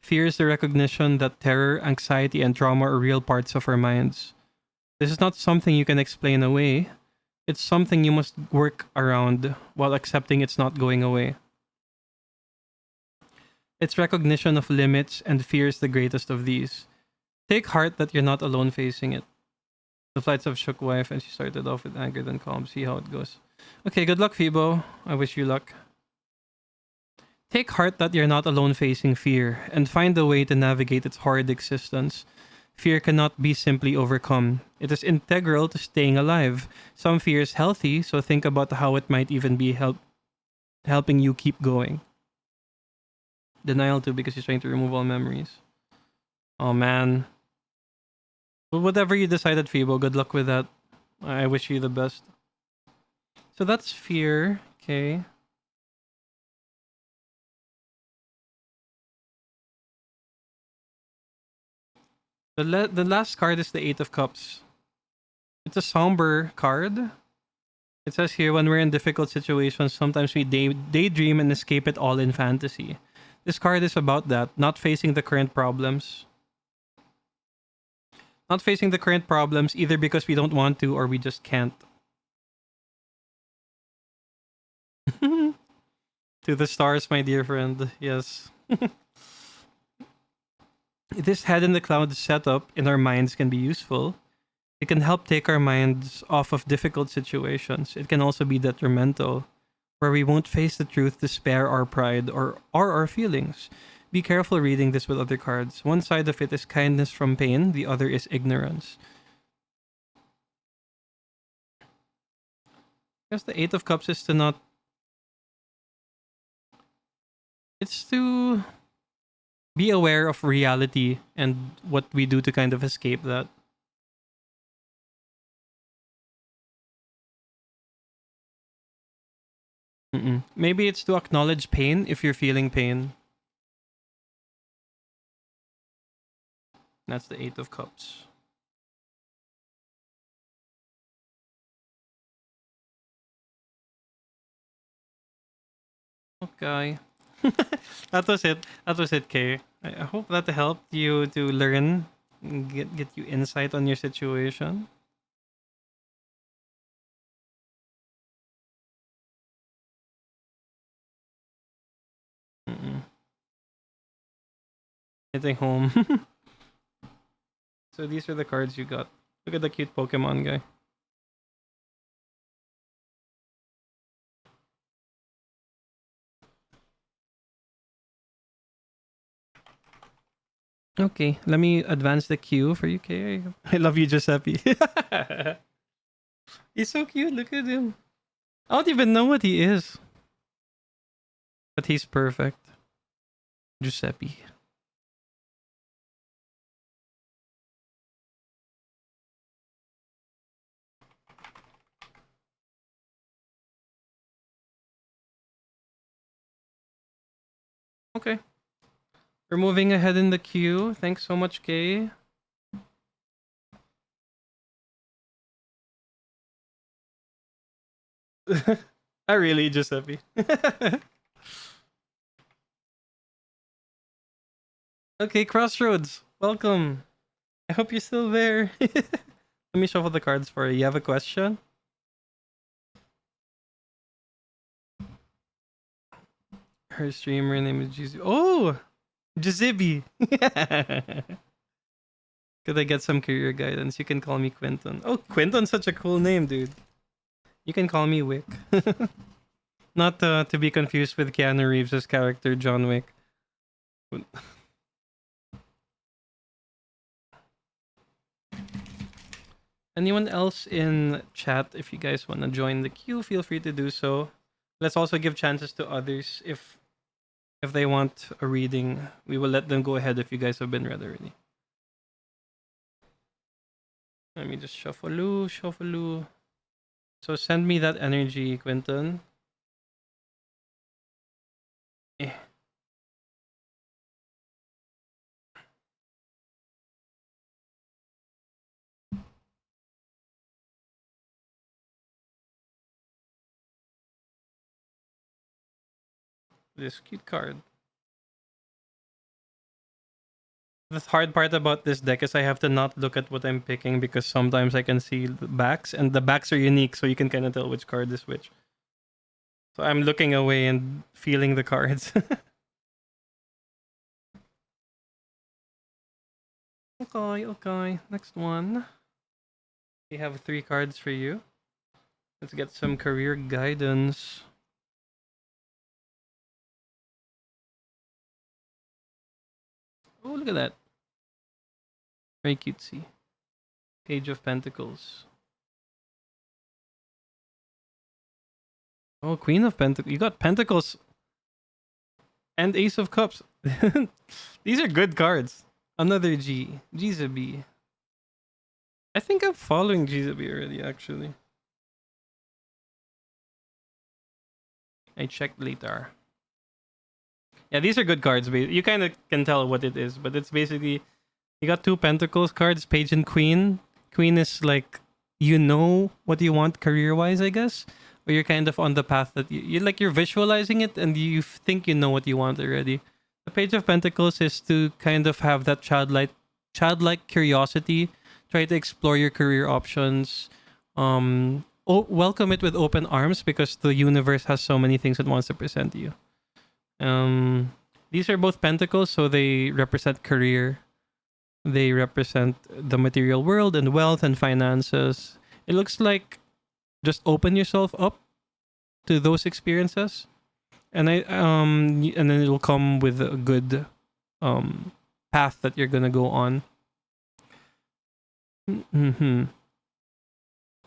Fear is the recognition that terror, anxiety, and trauma are real parts of our minds. This is not something you can explain away. It's something you must work around while accepting it's not going away. It's recognition of limits, and fear is the greatest of these. Take heart that you're not alone facing it. The flights of shook wife, and she started off with anger, then calm. See how it goes. Okay, good luck, Phoebo. I wish you luck. Take heart that you're not alone facing fear, and find a way to navigate its horrid existence. Fear cannot be simply overcome. It is integral to staying alive. Some fear is healthy, so think about how it might even be helping you keep going. Denial too, because he's trying to remove all memories. Oh man. But whatever you decided, Phoebo, good luck with that. I wish you the best. So that's fear. Okay. The last card is the Eight of Cups. It's a somber card. It says here, when we're in difficult situations, sometimes we daydream and escape it all in fantasy. This card is about that, not facing the current problems. Not facing the current problems either because we don't want to or we just can't. To the stars, my dear friend. Yes. This head in the clouds setup in our minds can be useful. It can help take our minds off of difficult situations. It can also be detrimental, where we won't face the truth to spare our pride or our feelings. Be careful reading this with other cards. One side of it is kindness from pain, the other is ignorance. I guess the Eight of Cups is to not. It's to be aware of reality and what we do to kind of escape that. Maybe it's to acknowledge pain if you're feeling pain. That's the Eight of Cups. Okay. That was it. That was it, Kay. I hope that helped you to learn, and get you insight on your situation. Mm-mm. Hitting home. So these are the cards you got. Look at the cute Pokemon guy. Okay, let me advance the queue for you, Kay. I love you, Giuseppe. He's so cute. Look at him. I don't even know what he is, but he's perfect. Giuseppe. Okay. We're moving ahead in the queue. Thanks so much, Kay. I really, Giuseppe. Okay, Crossroads. Welcome. I hope you're still there. Let me shuffle the cards for you. You have a question? Her streamer name is Giuseppe. Oh! Giuseppe! Could I get some career guidance? You can call me Quinton. Oh, Quinton's such a cool name, dude. You can call me Wick. Not to be confused with Keanu Reeves' character, John Wick. Anyone else in chat, if you guys want to join the queue, feel free to do so. Let's also give chances to others if they want a reading. We will let them go ahead if you guys have been read already. Let me just shuffle. So send me that energy, Quinton. Eh. This cute card. The hard part about this deck is I have to not look at what I'm picking because sometimes I can see the backs and the backs are unique, so you can kind of tell which card is which. So I'm looking away and feeling the cards. Okay. Next one. We have 3 cards for you. Let's get some career guidance. Oh, look at that. Very cutesy. Page of Pentacles. Oh, Queen of Pentacles. You got Pentacles and Ace of Cups. These are good cards. Another G. G's a B. I think I'm following G's a B already, actually. I checked later. Yeah, these are good cards. You kind of can tell what it is, but it's basically You got two Pentacles cards, Page and Queen. Queen is like, you know what you want career-wise, I guess. Or you're kind of on the path that you like, you're visualizing it and you think you know what you want already. The Page of Pentacles is to kind of have that childlike curiosity, try to explore your career options. Welcome it with open arms because the universe has so many things it wants to present to you. These are both pentacles, so they represent career. They represent the material world and wealth and finances. It looks like just open yourself up to those experiences, and and then it'll come with a good path that you're gonna go on.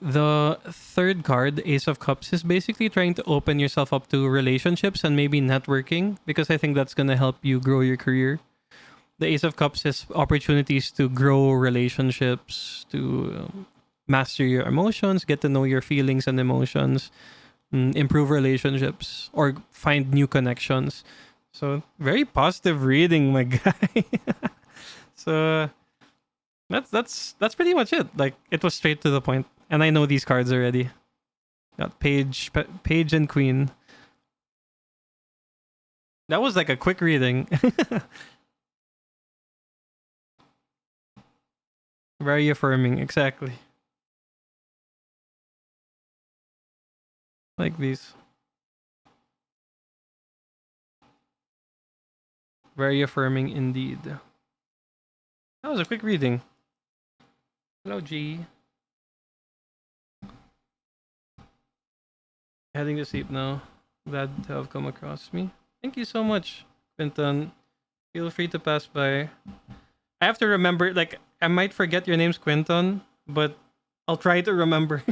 The third card, the Ace of Cups, is basically trying to open yourself up to relationships and maybe networking, because I think that's going to help you grow your career. The Ace of Cups is opportunities to grow relationships, to master your emotions, get to know your feelings and emotions, improve relationships, or find new connections. So, very positive reading, my guy. So, that's pretty much it. Like, it was straight to the point. And I know these cards already. Got Page and Queen. That was like a quick reading. Very affirming, exactly. Like these. Very affirming indeed. That was a quick reading. Hello, G. Heading to sleep now. Glad to have come across me. Thank you so much, Quinton. Feel free to pass by. I have to remember, like, I might forget your name's Quinton, but I'll try to remember.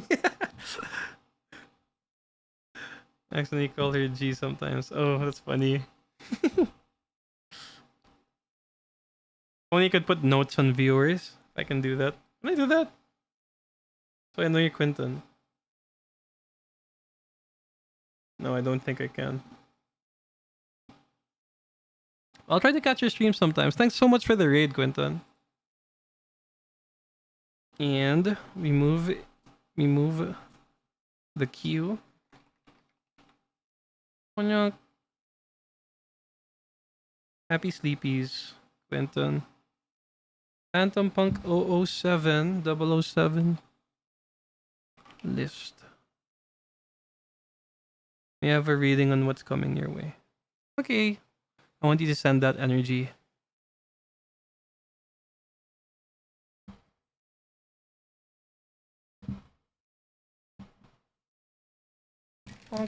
I accidentally call her G sometimes. Oh, that's funny. Only could put notes on viewers. If I can do that. Can I do that? So I know you're Quinton. No, I don't think I can. I'll try to catch your stream sometimes. Thanks so much for the raid, Quinton. And we move the queue. Happy sleepies, Quinton. Phantom Punk 007, 007 list. We have a reading on what's coming your way. Okay. I want you to send that energy. Oh.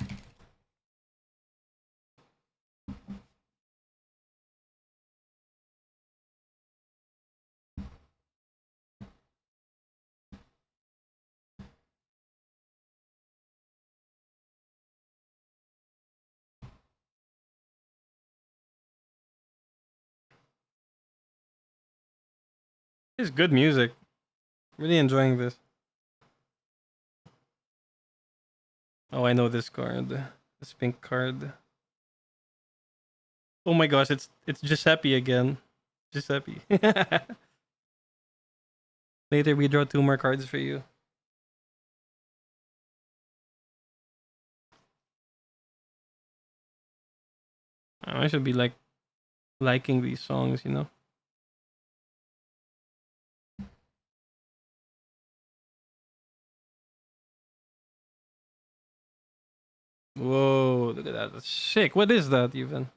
It's good music. Really enjoying this. Oh, I know this card. This pink card. Oh my gosh, it's Giuseppe again. Giuseppe. Later we draw 2 more cards for you. I should be like liking these songs, you know. Whoa, look at that. That's sick. What is that even?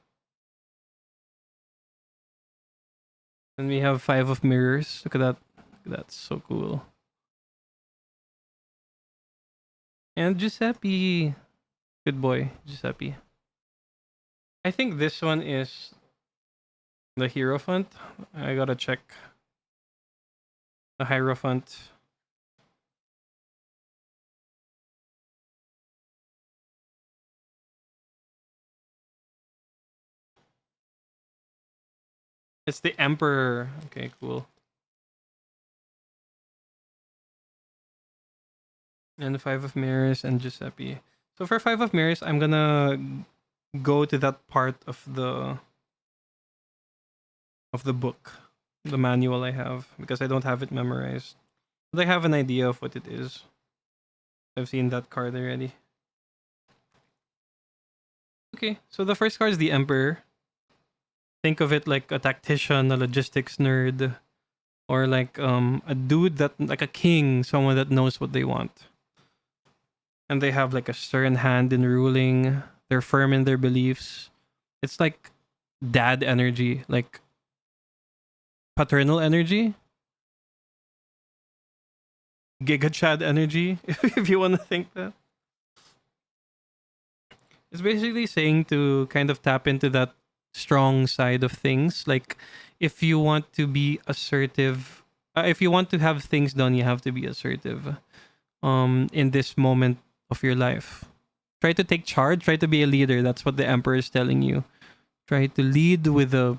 And we have 5 of mirrors. Look at that. That's so cool. And Giuseppe. Good boy, Giuseppe. I think this one is the Hierophant. I gotta check. The Hierophant. It's the Emperor. Okay, cool. And the 5 of mirrors and Giuseppe. So for 5 of mirrors, I'm gonna go to that part of the book. the manual I have because I don't have it memorized. But I have an idea of what it is. I've seen that card already. Okay, so the first card is the Emperor. Think of it like a tactician, a logistics nerd, or like a dude that like a king, someone that knows what they want. And they have like a stern hand in ruling. They're firm in their beliefs. It's like dad energy, like paternal energy, Giga Chad energy, if you want to think that. It's basically saying to kind of tap into that strong side of things. Like, if you want to be assertive, if you want to have things done, you have to be assertive. In this moment of your life, try to take charge. Try to be a leader. That's what the Emperor is telling you. Try to lead with a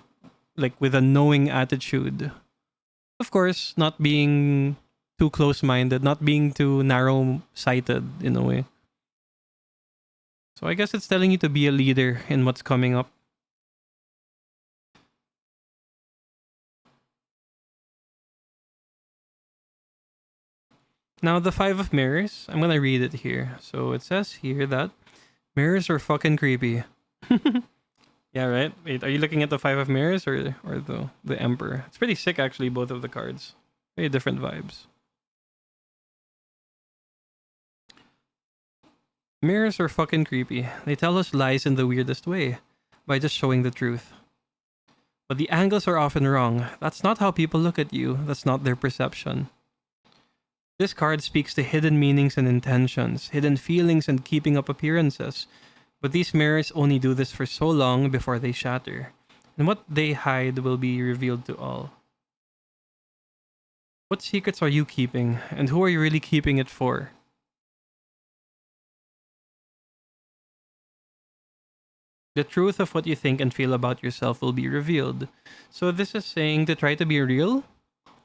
knowing attitude. Of course, not being too close-minded, not being too narrow-sighted in a way. So I guess it's telling you to be a leader in what's coming up. Now, the Five of Mirrors, I'm gonna read it here. So it says here that mirrors are fucking creepy. Yeah, right? Wait, are you looking at the Five of Mirrors or the Emperor? It's pretty sick, actually, both of the cards. Very different vibes. Mirrors are fucking creepy. They tell us lies in the weirdest way, by just showing the truth. But the angles are often wrong. That's not how people look at you. That's not their perception. This card speaks to hidden meanings and intentions, hidden feelings and keeping up appearances. But these mirrors only do this for so long before they shatter. And what they hide will be revealed to all. What secrets are you keeping? And who are you really keeping it for? The truth of what you think and feel about yourself will be revealed. So this is saying to try to be real.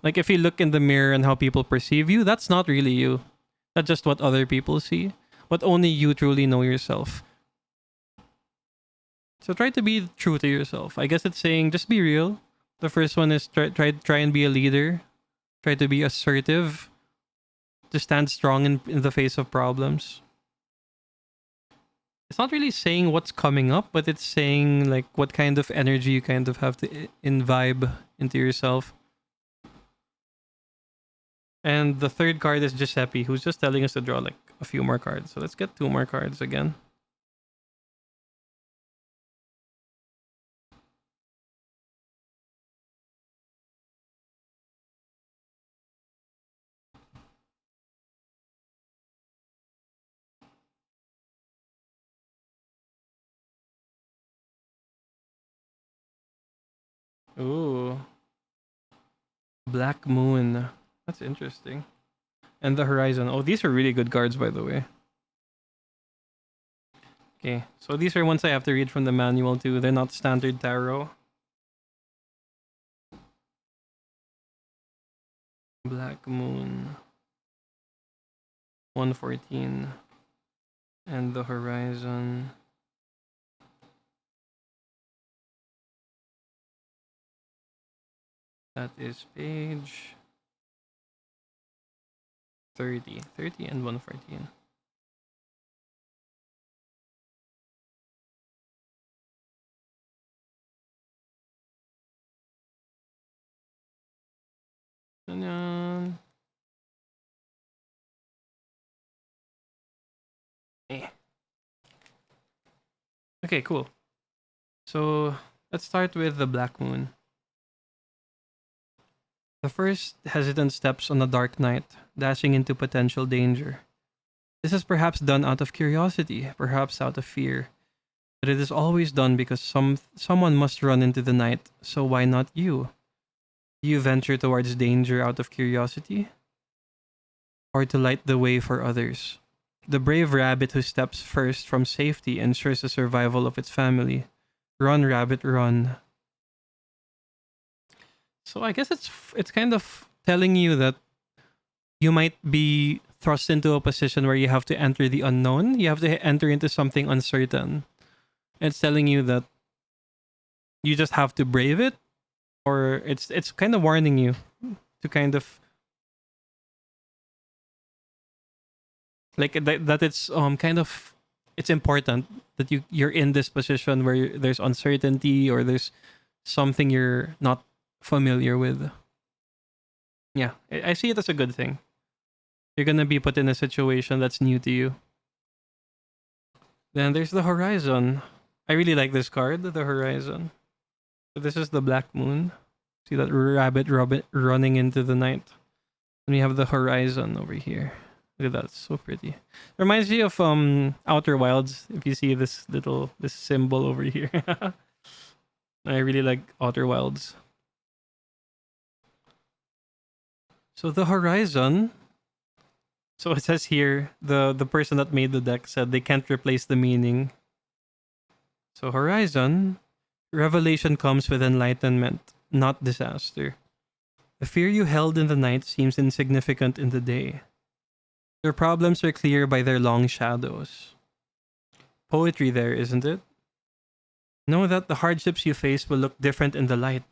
Like if you look in the mirror and how people perceive you, that's not really you. That's just what other people see. But only you truly know yourself. So try to be true to yourself. I guess it's saying just be real. The first one is try and be a leader. Try to be assertive. To stand strong in the face of problems. It's not really saying what's coming up, but it's saying like what kind of energy you kind of have to imbibe into yourself. And the third card is Giuseppe, who's just telling us to draw like a few more cards. So let's get 2 more cards again. Ooh. Black Moon. That's interesting. And the Horizon. Oh, these are really good cards, by the way. Okay, so these are ones I have to read from the manual too. They're not standard tarot. Black Moon. 114. And the Horizon. That is page 30. 30 and 114. Ganyan. Okay, cool. So let's start with the Black Moon. The first hesitant steps on a dark night, dashing into potential danger. This is perhaps done out of curiosity, perhaps out of fear, but it is always done because someone must run into the night, so why not you? Do you venture towards danger out of curiosity? Or to light the way for others? The brave rabbit who steps first from safety ensures the survival of its family. Run, rabbit, run. So I guess it's kind of telling you that you might be thrust into a position where you have to enter the unknown. You have to enter into something uncertain. It's telling you that you just have to brave it or it's kind of warning you to kind of like that it's kind of it's important that you're in this position where there's uncertainty or there's something you're not familiar with. Yeah, I see it as a good thing. You're gonna be put in a situation that's new to you. Then there's the horizon. I really like this card, the horizon. So this is the black moon. See that rabbit running into the night. And we have the horizon over here. Look at that, it's so pretty. Reminds me of Outer Wilds. If you see this symbol over here. I really like Outer Wilds. So the horizon. So it says here, the person that made the deck said they can't replace the meaning. So horizon, revelation comes with enlightenment, not disaster. The fear you held in the night seems insignificant in the day. Your problems are clear by their long shadows. Poetry there, isn't it? Know that the hardships you face will look different in the light.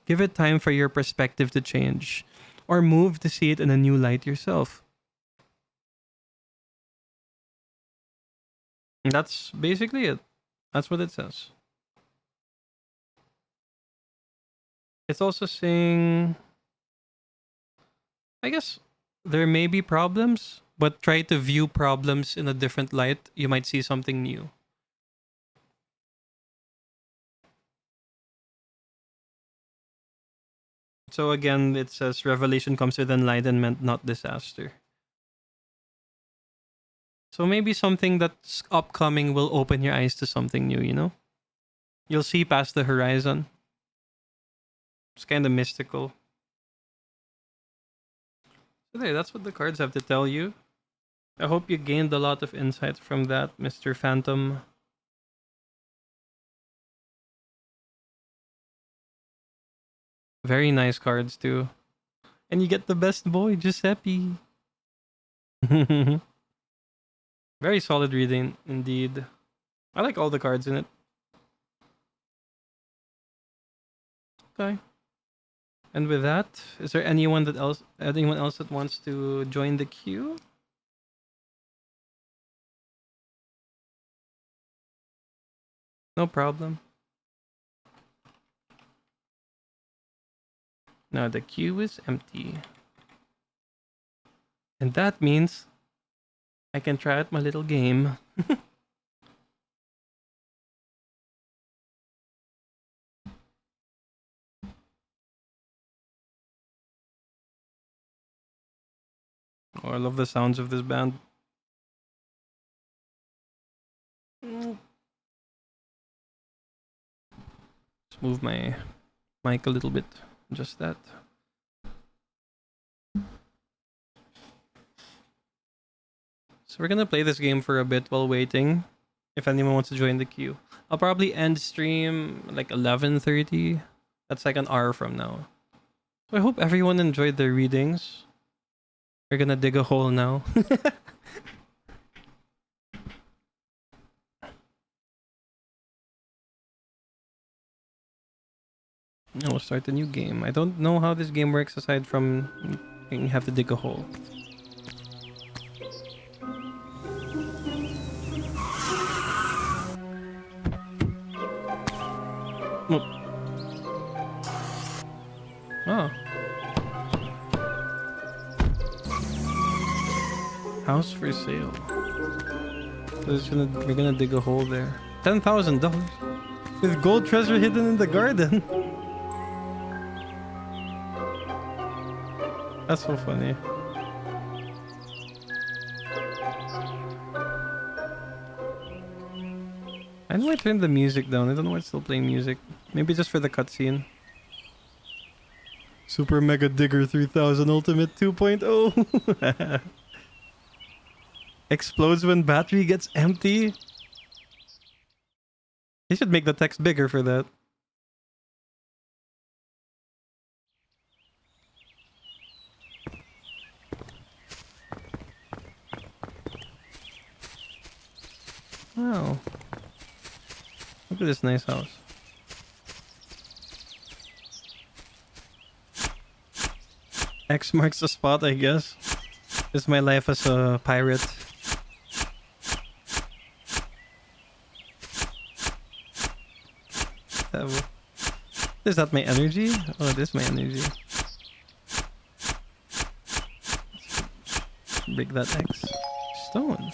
Give it time for your perspective to change, or move to see it in a new light yourself. And that's basically it. That's what it says. It's also saying, I guess there may be problems, but try to view problems in a different light. You might see something new. So again, it says revelation comes with enlightenment, not disaster. So maybe something that's upcoming will open your eyes to something new, you know? You'll see past the horizon. It's kind of mystical. So there, that's what the cards have to tell you. I hope you gained a lot of insight from that, Mr. Phantom. Very nice cards too. And you get the best boy, Giuseppe. Very solid reading indeed. I like all the cards in it. Okay. And with that, is there anyone else that wants to join the queue? No problem. Now the queue is empty. And that means I can try out my little game. Oh, I love the sounds of this band. Let's move my mic a little bit. Just that. So we're gonna play this game for a bit while waiting. If anyone wants to join the queue, I'll probably end stream like 11:30. That's like an hour from now. So I hope everyone enjoyed their readings. We're gonna dig a hole now. Now we'll start a new game. I don't know how this game works aside from you have to dig a hole. Oh. House for sale. So we're gonna dig a hole there. $10,000 with gold treasure hidden in the garden. That's so funny. I know I turned the music down. I don't know why it's still playing music. Maybe just for the cutscene. Super Mega Digger 3000 Ultimate 2.0. Explodes when battery gets empty. They should make the text bigger for that. Wow. Look at this nice house. X marks the spot, I guess. This is my life as a pirate. Is that my energy? Oh, this is my energy. Break that X. Stone.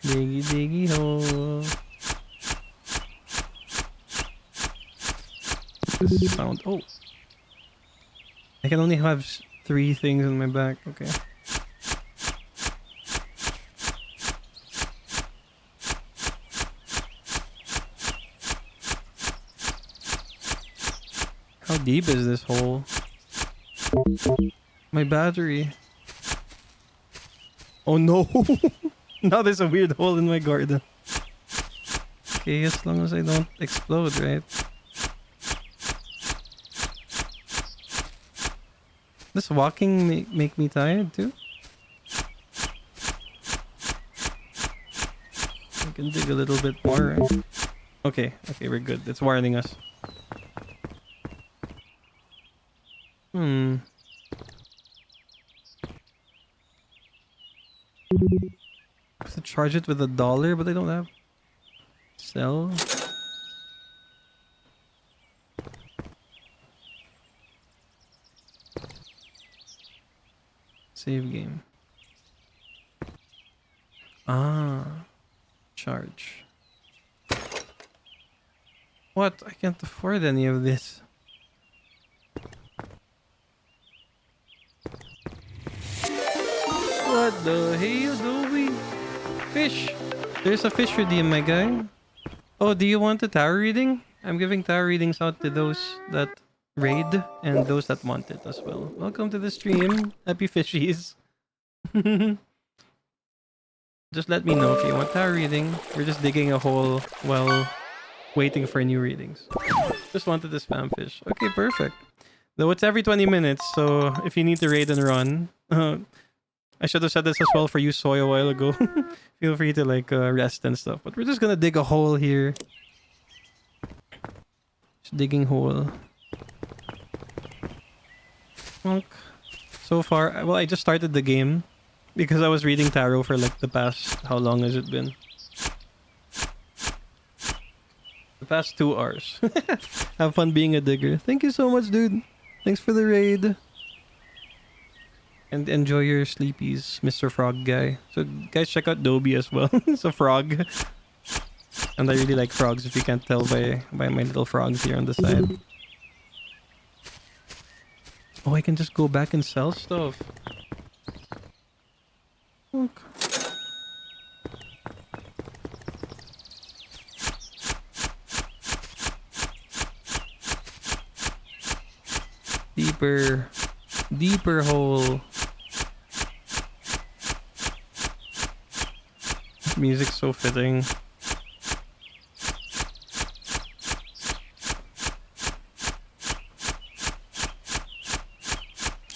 Diggy diggy hole. Just found. Oh. I can only have 3 things in my back. Okay. How deep is this hole? My battery. Oh no! Now there's a weird hole in my garden. Okay, as long as I don't explode, right? Does walking make me tired too? I can dig a little bit more, right? Okay, we're good. It's warning us. I have to charge it with $1, but I don't have. Sell. Save game. Charge. What? I can't afford any of this. What the hell, Adobe? Fish! There's a fish redeem, my guy. Oh, do you want a tarot reading? I'm giving tarot readings out to those that raid and those that want it as well. Welcome to the stream. Happy fishies. Just let me know if you want tarot reading. We're just digging a hole while waiting for new readings. Just wanted to spam fish. Okay, perfect. Though it's every 20 minutes, so if you need to raid and run... I should have said this as well for you, Soy, a while ago. Feel free to like rest and stuff. But we're just gonna dig a hole here. Just digging hole. So far, well, I just started the game because I was reading tarot for like the past, how long has it been? The past 2 hours. Have fun being a digger. Thank you so much, dude. Thanks for the raid. And enjoy your sleepies, Mr. Frog guy. So guys, check out Dobby as well. It's a frog. And I really like frogs, if you can't tell by my little frogs here on the side. Oh, I can just go back and sell stuff. Look. Deeper hole. Music's so fitting.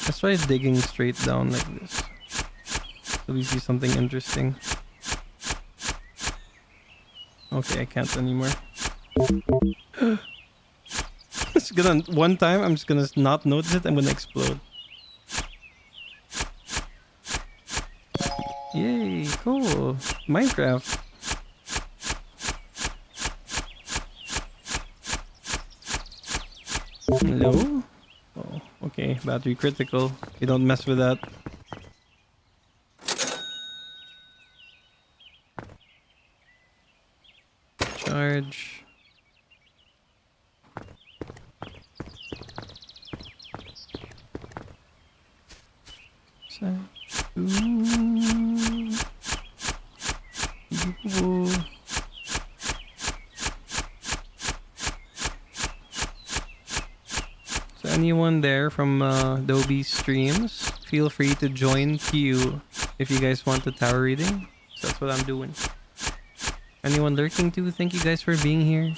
Let's try digging straight down like this. So we see something interesting. Okay, I can't anymore. It's gonna one time I'm just gonna not notice it, I'm gonna explode. Yay, cool. Minecraft. Hello? Oh, okay. Battery critical. You don't mess with that. Charge. So anyone there from Dobby's streams, feel free to join queue if you guys want a tarot reading. So that's what I'm doing. Anyone lurking too, thank you guys for being here.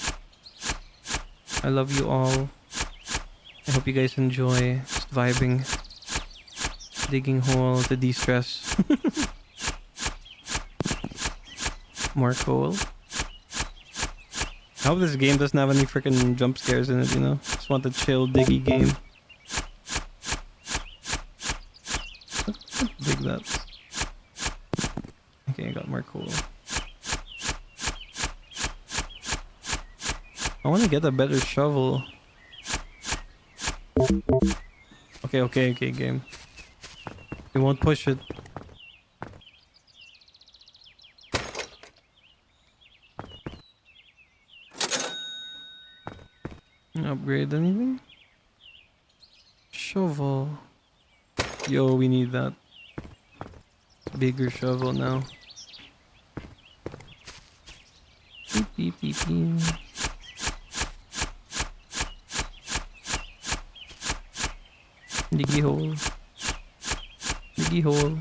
I love you all. I hope you guys enjoy just vibing. Digging hole to de-stress. More coal. I hope this game doesn't have any freaking jump scares in it, you know? Just want a chill, diggy game. Dig that. Okay, I got more coal. I want to get a better shovel. Okay, game. We won't push it. Upgrade anything? Shovel. Yo, we need that. Bigger shovel now. Beep, beep, beep, beep. Diggy hole. Diggy hole.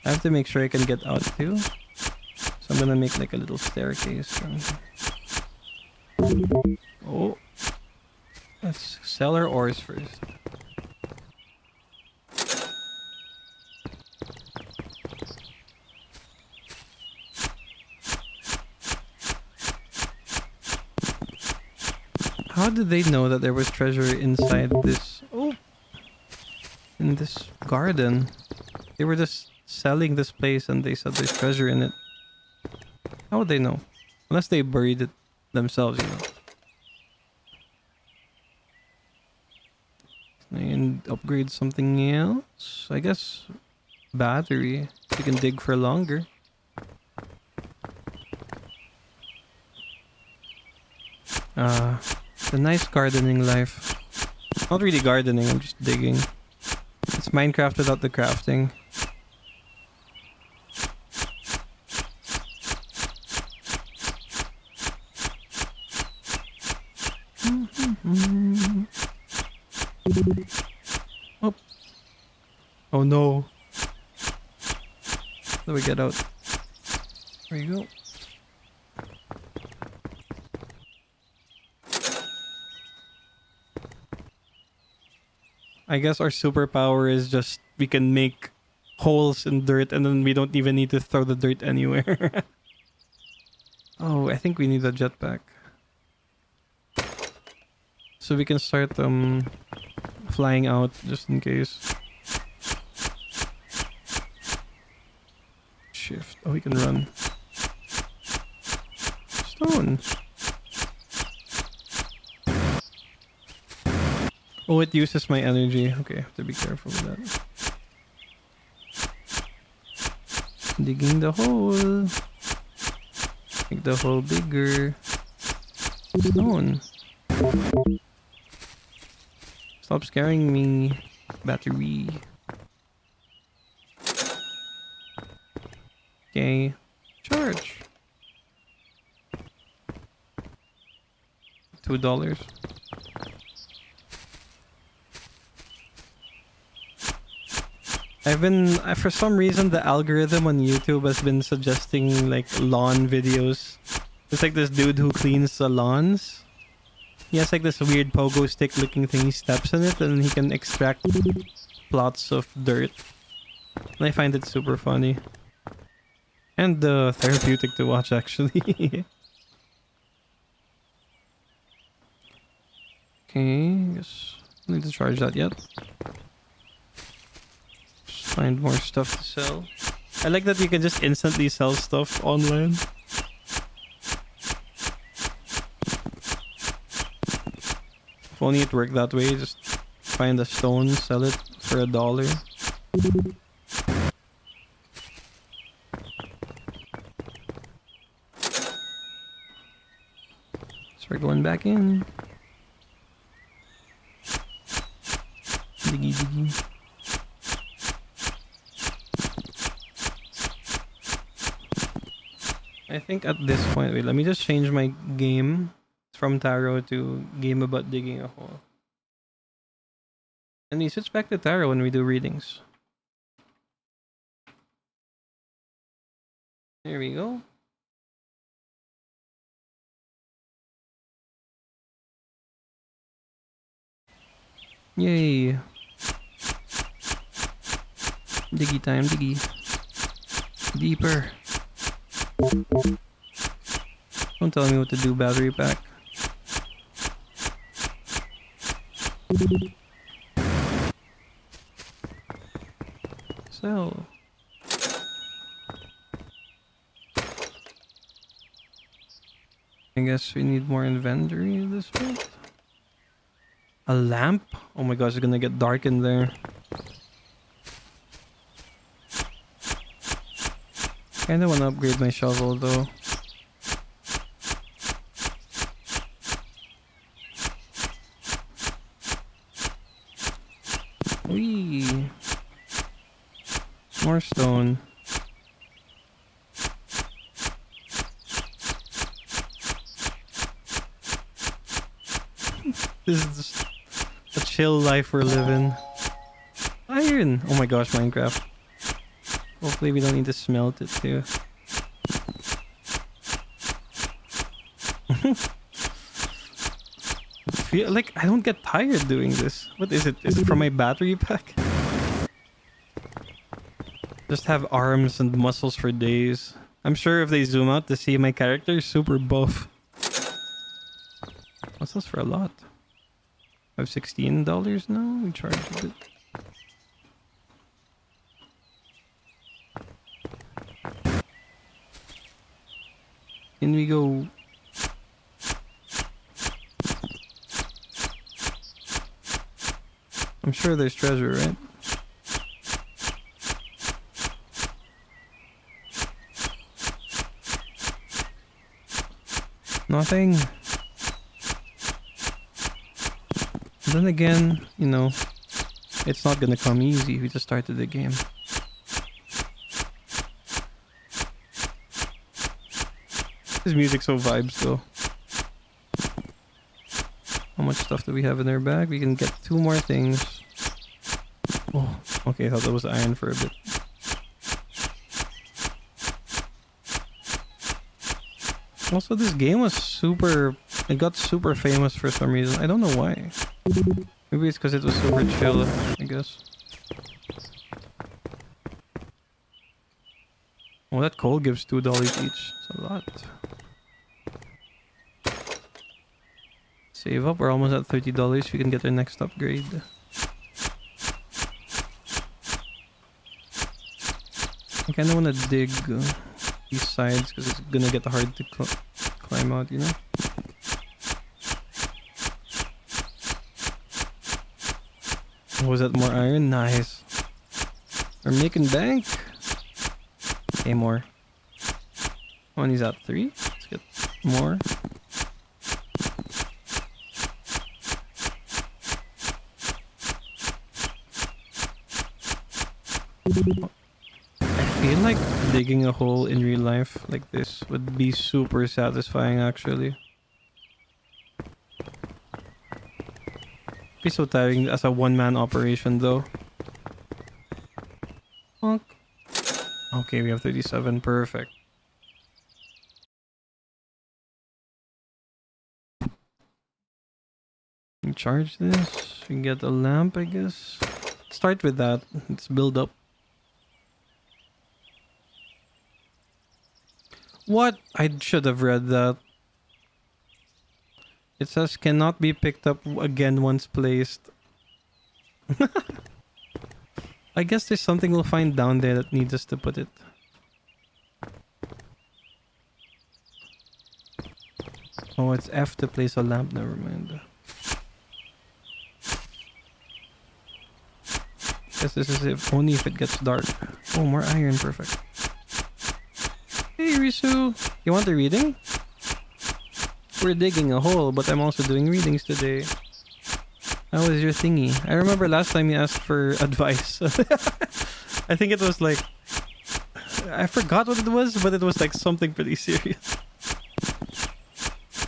I have to make sure I can get out too. So I'm gonna make like a little staircase. Oh. Let's sell our ores first. How did they know that there was treasure inside this? Oh, in this garden. They were just selling this place and they said there's treasure in it. How would they know? Unless they buried it themselves, you know. And upgrade something else. I guess battery. You can dig for longer. The nice gardening life. Not really gardening, I'm just digging. It's Minecraft without the crafting. Oh. Oh no. How do we get out? There you go. I guess our superpower is just we can make holes in dirt and then we don't even need to throw the dirt anywhere. Oh, I think we need a jetpack. So we can start flying out just in case. Shift. Oh, we can run. Stone. Oh, it uses my energy. Okay, I have to be careful with that. Digging the hole. Make the hole bigger. Stone. Stop scaring me. Battery. Okay. Charge. $2. For some reason, the algorithm on YouTube has been suggesting like lawn videos. It's like this dude who cleans the lawns. He has like this weird pogo stick looking thing. He steps in it and he can extract plots of dirt. And I find it super funny. And therapeutic to watch actually. Okay, guess I don't need to charge that yet. Find more stuff to sell. I like that you can just instantly sell stuff online. If only it worked that way, just find a stone, sell it for $1. So we're going back in. Diggy diggy. I think at this point, wait, let me just change my game from tarot to game about digging a hole. And we switch back to tarot when we do readings. There we go. Yay. Diggy time, diggy. Deeper. Don't tell me what to do, battery pack. So. I guess we need more inventory at this point. A lamp? Oh my gosh, it's gonna get dark in there. Kinda wanna upgrade my shovel though. Whee! More stone. This is just a chill life we're living. Iron! Oh my gosh, Minecraft. Hopefully we don't need to smelt it too. Feel like I don't get tired doing this. What is it? Is it from my battery pack? Just have arms and muscles for days. I'm sure if they zoom out to see my character, super buff. What's this for a lot? I have $16 now? We charge a bit. Can we go? I'm sure there's treasure, right? Nothing. Then again, you know, it's not gonna come easy. We just started the game. This music's so vibes though. How much stuff do we have in our bag? We can get 2 more things. Oh, okay, I thought that was iron for a bit. Also, this game was super... It got super famous for some reason. I don't know why. Maybe it's because it was super chill, I guess. Oh, that coal gives $2 each. It's a lot. Save up. We're almost at $30. We can get our next upgrade. I kind of want to dig these sides because it's gonna get hard to climb out, you know? Oh, was that more iron? Nice. We're making bank. Okay, more. One is at 3. Let's get more. I feel like digging a hole in real life like this would be super satisfying actually. Be so tiring as a one-man operation though. Okay, we have 37. Perfect. We charge this. We get a lamp, I guess. Start with that. Let's build up. What? I should have read that. It says cannot be picked up again once placed. I guess there's something we'll find down there that needs us to put it. Oh, it's F to place a lamp. Never mind. Guess this is if only if it gets dark. Oh, more iron. Perfect. Hey, Risu. You want a reading? We're digging a hole, but I'm also doing readings today. How was your thingy? I remember last time you asked for advice. I think it was like... I forgot what it was, but it was like something pretty serious.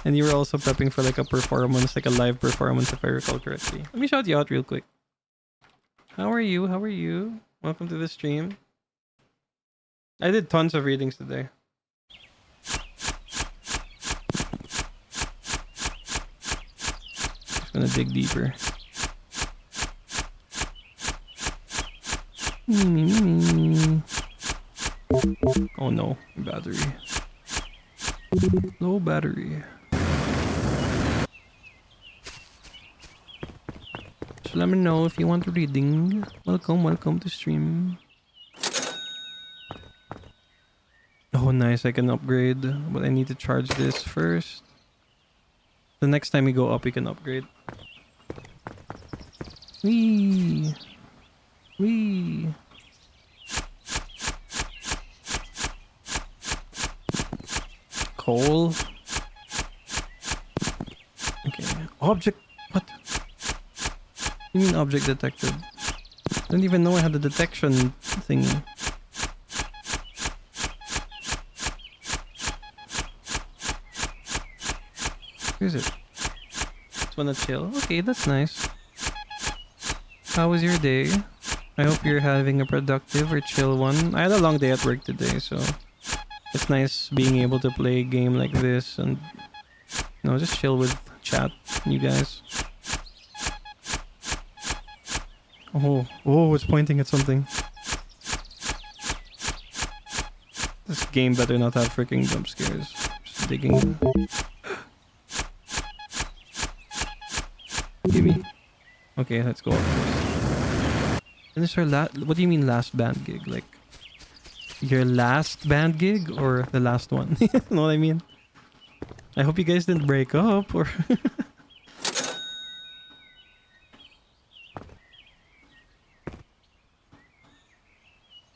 And you were also prepping for like a performance, like a live performance if I recall correctly. Let me shout you out real quick. How are you? How are you? Welcome to the stream. I did tons of readings today. Just gonna dig deeper. no battery. Low battery. So let me know if you want reading. Welcome to stream. Oh, nice. I can upgrade, but I need to charge this first. The next time we go up, we can upgrade. Wee. Wee. Coal. Okay. Object. What? You mean object detected? I don't even know I had the detection thingy. Where is it? Just wanna chill. Okay, that's nice. How was your day? I hope you're having a productive or chill one. I had a long day at work today, so it's nice being able to play a game like this and just chill with chat, you guys. Oh, it's pointing at something. This game better not have freaking jump scares. Just digging. Gimme. Okay, let's go up first. And this is our what do you mean last band gig? Like your last band gig or the last one? You know what I mean? I hope you guys didn't break up or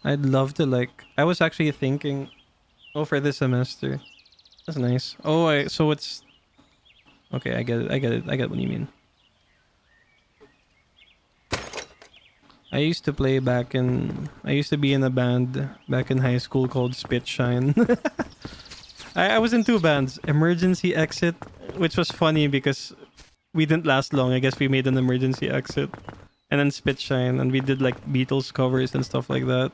I'd love to I was actually thinking for this semester. That's nice. So it's okay, I get what you mean. I used to be in a band back in high school called Spit Shine. I was in 2 bands. Emergency Exit, which was funny because we didn't last long. I guess we made an emergency exit. And then Spit Shine, and we did Beatles covers and stuff like that.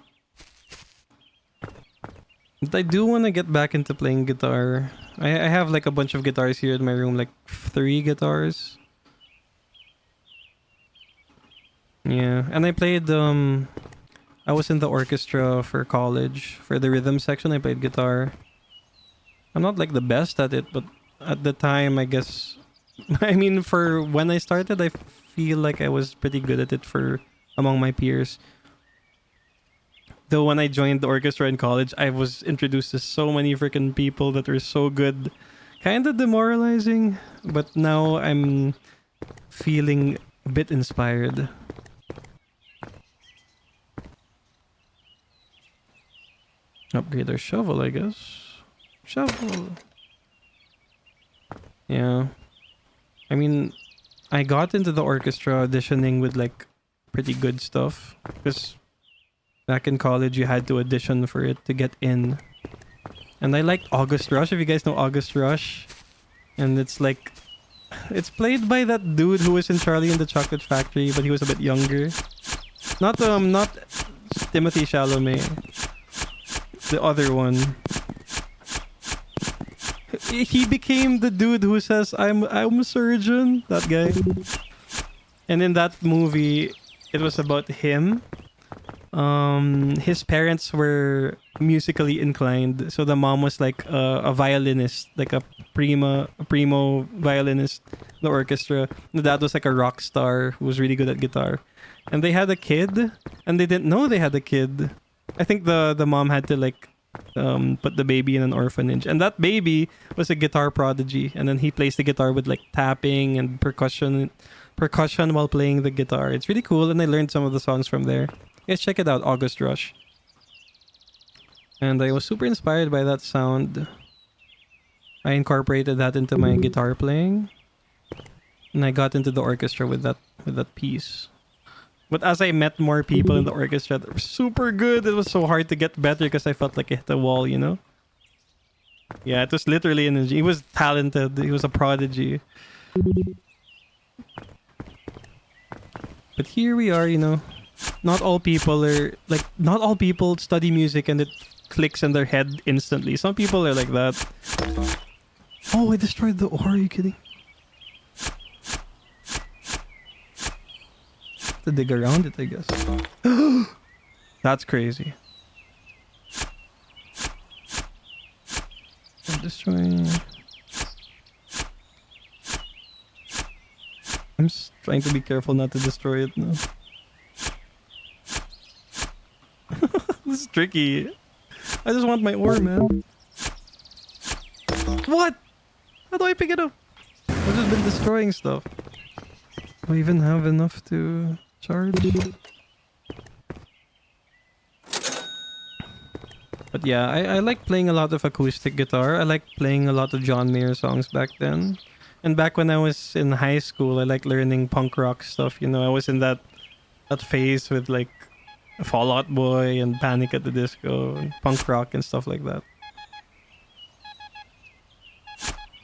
But I do want to get back into playing guitar. I have a bunch of guitars here in my room, 3 guitars. Yeah, and I played I was in the orchestra for college. For the rhythm section, I played guitar. I'm not the best at it, but at the time, I guess I mean for when I started, I feel like I was pretty good at it for among my peers. Though when I joined the orchestra in college, I was introduced to so many freaking people that were so good. Kind of demoralizing, but now I'm feeling a bit inspired. Upgrade our shovel, I guess. Shovel. Yeah. I mean, I got into the orchestra auditioning with pretty good stuff. Because back in college, you had to audition for it to get in. And I liked August Rush, if you guys know August Rush. And it's it's played by that dude who was in Charlie and the Chocolate Factory, but he was a bit younger. Not Timothy Chalamet. The other one. He became the dude who says, I'm a surgeon. That guy. And in that movie, it was about him. His parents were musically inclined. So the mom was a violinist, a primo violinist in the orchestra. The dad was a rock star who was really good at guitar. And they had a kid, and they didn't know they had a kid. I think the mom had to put the baby in an orphanage, and that baby was a guitar prodigy. And then he plays the guitar with tapping and percussion while playing the guitar. It's really cool, and I learned some of the songs from there. Guys, check it out, August Rush. And I was super inspired by that sound. I incorporated that into my guitar playing, and I got into the orchestra with that piece. But as I met more people in the orchestra that were super good, it was so hard to get better because I felt like I hit the wall, you know? Yeah, it was literally he was talented. He was a prodigy. But here we are, Not all people study music and it clicks in their head instantly. Some people are like that. Oh, I destroyed the ore. Are you kidding? To dig around it, I guess. That's crazy. destroy. I'm just trying to be careful not to destroy it now. This is tricky. I just want my ore, man. What? How do I pick it up? I've just been destroying stuff. Do I even have enough to charge? But yeah, I like playing a lot of acoustic guitar. I like playing a lot of John Mayer songs back then. And back when I was in high school, I like learning punk rock stuff. You know, I was in that phase with like Fall Out Boy and Panic at the Disco and punk rock and stuff like that.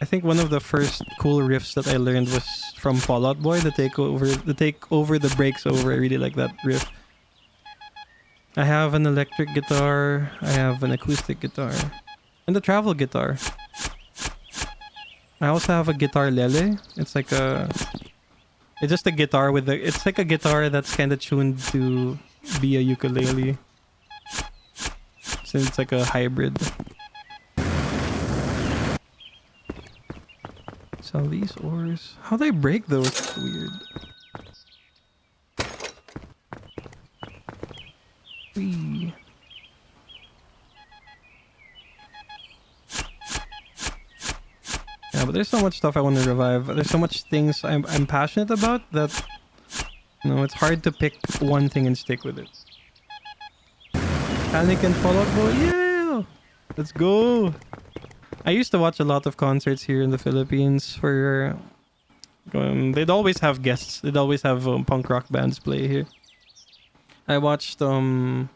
I think one of the first cool riffs that I learned was from Fall Out Boy, the take over the breaks over. I really like that riff. I have an electric guitar, I have an acoustic guitar, and a travel guitar. I also have a guitar lele. It's just a guitar it's like a guitar that's kind of tuned to be a ukulele. So it's like a hybrid. Sell these ores. How do I break those? It's weird. Whee. Yeah, but there's so much stuff I want to revive. There's so much things I'm passionate about that, you know, it's hard to pick one thing and stick with it. Panic and Fall Out Boy, yeah! Let's go! I used to watch a lot of concerts here in the Philippines for... they'd always have guests. They'd always have punk rock bands play here. I watched... what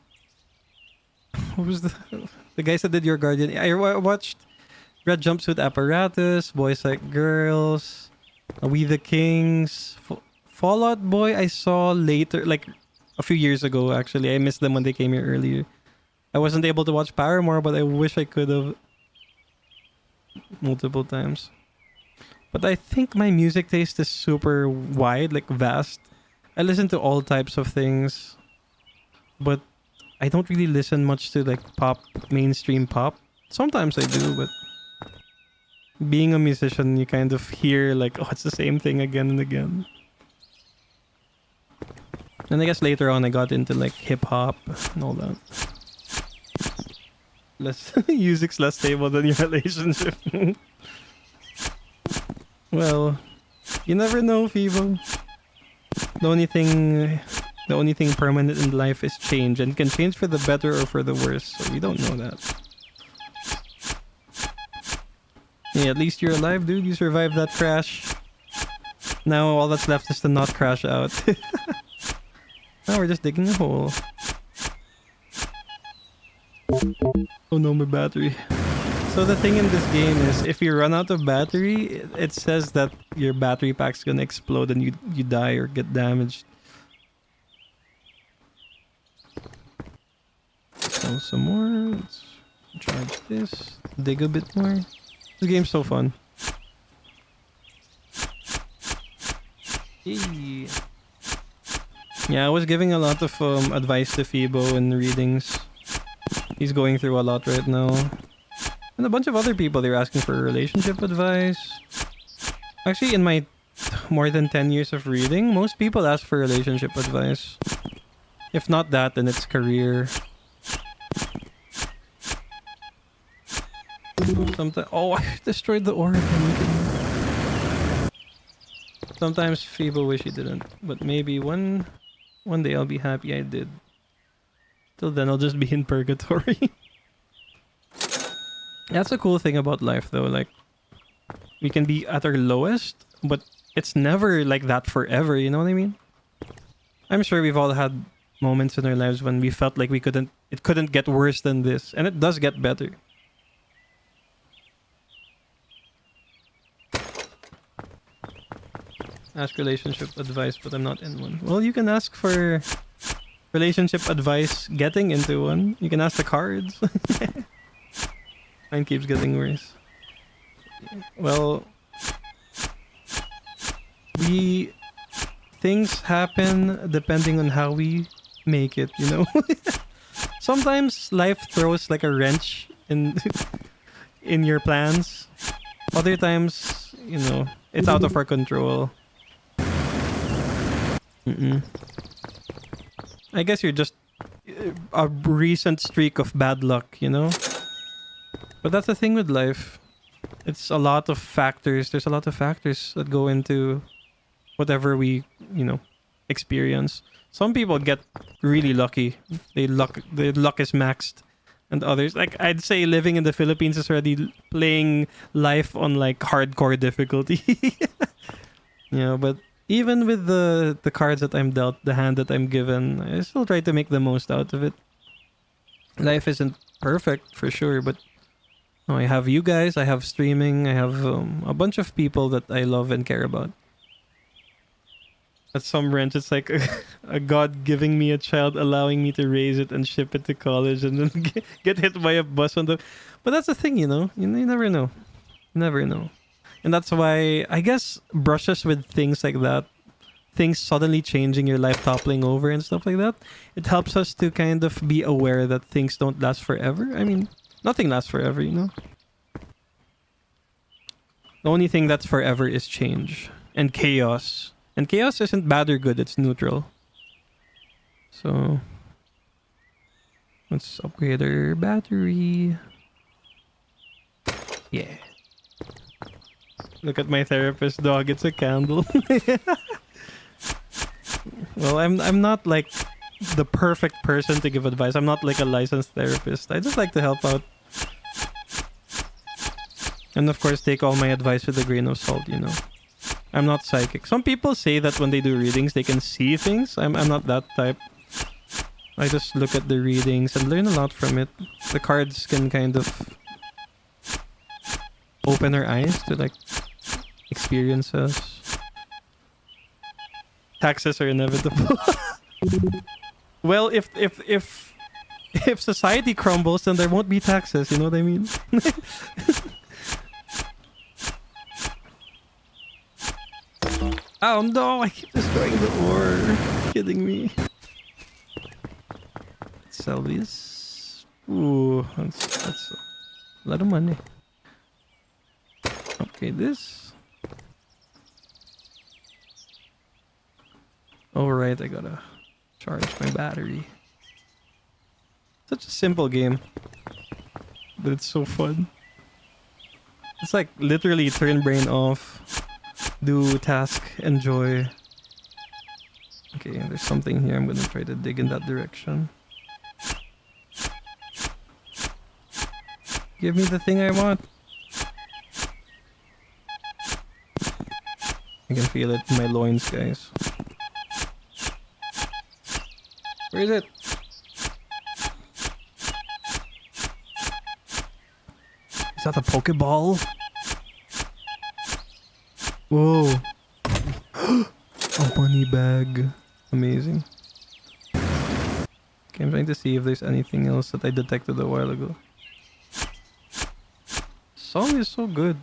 was the guys that did Your Guardian? I watched Red Jumpsuit Apparatus, Boys Like Girls, We the Kings. Fall Out Boy I saw later, like a few years ago actually. I missed them when they came here earlier. I wasn't able to watch Paramore, but I wish I could have. Multiple times. But I think my music taste is super wide, like vast. I listen to all types of things, but I don't really listen much to like pop, mainstream pop. Sometimes I do, but being a musician, you kind of hear like, oh, it's the same thing again and again. And I guess later on I got into like hip hop and all that. Music's less stable than your relationship. Well, you never know, Fivo. The only thing permanent in life is change, and can change for the better or for the worse. So we don't know that. Yeah, at least you're alive, dude. You survived that crash. Now all that's left is to not crash out. Now we're just digging a hole. Oh no, my battery. So the thing in this game is if you run out of battery, it says that your battery pack's gonna explode and you die or get damaged. Sell some more. Let's charge this. Dig a bit more. This game's so fun. Hey. Yeah, I was giving a lot of advice to Fibo in readings. He's going through a lot right now. And a bunch of other people, they're asking for relationship advice. Actually, in my more than 10 years of reading, most people ask for relationship advice. If not that, then it's career. Sometimes, oh, I destroyed the ore again. Sometimes Fibo wish he didn't, but maybe one day I'll be happy I did. Till then, I'll just be in purgatory. That's a cool thing about life, though. Like, we can be at our lowest, but it's never like that forever. You know what I mean? I'm sure we've all had moments in our lives when we felt like it couldn't get worse than this, and it does get better. Ask relationship advice, but I'm not in one. Well, you can ask for relationship advice getting into one. You can ask the cards. Mine keeps getting worse. Well, things happen depending on how we make it, you know? Sometimes life throws like a wrench in your plans. Other times, you know, it's out of our control. I guess you're just a recent streak of bad luck, you know? But that's the thing with life. It's a lot of factors. There's a lot of factors that go into whatever we, you know, experience. Some people get really lucky. Their luck is maxed. And others, like I'd say living in the Philippines is already playing life on like hardcore difficulty. You know, but even with the cards that I'm dealt, the hand that I'm given, I still try to make the most out of it. Life isn't perfect for sure, but I have you guys, I have streaming, I have a bunch of people that I love and care about. At some ranch, it's like a god giving me a child, allowing me to raise it and ship it to college, and then get hit by a bus on the. But that's the thing, you know. You never know. You never know, and that's why I guess brushes with things like that, things suddenly changing, your life toppling over and stuff like that. It helps us to kind of be aware that things don't last forever. I mean, nothing lasts forever, you know. The only thing that's forever is change and chaos. And chaos isn't bad or good, it's neutral. So let's upgrade our battery. Yeah. Look at my therapist dog, it's a candle. Well, I'm not like the perfect person to give advice. I'm not like a licensed therapist. I just like to help out. And of course, take all my advice with a grain of salt, you know. I'm not psychic. Some people say that when they do readings, they can see things. I'm not that type. I just look at the readings and learn a lot from it. The cards can kind of open our eyes to like experiences. Taxes are inevitable. Well, if society crumbles, then there won't be taxes. You know what I mean? Oh no, I keep destroying the ore. Are you kidding me? Let's sell these. Ooh, that's a lot of money. Okay, this. Alright, I gotta charge my battery. Such a simple game. But it's so fun. It's like literally turn brain off. Do task, enjoy. Okay, there's something here. I'm gonna try to dig in that direction. Give me the thing I want. I can feel it in my loins, guys. Where is it? Is that a Pokeball? Whoa. A money bag. Amazing. Okay, I'm trying to see if there's anything else that I detected a while ago. Song is so good.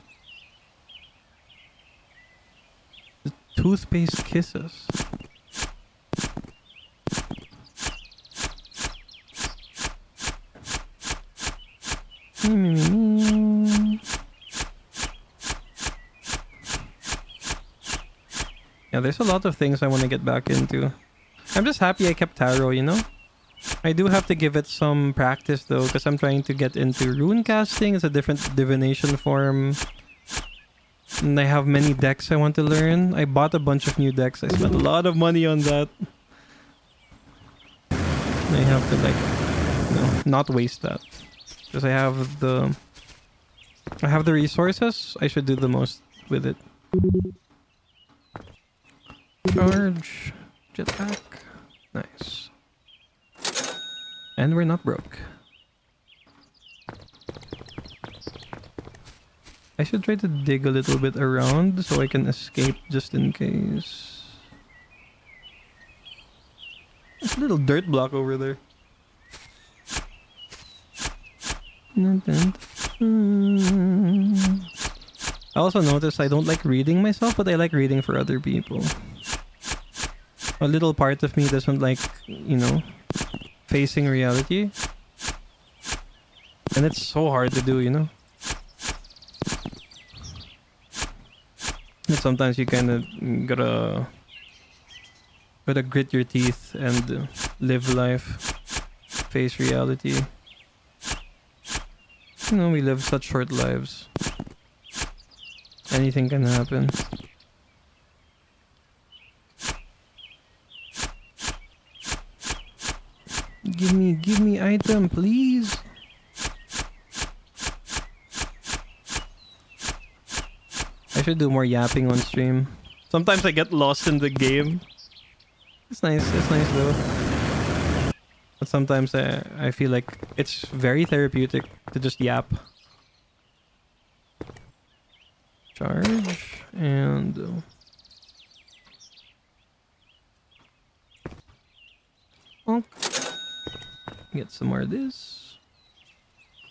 The toothpaste kisses. Yeah, there's a lot of things I want to get back into. I'm just happy I kept tarot, you know? I do have to give it some practice though, because I'm trying to get into rune casting. It's a different divination form. And I have many decks I want to learn. I bought a bunch of new decks. I spent a lot of money on that. I have to like, you know, not waste that. Because I have the resources. I should do the most with it. Charge. Jetpack. Nice. And we're not broke. I should try to dig a little bit around so I can escape just in case. There's a little dirt block over there. I also noticed I don't like reading myself, but I like reading for other people. A little part of me doesn't like, you know, facing reality. And it's so hard to do, you know? Sometimes you kind of gotta grit your teeth and live life, face reality. You know, we live such short lives. Anything can happen. Give me item, please. I should do more yapping on stream. Sometimes I get lost in the game. It's nice though. But sometimes I feel like it's very therapeutic to just yap. Charge and bonk. Get some more of this.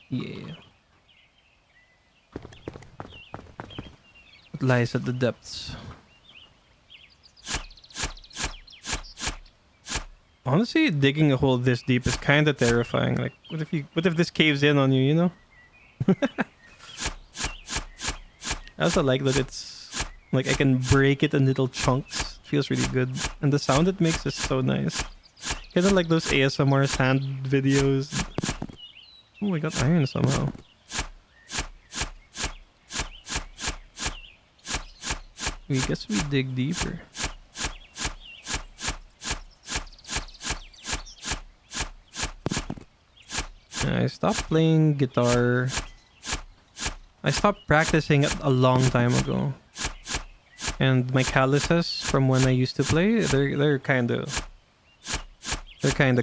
Yeah. It lies at the depths. Honestly, digging a hole this deep is kind of terrifying. Like, what if this caves in on you? You know. I also like that it's like I can break it in little chunks. Feels really good, and the sound it makes is so nice. Kind of like those ASMR sand videos. Oh, I got iron somehow. We guess we dig deeper. I stopped playing guitar. I stopped practicing it a long time ago. And my calluses from when I used to play, they're kind of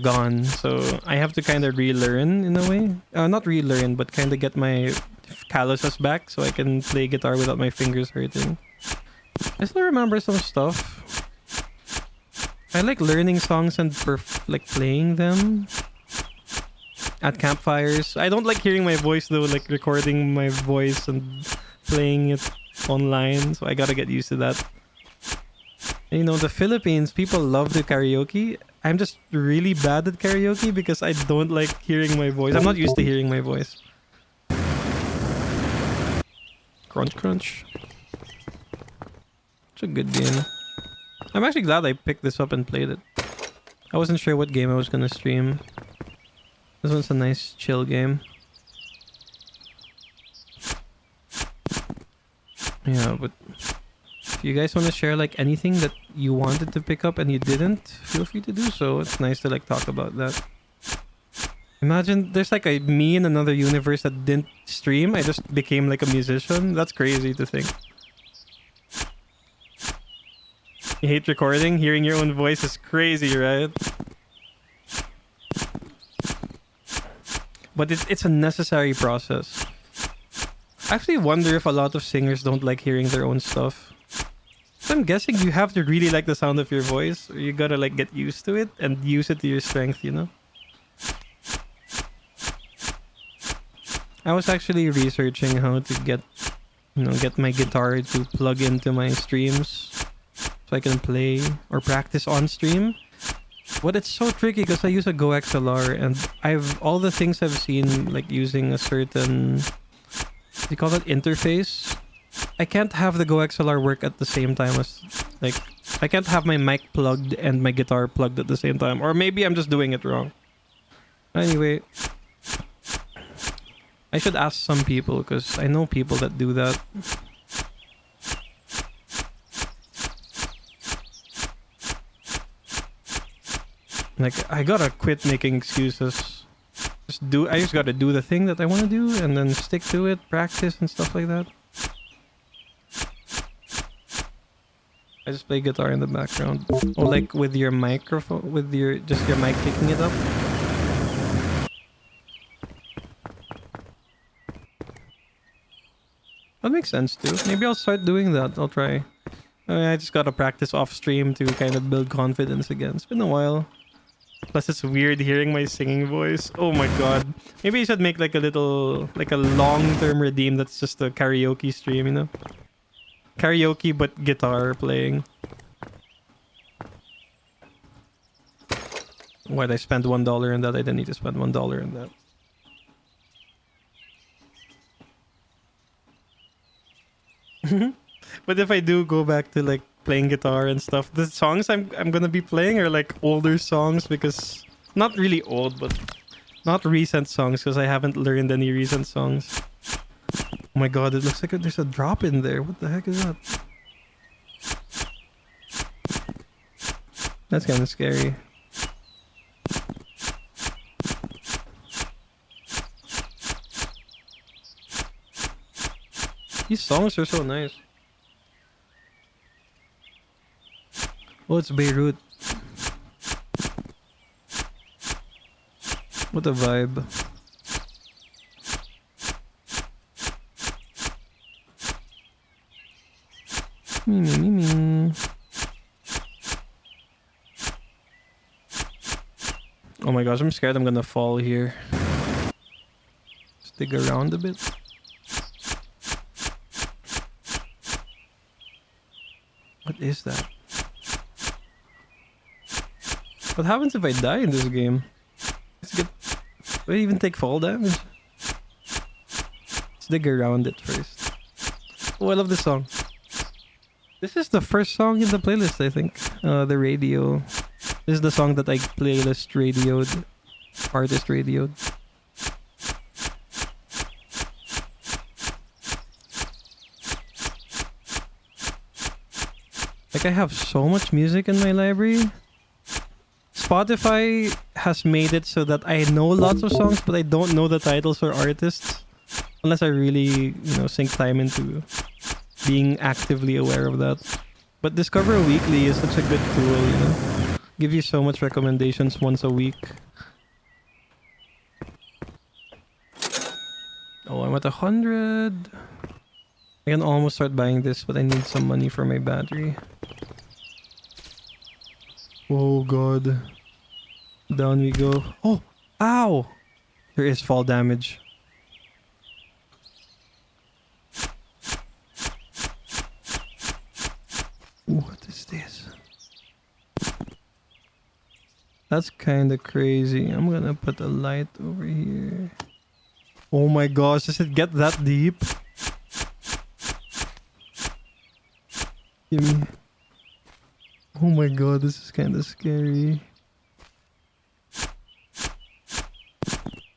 gone. So I have to kind of relearn in a way. Not relearn, but kind of get my calluses back so I can play guitar without my fingers hurting. I still remember some stuff. I like learning songs and like playing them at campfires. I don't like hearing my voice though, like recording my voice and playing it online. So I gotta get used to that. You know, the Philippines, people love to karaoke. I'm just really bad at karaoke because I don't like hearing my voice. I'm not used to hearing my voice. Crunch, crunch. It's a good game. I'm actually glad I picked this up and played it. I wasn't sure what game I was gonna stream. This one's a nice chill game. Yeah, but if you guys want to share like anything that you wanted to pick up and you didn't, feel free to do so. It's nice to like talk about that. Imagine there's like a me in another universe that didn't stream. I just became like a musician. That's crazy to think. You hate recording? Hearing your own voice is crazy, right? But it's a necessary process. I actually wonder if a lot of singers don't like hearing their own stuff. So I'm guessing you have to really like the sound of your voice, or you gotta like get used to it and use it to your strength, you know? I was actually researching how to get my guitar to plug into my streams so I can play or practice on stream. But it's so tricky because I use a Go XLR and all the things I've seen like using a certain, you call it interface. I can't have the Go XLR work at the same time as like I can't have my mic plugged and my guitar plugged at the same time, or maybe I'm just doing it wrong. Anyway, I should ask some people because I know people that do that. Like, I gotta quit making excuses. I just gotta do the thing that I want to do and then stick to it, practice and stuff like that. I just play guitar in the background. Or like with your microphone, with your mic picking it up. That makes sense too. Maybe I'll start doing that. I'll try. I just gotta practice off stream to kind of build confidence again. It's been a while. Plus it's weird hearing my singing voice. Oh my god. Maybe I should make like a long-term redeem that's just a karaoke stream, you know? Karaoke but guitar playing. Why'd I spend $1 on that? I didn't need to spend $1 on that. But if I do go back to like playing guitar and stuff, the songs I'm gonna be playing are like older songs because not really old, but not recent songs because I haven't learned any recent songs. Oh my god, it looks like there's a drop in there. What the heck is that? That's kind of scary. These songs are so nice. Oh, it's Beirut. What a vibe. Me. Oh my gosh, I'm scared I'm gonna fall here. Just dig around a bit. What is that? What happens if I die in this game? Do I even take fall damage? Let's dig around it first. Oh, I love this song. This is the first song in the playlist, I think. The radio. This is the song that I playlist radioed. Artist radioed. Like, I have so much music in my library. Spotify has made it so that I know lots of songs, but I don't know the titles or artists. Unless I really, sink time into being actively aware of that. But Discover Weekly is such a good tool, Give you so much recommendations once a week. Oh, I'm at 100. I can almost start buying this, but I need some money for my battery. Oh god. Down we go. Oh! Ow! There is fall damage. What is this? That's kind of crazy. I'm gonna put a light over here. Oh my gosh, does it get that deep? Give me. Oh my god, this is kind of scary.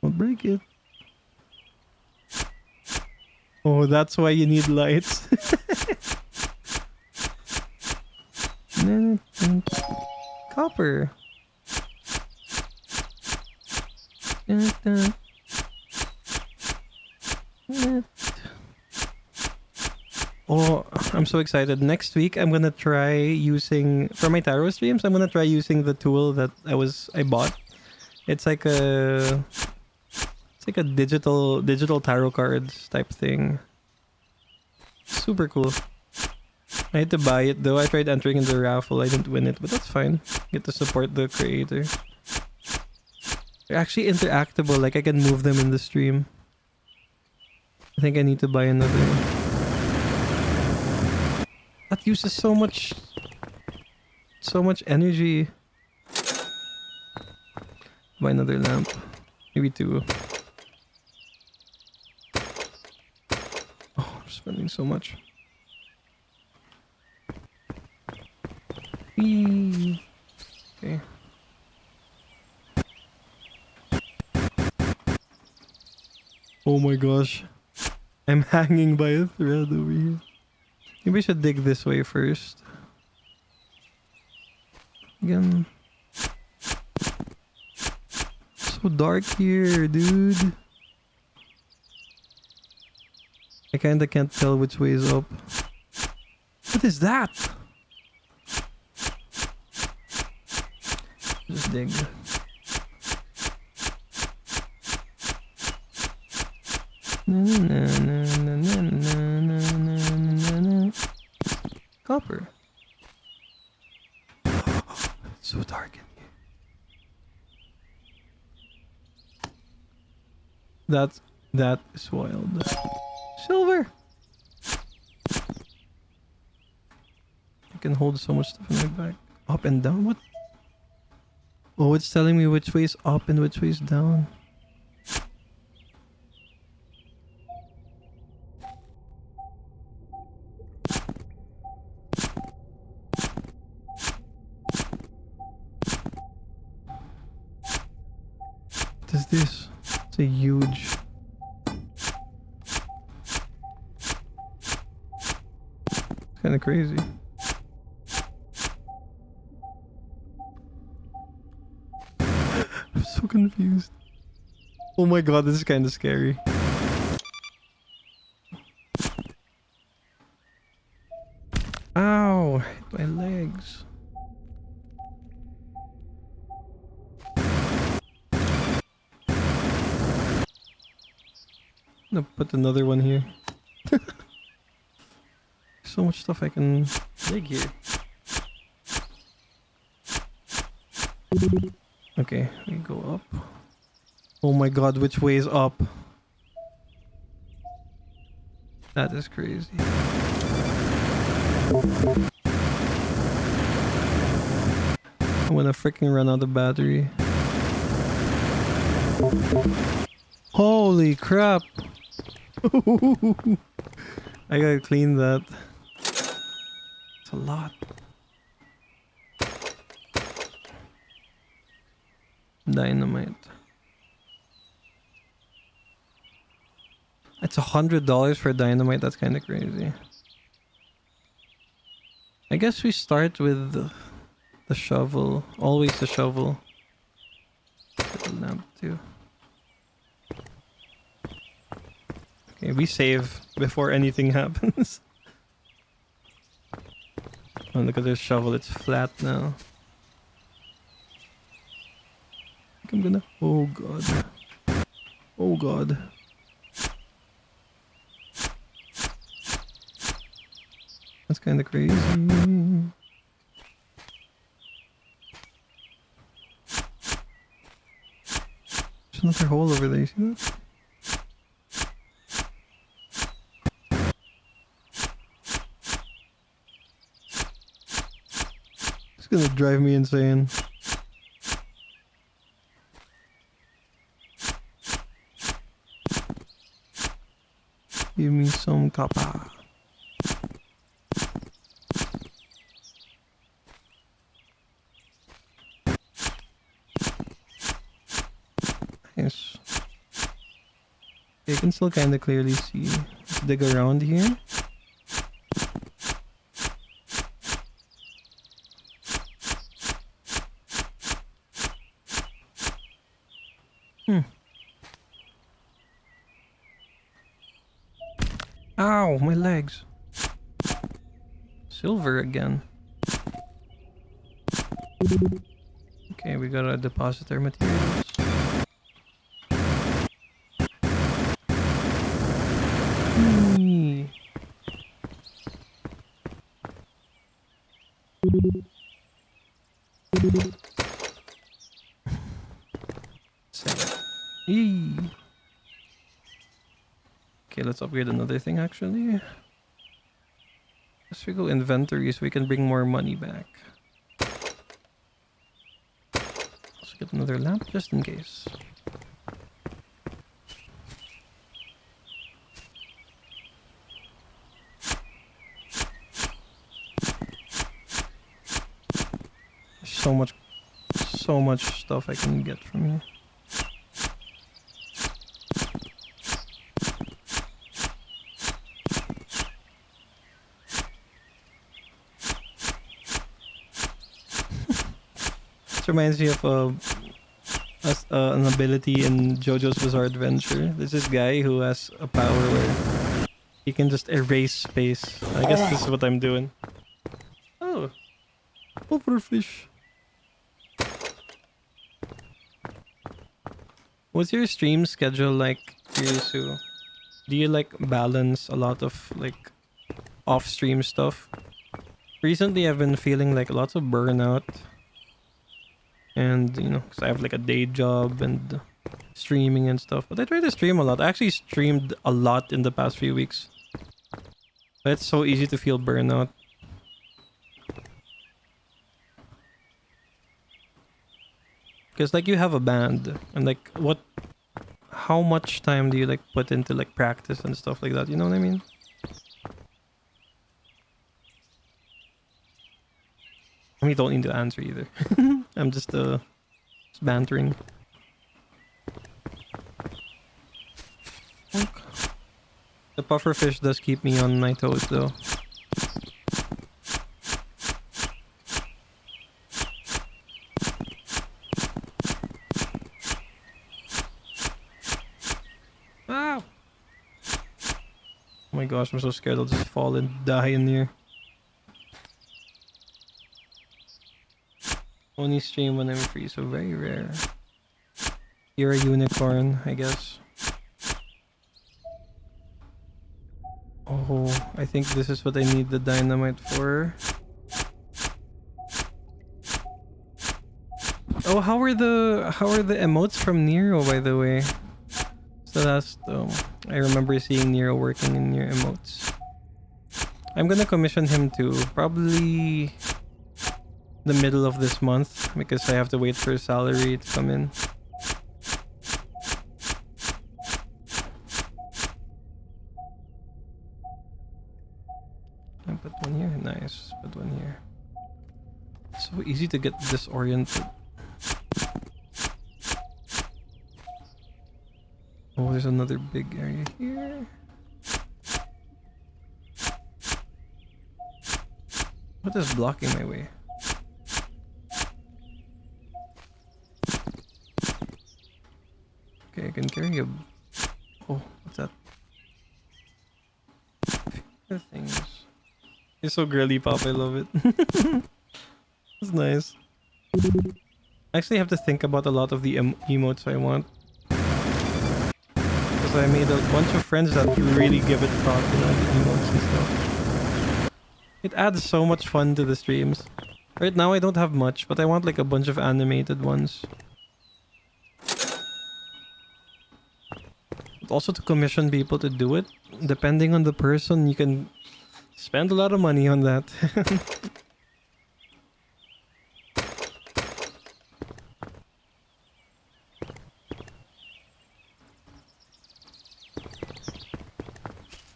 Don't break it. Oh, that's why you need lights. Copper. Oh, I'm so excited. Next week I'm gonna try using for my tarot streams, I'm gonna try using the tool that I bought. It's like a digital tarot cards type thing. Super cool. I had to buy it though. I tried entering in the raffle. I didn't win it, but that's fine. Get to support the creator. They're actually interactable, like I can move them in the stream. I think I need to buy another. That uses so much energy. Buy another lamp. Maybe two. Oh, I'm spending so much. Whee. Okay. Oh my gosh. I'm hanging by a thread over here. Maybe I should dig this way first. Again. So dark here, dude. I kinda can't tell which way is up. What is that? Just dig. Copper. It's so dark in here. That is wild. Silver. I can hold so much stuff in my back. Up and down. What? Oh, it's telling me which way is up and which way is down. this? It's a huge. Kind of crazy. I'm so confused. Oh my god, this is kind of scary. Ow, hit my legs. I'm gonna put another one here. So much stuff I can dig here. Okay, we go up. Oh my god, which way is up? That is crazy. I'm gonna freaking run out of battery. Holy crap! I gotta clean that. It's a lot. Dynamite. It's $100 for dynamite. That's kind of crazy. I guess we start with the shovel. Always the shovel. Get the lamp too. Okay, we save before anything happens. Oh, look at this shovel. It's flat now. I think I'm gonna... Oh god. Oh god. That's kind of crazy. There's another hole over there. You see that? It's gonna drive me insane. Give me some copper. Nice. You can still kind of clearly see. Let's dig around here. Ow, my legs. Silver again. Okay, we gotta deposit our materials. Eee. Okay, let's upgrade another thing actually. As we go inventory so we can bring more money back. Let's get another lamp just in case. There's so much stuff I can get from here. This reminds me of an ability in JoJo's Bizarre Adventure. There's this guy who has a power where he can just erase space. I guess this is what I'm doing. Oh, overfish. What's your stream schedule like, Kirisu? Do you like balance a lot of like off-stream stuff? Recently, I've been feeling like lots of burnout. And, you know, because I have like a day job and streaming and stuff. But I try to stream a lot. I actually streamed a lot in the past few weeks. But it's so easy to feel burnout. Because like you have a band and like how much time do you like put into like practice and stuff like that? You know what I mean? I mean, you don't need to answer either. I'm just bantering. The pufferfish does keep me on my toes though. Wow! Oh my gosh, I'm so scared I'll just fall and die in here. Only stream when I'm free, so very rare. You're a unicorn, I guess. Oh, I think this is what I need the dynamite for. Oh, how are the emotes from Nero, by the way? So that's I remember seeing Nero working in your emotes. I'm gonna commission him too, probably the middle of this month because I have to wait for his salary to come in. I put one here, nice. Put one here. It's so easy to get disoriented. Oh, there's another big area here. What is blocking my way? Okay, I can carry a... Oh, what's that? Things. You're so girly pop, I love it. It's nice. I actually have to think about a lot of the emotes I want. Because I made a bunch of friends that really give it thought, you know, the emotes and stuff. It adds so much fun to the streams. Right now I don't have much, but I want like a bunch of animated ones. But also to commission people to do it. Depending on the person, you can spend a lot of money on that.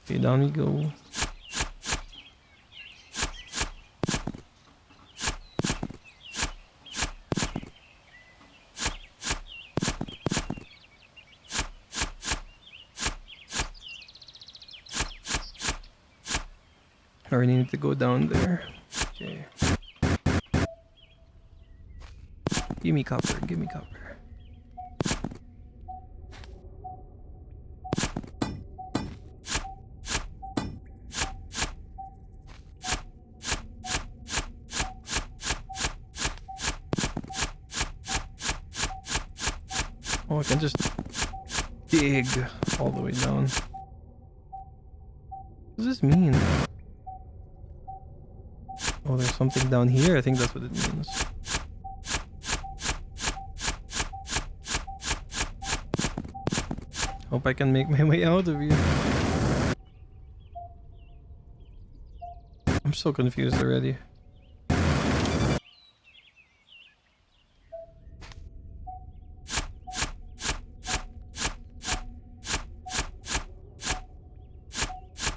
Okay, down we go. I already need to go down there. Okay. Give me copper, give me copper. Oh, I can just dig all the way down. What does this mean? Oh, there's something down here. I think that's what it means. Hope I can make my way out of here. I'm so confused already.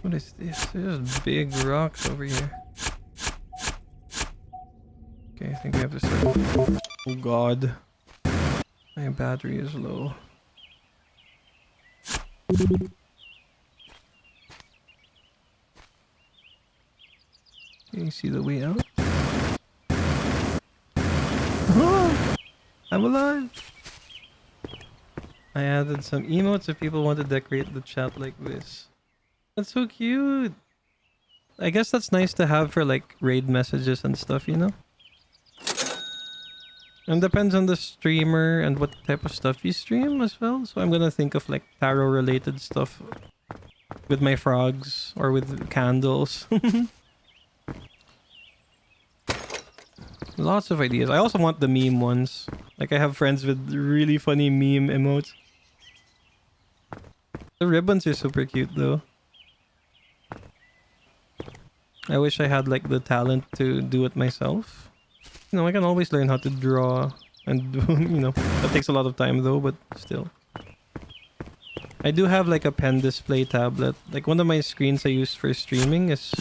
What is this? There's big rocks over here. Okay, I think we have to start. Oh god. My battery is low. Can you see the way out? Ah, I'm alive! I added some emotes if people want to decorate the chat like this. That's so cute! I guess that's nice to have for like raid messages and stuff, you know? And depends on the streamer and what type of stuff you stream as well. So I'm gonna think of like tarot related stuff with my frogs or with candles. Lots of ideas. I also want the meme ones. Like I have friends with really funny meme emotes. The ribbons are super cute though. I wish I had like the talent to do it myself. You know, I can always learn how to draw and do, you know, that takes a lot of time though, but still. I do have like a pen display tablet. Like one of my screens I use for streaming is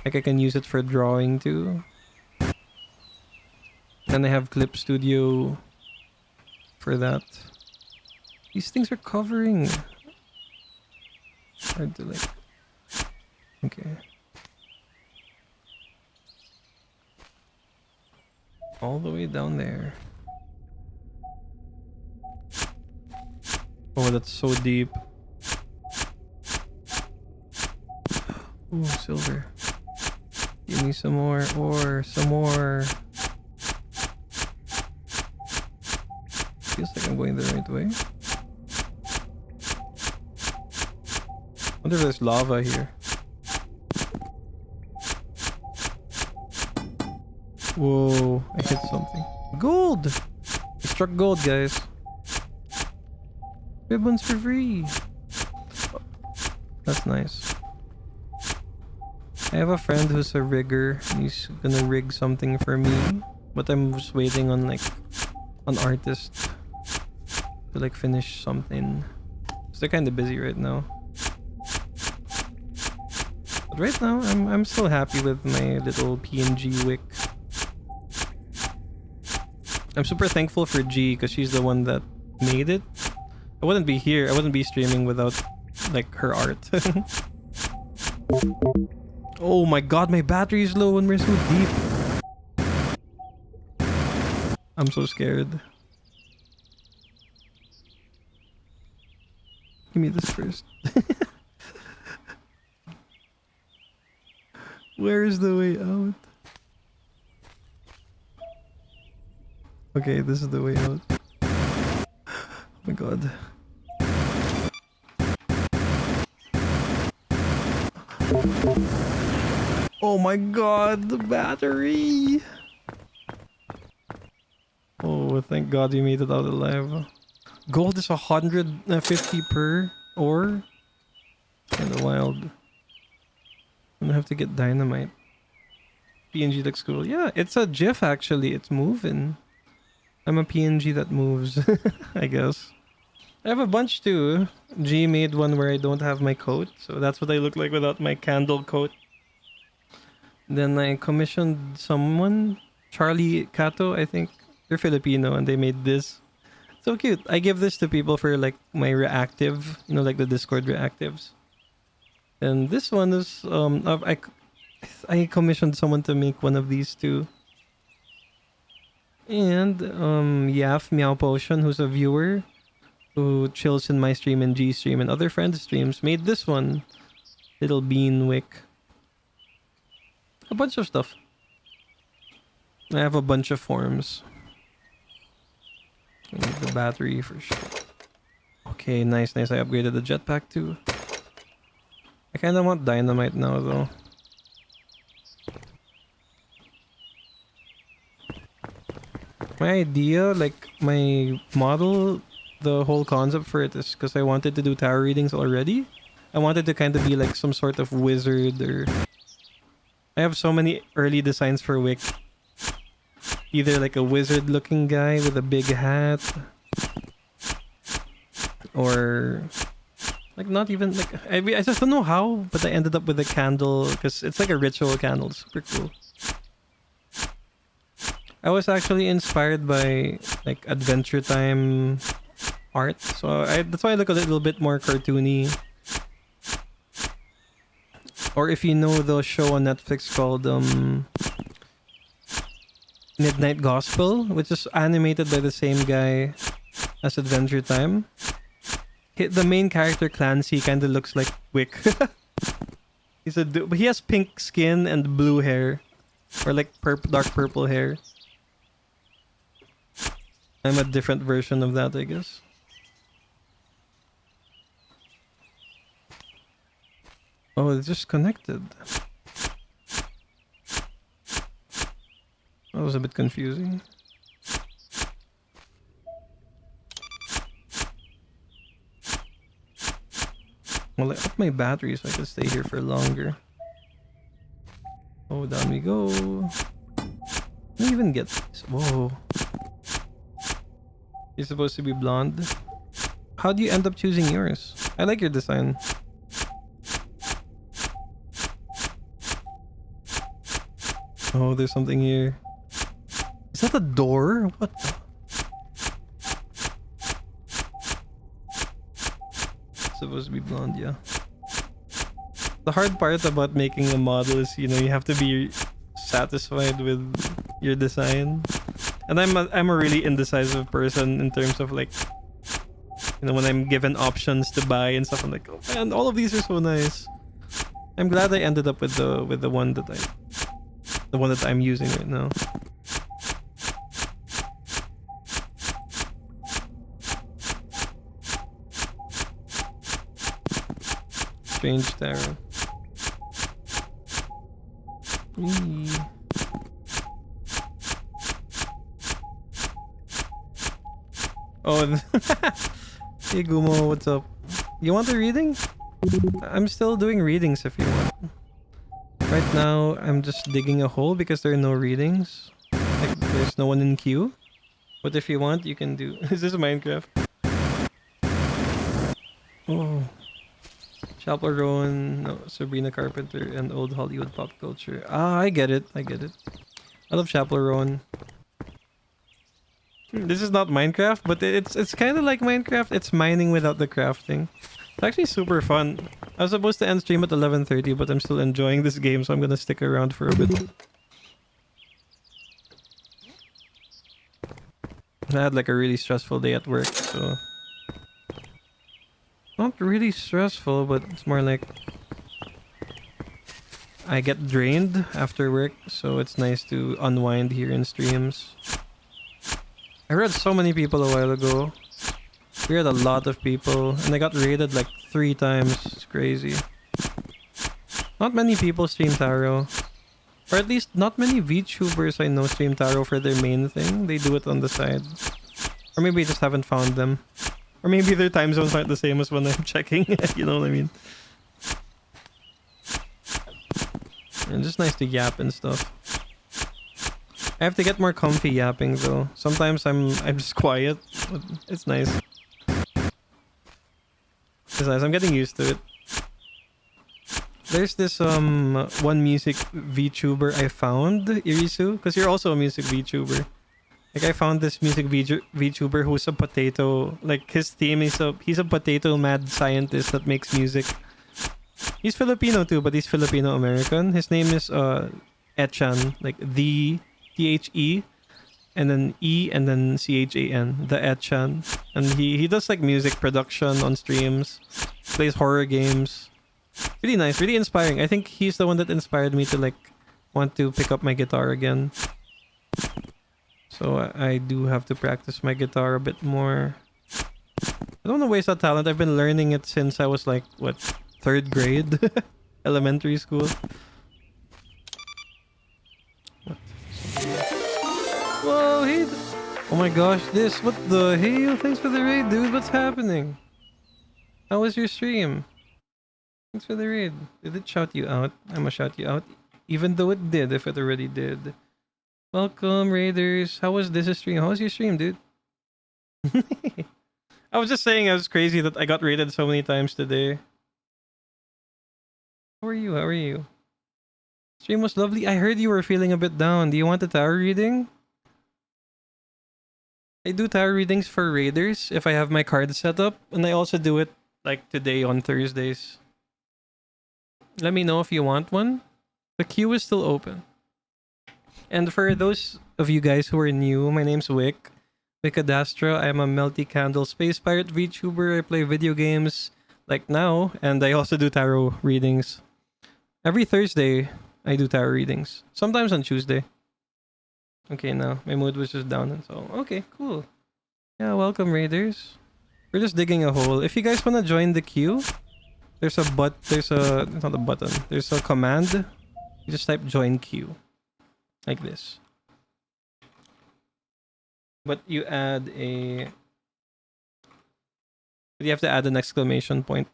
like I can use it for drawing too. And I have Clip Studio for that. These things are covering. Hard to like. Okay. All the way down there. Oh, that's so deep. Ooh, silver. Give me some more ore, some more. Feels like I'm going the right way. Wonder if there's lava here. Whoa, I hit something. Gold! I struck gold, guys. Ribbons for free. Oh, that's nice. I have a friend who's a rigger. He's gonna rig something for me. But I'm just waiting on like an artist to like finish something. So they're kind of busy right now. But right now, I'm still happy with my little PNG wick. I'm super thankful for G because she's the one that made it. I wouldn't be here. I wouldn't be streaming without like her art. Oh my god, my battery is low and we're so deep. I'm so scared. Give me this first. Where is the way out? Okay, this is the way out. Oh my god. Oh my god, the battery! Oh, thank god we made it out alive. Gold is 150 per ore. Kinda wild. I'm gonna have to get dynamite. PNG looks cool. Yeah, it's a GIF actually. It's moving. I'm a PNG that moves, I guess. I have a bunch too. G made one where I don't have my coat, so that's what I look like without my candle coat. Then I commissioned someone, Charlie Cato, I think. They're Filipino and they made this. So cute. I give this to people for like my reactive, you know, like the Discord reactives. And this one is, I commissioned someone to make one of these too. And Yaf Meow Potion, who's a viewer who chills in my stream and G stream and other friends' streams, made this one. Little bean wick. A bunch of stuff. I have a bunch of forms. I need the battery for sure. Okay, nice, nice. I upgraded the jetpack too. I kind of want dynamite now though. My idea, like my model, the whole concept for it is because I wanted to do tarot readings already. I wanted to kind of be like some sort of wizard or... I have so many early designs for Wick. Either like a wizard looking guy with a big hat. Or... like not even like... I just don't know how, but I ended up with a candle because it's like a ritual candle. Super cool. I was actually inspired by like Adventure Time art, so that's why I look a little bit more cartoony. Or if you know the show on Netflix called Midnight Gospel, which is animated by the same guy as Adventure Time. The main character Clancy kind of looks like Wick. But he has pink skin and blue hair, or like dark purple hair. I'm a different version of that, I guess. Oh, it's just connected. That was a bit confusing. Well, I up my battery so I can stay here for longer. Oh, down we go. Let me even get this. Whoa. You're supposed to be blonde. How do you end up choosing yours? I like your design. Oh, there's something here. Is that a door? What the? It's supposed to be blonde, yeah. The hard part about making a model is, you know, you have to be satisfied with your design. And I'm a really indecisive person in terms of like, you know, when I'm given options to buy and stuff, I'm like, oh man, all of these are so nice. I'm glad I ended up with the one that I'm using right now. Strange tarot. Eee. Oh, hey Gumo, what's up? You want a reading? I'm still doing readings if you want. Right now, I'm just digging a hole because there are no readings. Like, there's no one in queue. But if you want, you can do... Is this Minecraft? Oh. Chaperone, no, Sabrina Carpenter, and old Hollywood pop culture. Ah, I get it. I get it. I love Chaperone. This is not Minecraft, but it's kind of like Minecraft. It's mining without the crafting. It's actually super fun. I was supposed to end stream at 11:30, but I'm still enjoying this game, so I'm gonna stick around for a bit. I had like a really stressful day at work, so... Not really stressful, but it's more like... I get drained after work, so it's nice to unwind here in streams. I read so many people a while ago. We had a lot of people, and I got raided like 3 times. It's crazy. Not many people stream tarot. Or at least not many VTubers I know stream tarot for their main thing. They do it on the side. Or maybe I just haven't found them. Or maybe their time zones aren't the same as when I'm checking. You know what I mean? And just nice to yap and stuff. I have to get more comfy yapping though. Sometimes I'm just quiet, but it's nice. It's nice. I'm getting used to it. There's this one music VTuber I found, Irisu, because you're also a music VTuber. Like I found this music VTuber who's a potato. Like his theme is he's a potato mad scientist that makes music. He's Filipino too, but he's Filipino American. His name is Echan, like the THE and then E and then CHAN, the Echan. And he does like music production on streams, plays horror games. Really nice, really inspiring. I think he's the one that inspired me to like want to pick up my guitar again. So I do have to practice my guitar a bit more. I don't want to waste that talent. I've been learning it since I was like, what, 3rd grade? Elementary school. What? Whoa, hey! Oh my gosh, what the hell? Thanks for the raid, dude. What's happening? How was your stream? Thanks for the raid. Did it shout you out? I'ma shout you out. Even though it did, if it already did. Welcome, raiders. How was this stream? How was your stream, dude? I was just saying I was crazy that I got raided so many times today. How are you? How are you? Stream was lovely. I heard you were feeling a bit down. Do you want a tarot reading? I do tarot readings for raiders if I have my card set up. And I also do it like today on Thursdays. Let me know if you want one. The queue is still open. And for those of you guys who are new, my name's Wick. Wickedastra. I'm a Melty Candle Space Pirate VTuber. I play video games like now. And I also do tarot readings. Every Thursday, I do tarot readings. Sometimes on Tuesday. Okay, now my mood was just down and so. Okay, cool. Yeah, welcome raiders. We're just digging a hole. If you guys want to join the queue, there's a it's not a button. There's a command. You just type join queue. Like this. But you have to add an exclamation point.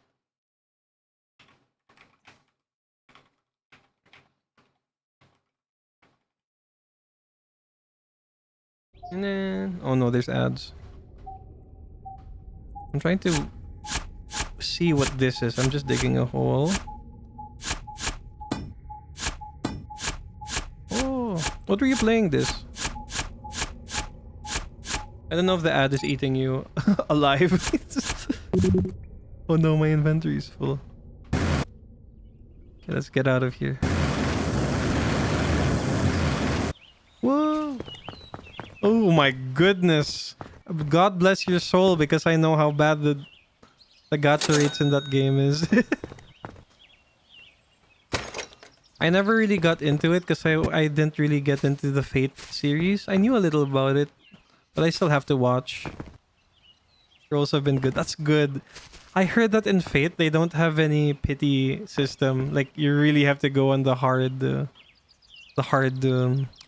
And then, oh no, there's ads. I'm trying to see what this is. I'm just digging a hole. Oh, what were you playing this? I don't know if the ad is eating you alive. Oh no, my inventory is full. Okay, let's get out of here. Whoa! Oh my goodness! God bless your soul, because I know how bad the gacha rates in that game is. I never really got into it because I didn't really get into the Fate series. I knew a little about it, but I still have to watch. Rolls have been good. That's good. I heard that in Fate they don't have any pity system. Like you really have to go on the hard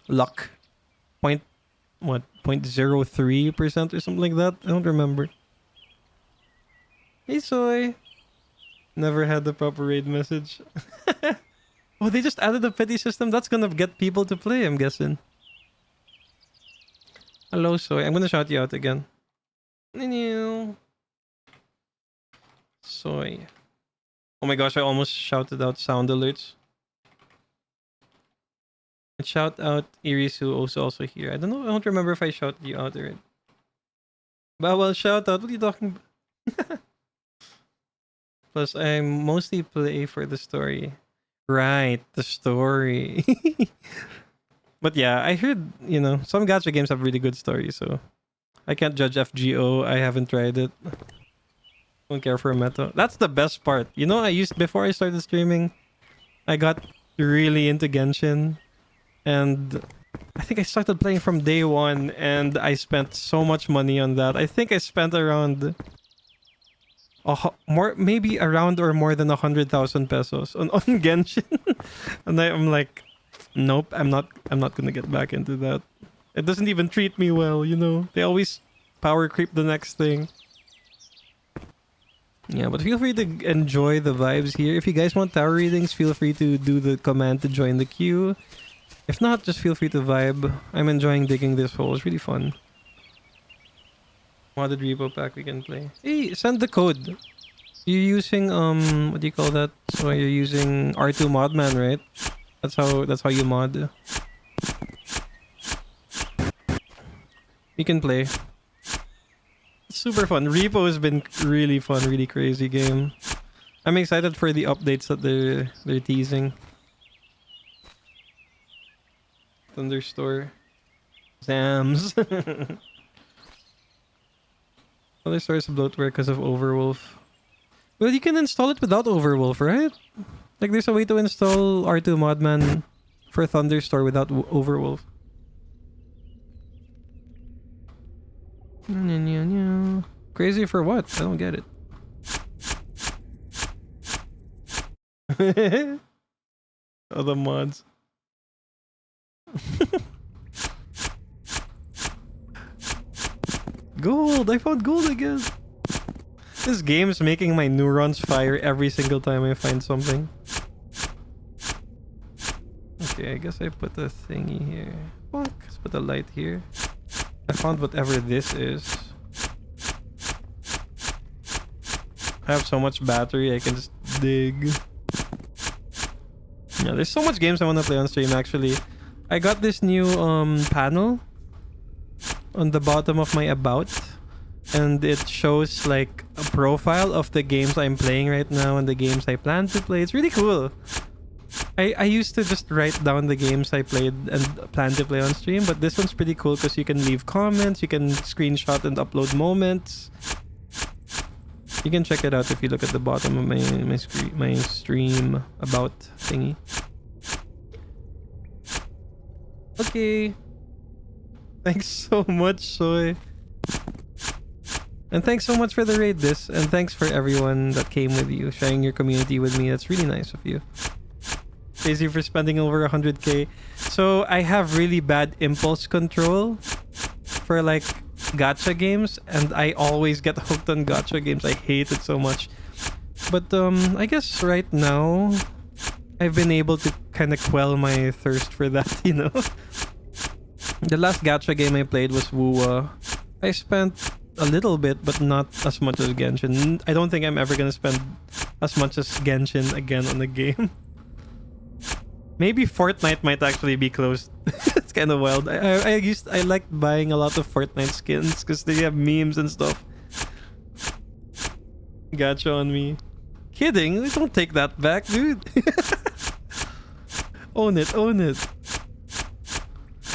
luck. Point what? 0.03% or something like that. I don't remember. Hey Soy. Never had the proper raid message. Oh, they just added a pity system. That's gonna get people to play, I'm guessing. Hello Soy. I'm gonna shout you out again. Soy. Oh my gosh, I almost shouted out sound alerts. And shout out Irisu also here. I don't remember if I shouted you out already. But well, shout out. What are you talking about? Plus, I mostly play for the story. Right, the story. But yeah, I heard, some gacha games have really good stories, so I can't judge FGO. I haven't tried it. Don't care for meta. That's the best part. Before I started streaming, I got really into Genshin. And I think I started playing from day one, and I spent so much money on that. I think I spent around maybe around or more than 100,000 pesos on Genshin. And I'm like, nope, I'm not gonna get back into that. It doesn't even treat me well, They always power creep the next thing. Yeah, but feel free to enjoy the vibes here. If you guys want tower readings, feel free to do the command to join the queue. If not, just feel free to vibe. I'm enjoying digging this hole. It's really fun. Modded repo pack we can play. Hey, send the code. You're using what do you call that? So you're using R2 Modman, right? That's how you mod. You can play. It's super fun. Repo has been really fun, really crazy game. I'm excited for the updates that they're teasing. Thunderstore. Zams. Thunderstore is bloatware because of Overwolf. Well, you can install it without Overwolf, right? Like there's a way to install R2 Modman for Thunderstore without Overwolf. Crazy for what? I don't get it. Oh, the mods. Gold! I found gold again! This game is making my neurons fire every single time I find something. Okay, I guess I put the thingy here. Fuck, let's put the light here. I found whatever this is. I have so much battery, I can just dig. Yeah, there's so much games I want to play on stream actually. I got this new panel on the bottom of my about, and it shows like a profile of the games I'm playing right now and the games I plan to play. It's really cool. I used to just write down the games I played and plan to play on stream, but this one's pretty cool because you can leave comments, you can screenshot and upload moments. You can check it out if you look at the bottom of my stream about thingy. Okay. Thanks so much, Soy. And thanks so much for the raid this, and thanks for everyone that came with you, sharing your community with me. That's really nice of you. Crazy for spending over 100k. So I have really bad impulse control for like gacha games, and I always get hooked on gacha games. I hate it so much. But I guess right now I've been able to kind of quell my thirst for that, The last gacha game I played was Wuwa. I spent a little bit, but not as much as Genshin. I don't think I'm ever gonna spend as much as Genshin again on the game. Maybe Fortnite might actually be closed. It's kind of wild. I liked buying a lot of Fortnite skins because they have memes and stuff. Gacha on me. Kidding? Don't take that back, dude. Own it, own it.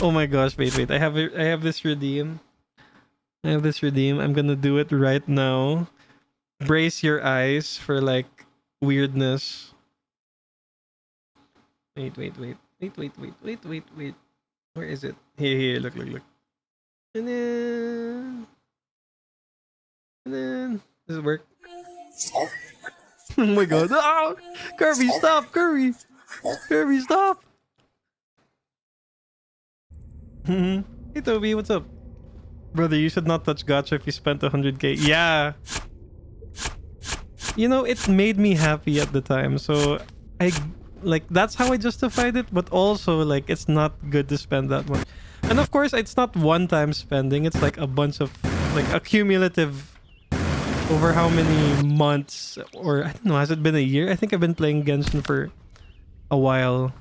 Oh my gosh, wait. I have this redeem. I'm gonna do it right now. Brace your eyes for like weirdness. Wait. Where is it? Here, look. And then does it work? Oh my god. Oh! Kirby, stop! Kirby, stop! Hey Toby, what's up? Brother, you should not touch gacha if you spent 100k. Yeah. You know, it made me happy at the time, so I like that's how I justified it, but also like it's not good to spend that much. And of course, it's not one-time spending, it's like a bunch of like accumulative over how many months, or I don't know, has it been a year? I think I've been playing Genshin for a while.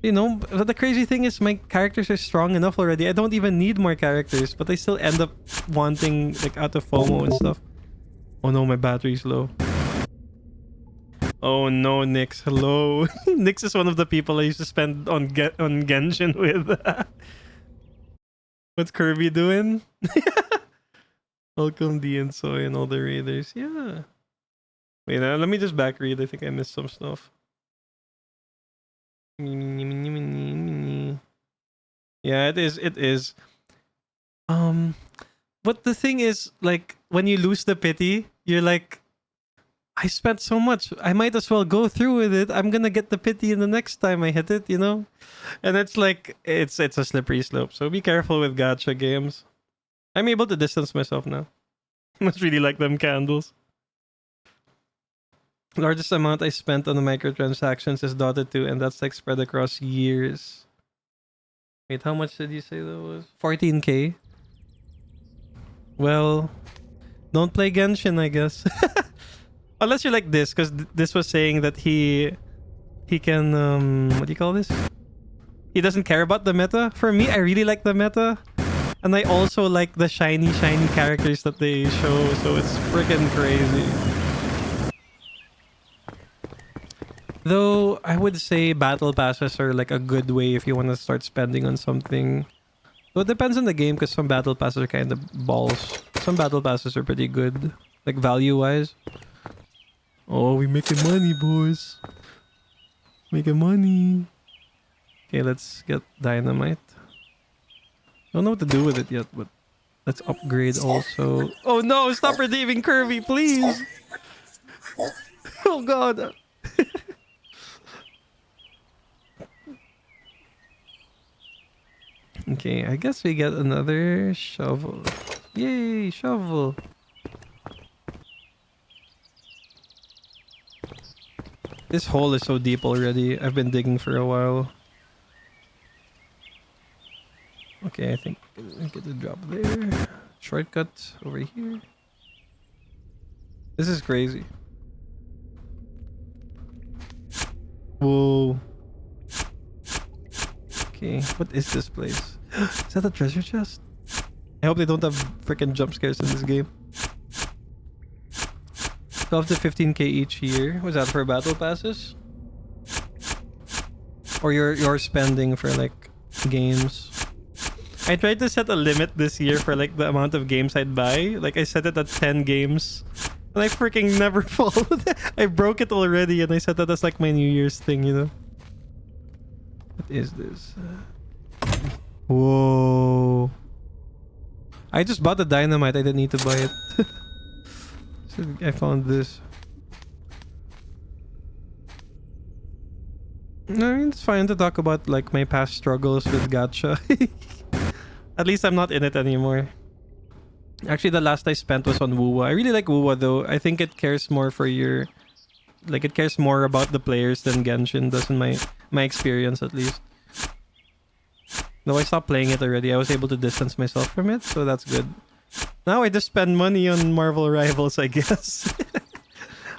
You know, but the crazy thing is my characters are strong enough already. I don't even need more characters, but I still end up wanting like out of FOMO and stuff. Oh no, my battery's low. Oh no, Nyx. Hello. Nyx is one of the people I used to spend on Genshin with. What's Kirby doing? Welcome D and Soy and all the raiders. Yeah. Wait, let me just back read. I think I missed some stuff. Yeah, it is. But the thing is, like, when you lose the pity, you're like, I spent so much, I might as well go through with it. I'm gonna get the pity in the next time I hit it, you know? And it's like, it's a slippery slope. So be careful with gacha games. I'm able to distance myself now. Must really like them candles. Largest amount I spent on the microtransactions is Dota 2, and that's like spread across years. Wait, how much did you say that was? 14k? Well, don't play Genshin, I guess. Unless you're like this, because this was saying that he can, what do you call this? He doesn't care about the meta. For me, I really like the meta. And I also like the shiny characters that they show, so it's freaking crazy. Though, I would say battle passes are like a good way if you want to start spending on something. So it depends on the game, because some battle passes are kind of balls. Some battle passes are pretty good, like value-wise. Oh, we making money, boys. Making money. Okay, let's get dynamite. Don't know what to do with it yet, but let's upgrade also. Oh no, stop redeeming Kirby, please! Oh god. Okay, I guess we get another shovel. Yay, shovel. This hole is so deep already. I've been digging for a while. Okay, I think I get the drop there. Shortcut over here. This is crazy. Whoa. Okay, what is this place? Is that a treasure chest? I hope they don't have freaking jump scares in this game. 12 to 15k each year. Was that for battle passes? Or your spending for like games? I tried to set a limit this year for like the amount of games I'd buy. Like I set it at 10 games. And I freaking never followed it. I broke it already and I set that as like my New Year's thing, you know? What is this? Whoa. I just bought the dynamite. I didn't need to buy it. So I found this. I mean, it's fine to talk about like my past struggles with gacha. At least I'm not in it anymore. Actually, the last I spent was on Wuwa. I really like Wuwa though. I think it cares more for your... Like, it cares more about the players than Genshin does in my experience, at least. Though I stopped playing it already, I was able to distance myself from it, so that's good. Now I just spend money on Marvel Rivals, I guess.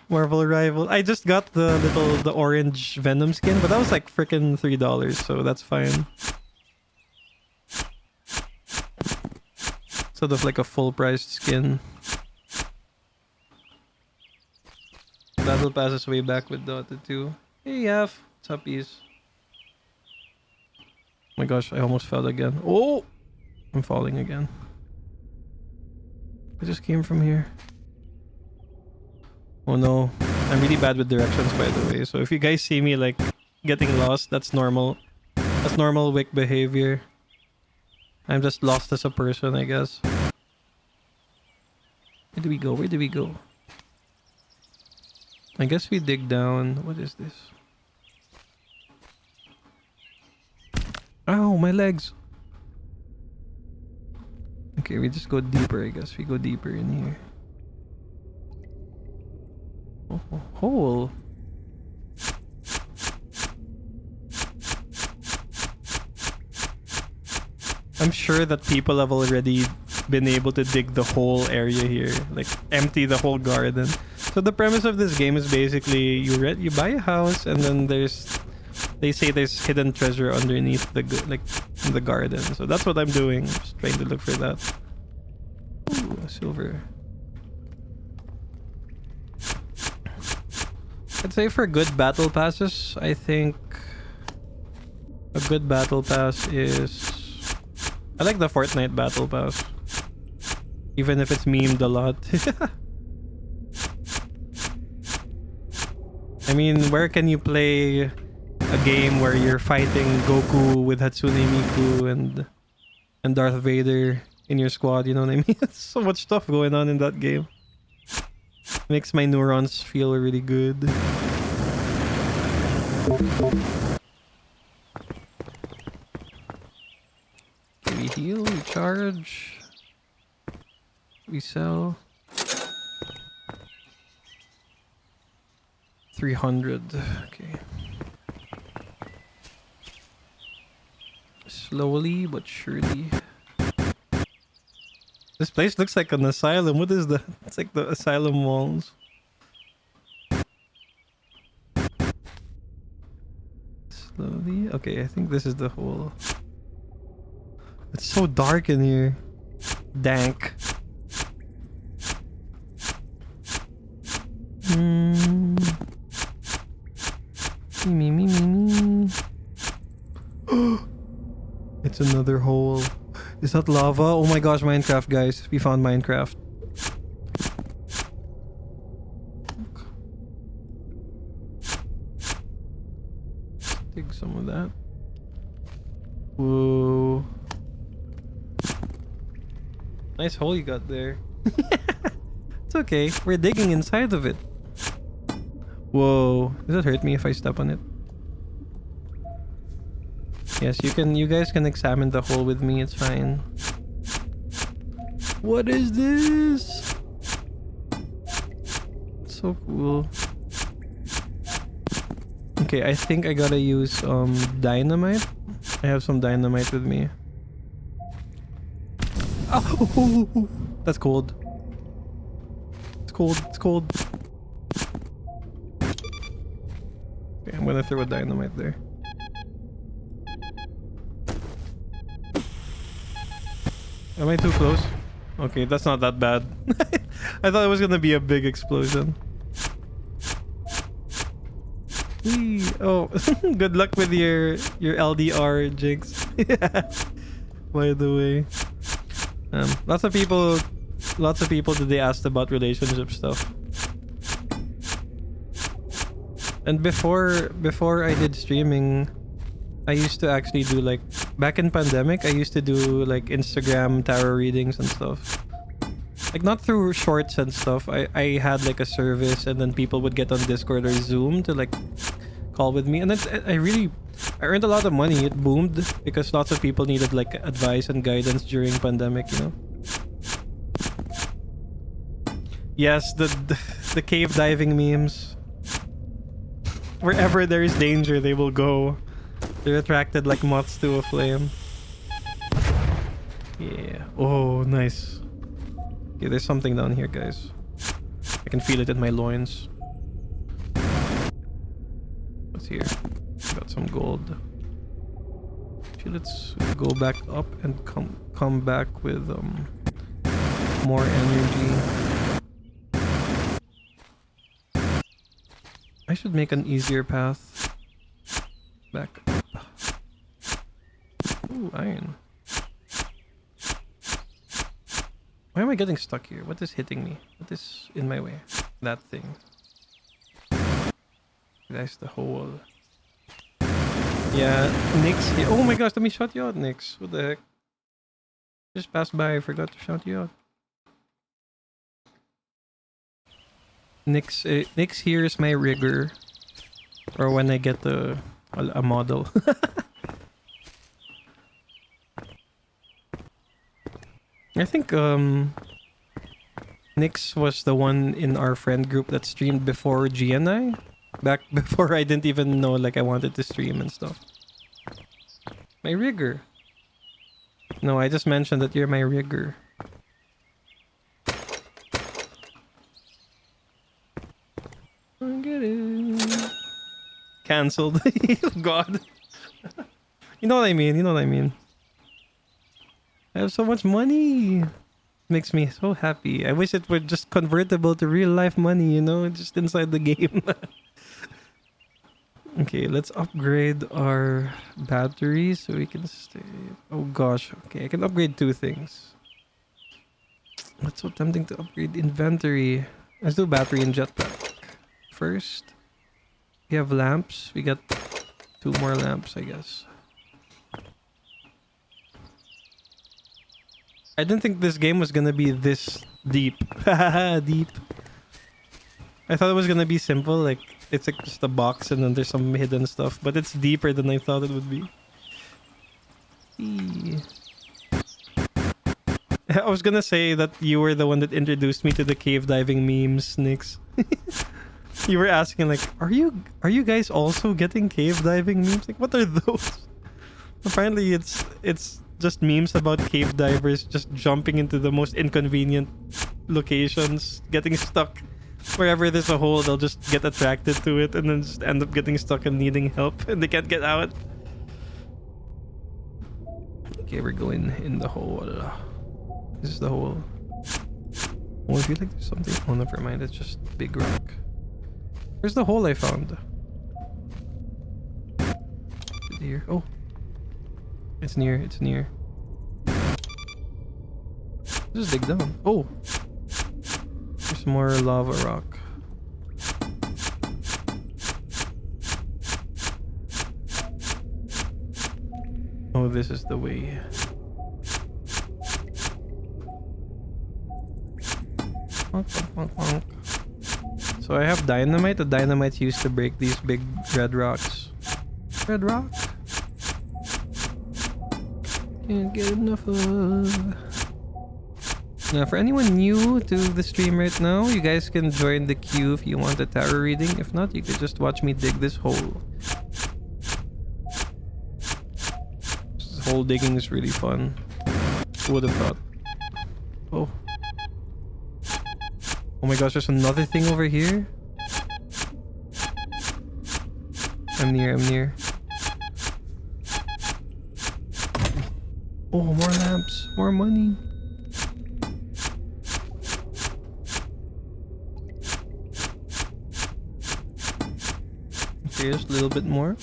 Marvel Rival. I just got the orange Venom skin, but that was like freaking $3, so that's fine. Sort of like a full-priced skin. Battle passes way back with Dota 2. Hey, Yaf. What's up, Ease? My gosh, I almost fell again. Oh! I'm falling again. I just came from here. Oh no. I'm really bad with directions, by the way. So if you guys see me like getting lost, that's normal. That's normal Wick behavior. I'm just lost as a person, I guess. Where do we go? Where do we go? I guess we dig down. What is this? Ow, my legs. Okay, we just go deeper, I guess. We go deeper in here. Oh, hole. I'm sure that people have already been able to dig the whole area here, like empty the whole garden. So the premise of this game is basically you buy a house and then they say there's hidden treasure underneath the the garden. So that's what I'm doing. Just trying to look for that. Ooh, a silver. I'd say for good battle passes, I think a good battle pass is... I like the Fortnite battle pass. Even if it's memed a lot. I mean, where can you play a game where you're fighting Goku with Hatsune Miku and Darth Vader in your squad, you know what I mean? There's so much stuff going on in that game. Makes my neurons feel really good. We heal, we charge, we sell. 300, okay. Slowly but surely. This place looks like an asylum. What is that? It's like the asylum walls. Slowly. Okay, I think this is the hole. It's so dark in here. Dank. Me. It's another hole. Is that lava? Oh my gosh, Minecraft, guys. We found Minecraft. Dig some of that. Whoa. Nice hole you got there. It's okay. We're digging inside of it. Whoa. Does it hurt me if I step on it? Yes, you guys can examine the hole with me, it's fine. What is this? So cool. Okay, I think I gotta use dynamite. I have some dynamite with me. Oh, that's cold. It's cold, it's cold. Okay, I'm gonna throw a dynamite there. Am I too close? Okay, that's not that bad. I thought it was gonna be a big explosion. Whee! Oh, good luck with your LDR, Jinx. By the way, lots of people today asked about relationship stuff. And before I did streaming, I used to actually do like, back in pandemic, I used to do like Instagram tarot readings and stuff. Like not through shorts and stuff. I had like a service and then people would get on Discord or Zoom to like call with me. And then I earned a lot of money. It boomed because lots of people needed like advice and guidance during pandemic, you know? Yes, the cave diving memes. Wherever there is danger, they will go. They're attracted like moths to a flame. Yeah. Oh, nice. Okay, there's something down here, guys. I can feel it in my loins. What's here? Got some gold. Okay, let's go back up and come back with more energy. I should make an easier path. Back up. Ooh, iron. Why am I getting stuck here? What is hitting me? What is in my way? That thing. That's the hole. Yeah, Nyx. Yeah. Oh my gosh, let me shout you out, Nyx. What the heck? Just passed by, I forgot to shout you out. Nyx here is my rigger. Or when I get a model. I think Nyx was the one in our friend group that streamed before G and I. Back before I didn't even know like I wanted to stream and stuff. My rigger. No, I just mentioned that you're my rigger. I get it. Cancelled. God. You know what I mean? You know what I mean? I have so much money. Makes me so happy. I wish it were just convertible to real life money, you know? Just inside the game. Okay, let's upgrade our battery so we can stay. Oh gosh. Okay, I can upgrade 2 things. What's so tempting to upgrade? Inventory. Let's do battery and jetpack. First, we have lamps. We got 2 more lamps, I guess. I didn't think this game was gonna be this deep. Deep. I thought it was gonna be simple, like it's like just a box and then there's some hidden stuff, but it's deeper than I thought it would be. I was gonna say that you were the one that introduced me to the cave diving memes, Nyx. You were asking like, are you guys also getting cave diving memes? Like, what are those? Apparently it's just memes about cave divers just jumping into the most inconvenient locations, getting stuck. Wherever there's a hole, they'll just get attracted to it and then just end up getting stuck and needing help and they can't get out. Okay, we're going in the hole. This is the hole. Oh, I feel like there's something. Oh, never mind. It's just big rock. Where's the hole I found? Here. Oh. It's near. It's near. Just dig down. Oh. There's more lava rock. Oh, this is the way. So I have dynamite. The dynamite's used to break these big red rocks. Red rock? Can't get enough of. Now, for anyone new to the stream right now, you guys can join the queue if you want a tarot reading. If not, you could just watch me dig this hole. This hole digging is really fun. Who would have thought? Oh. Oh my gosh, there's another thing over here. I'm near. Oh, more lamps, more money. Okay, just a little bit more.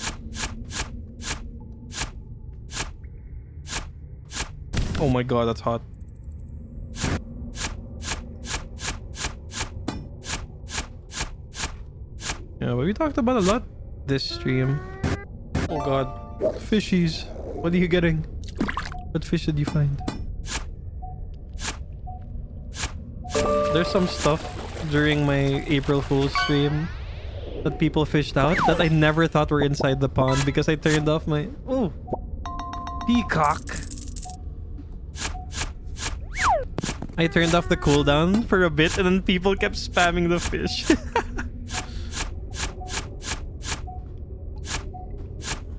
Oh my god, that's hot. Yeah, but we talked about a lot this stream. Oh god. Fishies. What are you getting? What fish did you find? There's some stuff during my April Fool's stream that people fished out that I never thought were inside the pond because I turned off my... Oh! Peacock! I turned off the cooldown for a bit and then people kept spamming the fish.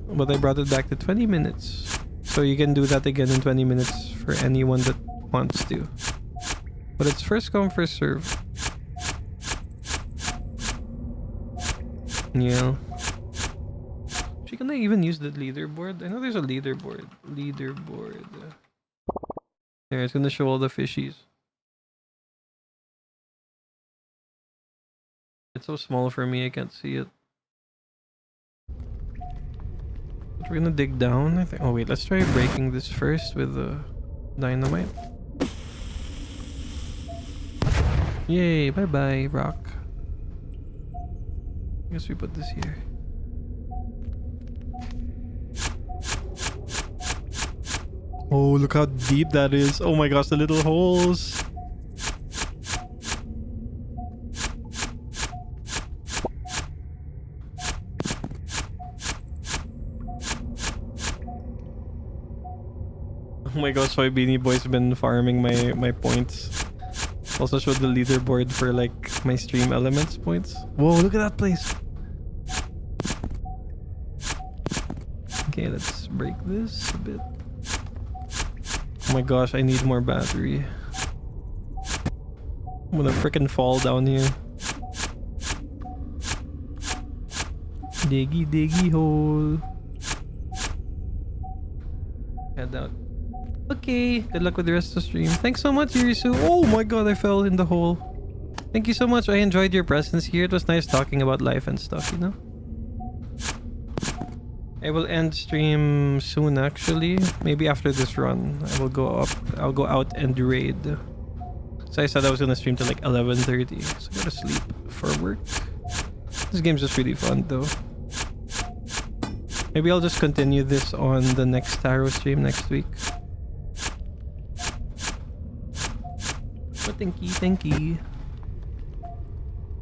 But I brought it back to 20 minutes. So you can do that again in 20 minutes for anyone that wants to. But it's first come, first serve. Yeah. Actually, can I even use the leaderboard? I know there's a leaderboard. Leaderboard. There, it's gonna show all the fishies. It's so small for me, I can't see it. We're gonna dig down, I think. Oh wait, let's try breaking this first with the dynamite. Yay, bye-bye, rock. I guess we put this here. Oh, look how deep that is. Oh my gosh, the little holes. Oh my gosh, my Beanie Boy's been farming my points. Also showed the leaderboard for like my stream elements points. Whoa, look at that place. Okay, let's break this a bit. Oh my gosh, I need more battery. I'm gonna freaking fall down here. Diggy diggy hole. Head out. Okay, good luck with the rest of the stream. Thanks so much, Yurisu. Oh my god, I fell in the hole. Thank you so much. I enjoyed your presence here. It was nice talking about life and stuff, you know? I will end stream soon, actually. Maybe after this run. I will go up. I'll go out and raid. So I said I was gonna stream till like 11:30. So I gotta sleep for work. This game's just really fun, though. Maybe I'll just continue this on the next tarot stream next week. But thank you.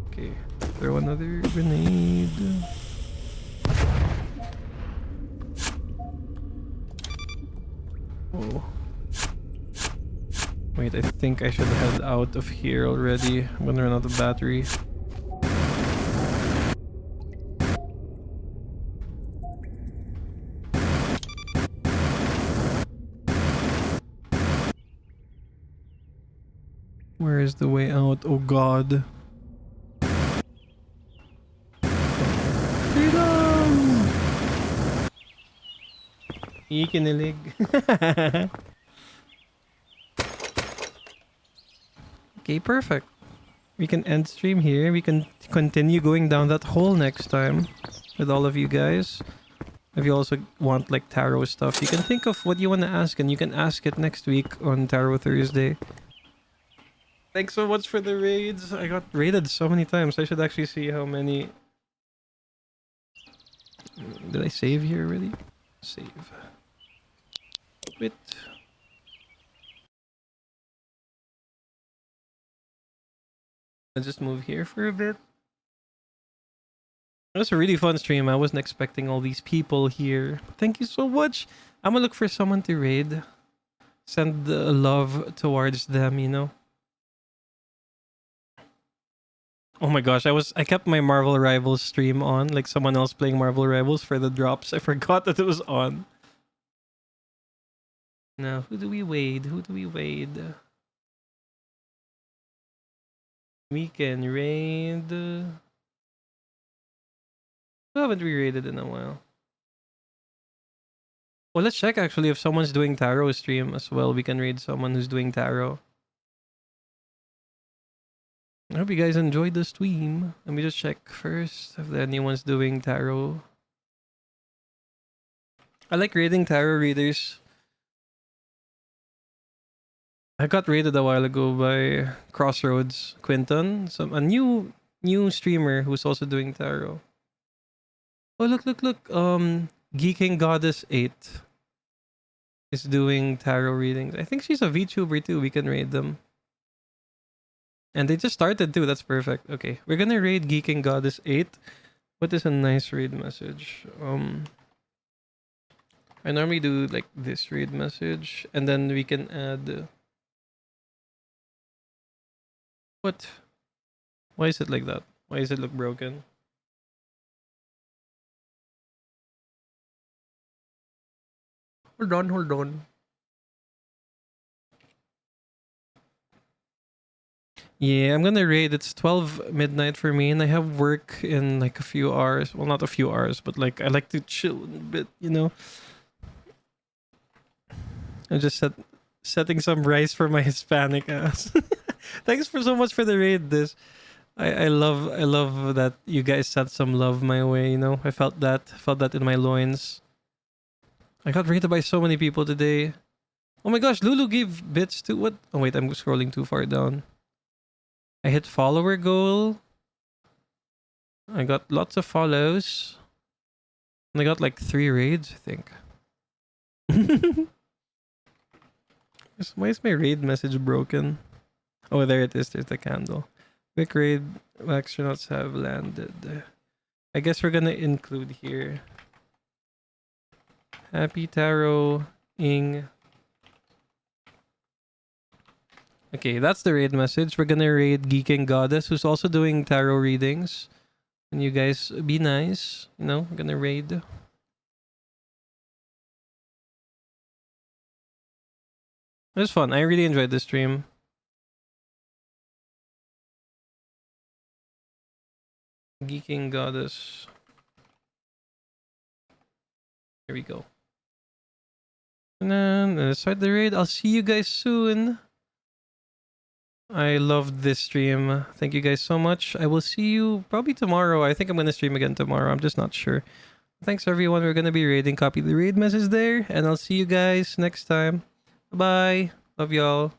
Okay, throw another grenade. Oh. Wait, I think I should head out of here already. I'm gonna run out of battery. Where is the way out? Oh god. Freedom! Ikinilig. Okay, perfect. We can end stream here. We can continue going down that hole next time with all of you guys. If you also want like tarot stuff, you can think of what you want to ask and you can ask it next week on Tarot Thursday. Thanks so much for the raids. I got raided so many times. I should actually see how many. Did I save here already? Save. Quit. I'll just move here for a bit. It was a really fun stream. I wasn't expecting all these people here. Thank you so much. I'm gonna look for someone to raid. Send the love towards them, you know? Oh my gosh, I kept my Marvel Rivals stream on, like someone else playing Marvel Rivals for the drops. I forgot that it was on. Now, who do we raid? Who do we raid? We can raid. Who haven't we raided in a while? Well, let's check actually if someone's doing tarot stream as well. We can raid someone who's doing tarot. I hope you guys enjoyed the stream. Let me just check first if anyone's doing tarot. I like raiding tarot readers. I got raided a while ago by Crossroads Quinton, a new streamer who's also doing tarot. Oh look! Geeking Goddess 8 is doing tarot readings. I think she's a VTuber too. We can raid them. And they just started too. That's perfect. Okay, we're gonna raid Geeking Goddess 8. What is a nice raid message? I normally do like this raid message, and then we can add. What? Why is it like that? Why does it look broken? Hold on. Yeah, I'm gonna raid. It's 12 midnight for me, and I have work in like a few hours. Well, not a few hours, but like I like to chill a bit, you know. I'm just setting some rice for my Hispanic ass. Thanks for so much for the raid. I love that you guys sent some love my way. You know, I felt that in my loins. I got rated by so many people today. Oh my gosh, Lulu gave bits to what? Oh wait, I'm scrolling too far down. I hit follower goal. I got lots of follows. And I got like 3 raids, I think. Why is my raid message broken? Oh, there it is. There's the candle. Quick raid. Astronauts have landed. I guess we're gonna include here. Happy Tarot Ing. Okay, that's the raid message. We're gonna raid Geeking Goddess, who's also doing tarot readings. And you guys be nice. You know, we're gonna raid. It was fun. I really enjoyed the stream. Geeking Goddess. Here we go. And then let's start the raid. I'll see you guys soon. I loved this stream. Thank you guys so much. I will see you probably tomorrow. I think I'm going to stream again tomorrow. I'm just not sure. Thanks everyone. We're going to be raiding. Copy the raid message there. And I'll see you guys next time. Bye. Love y'all.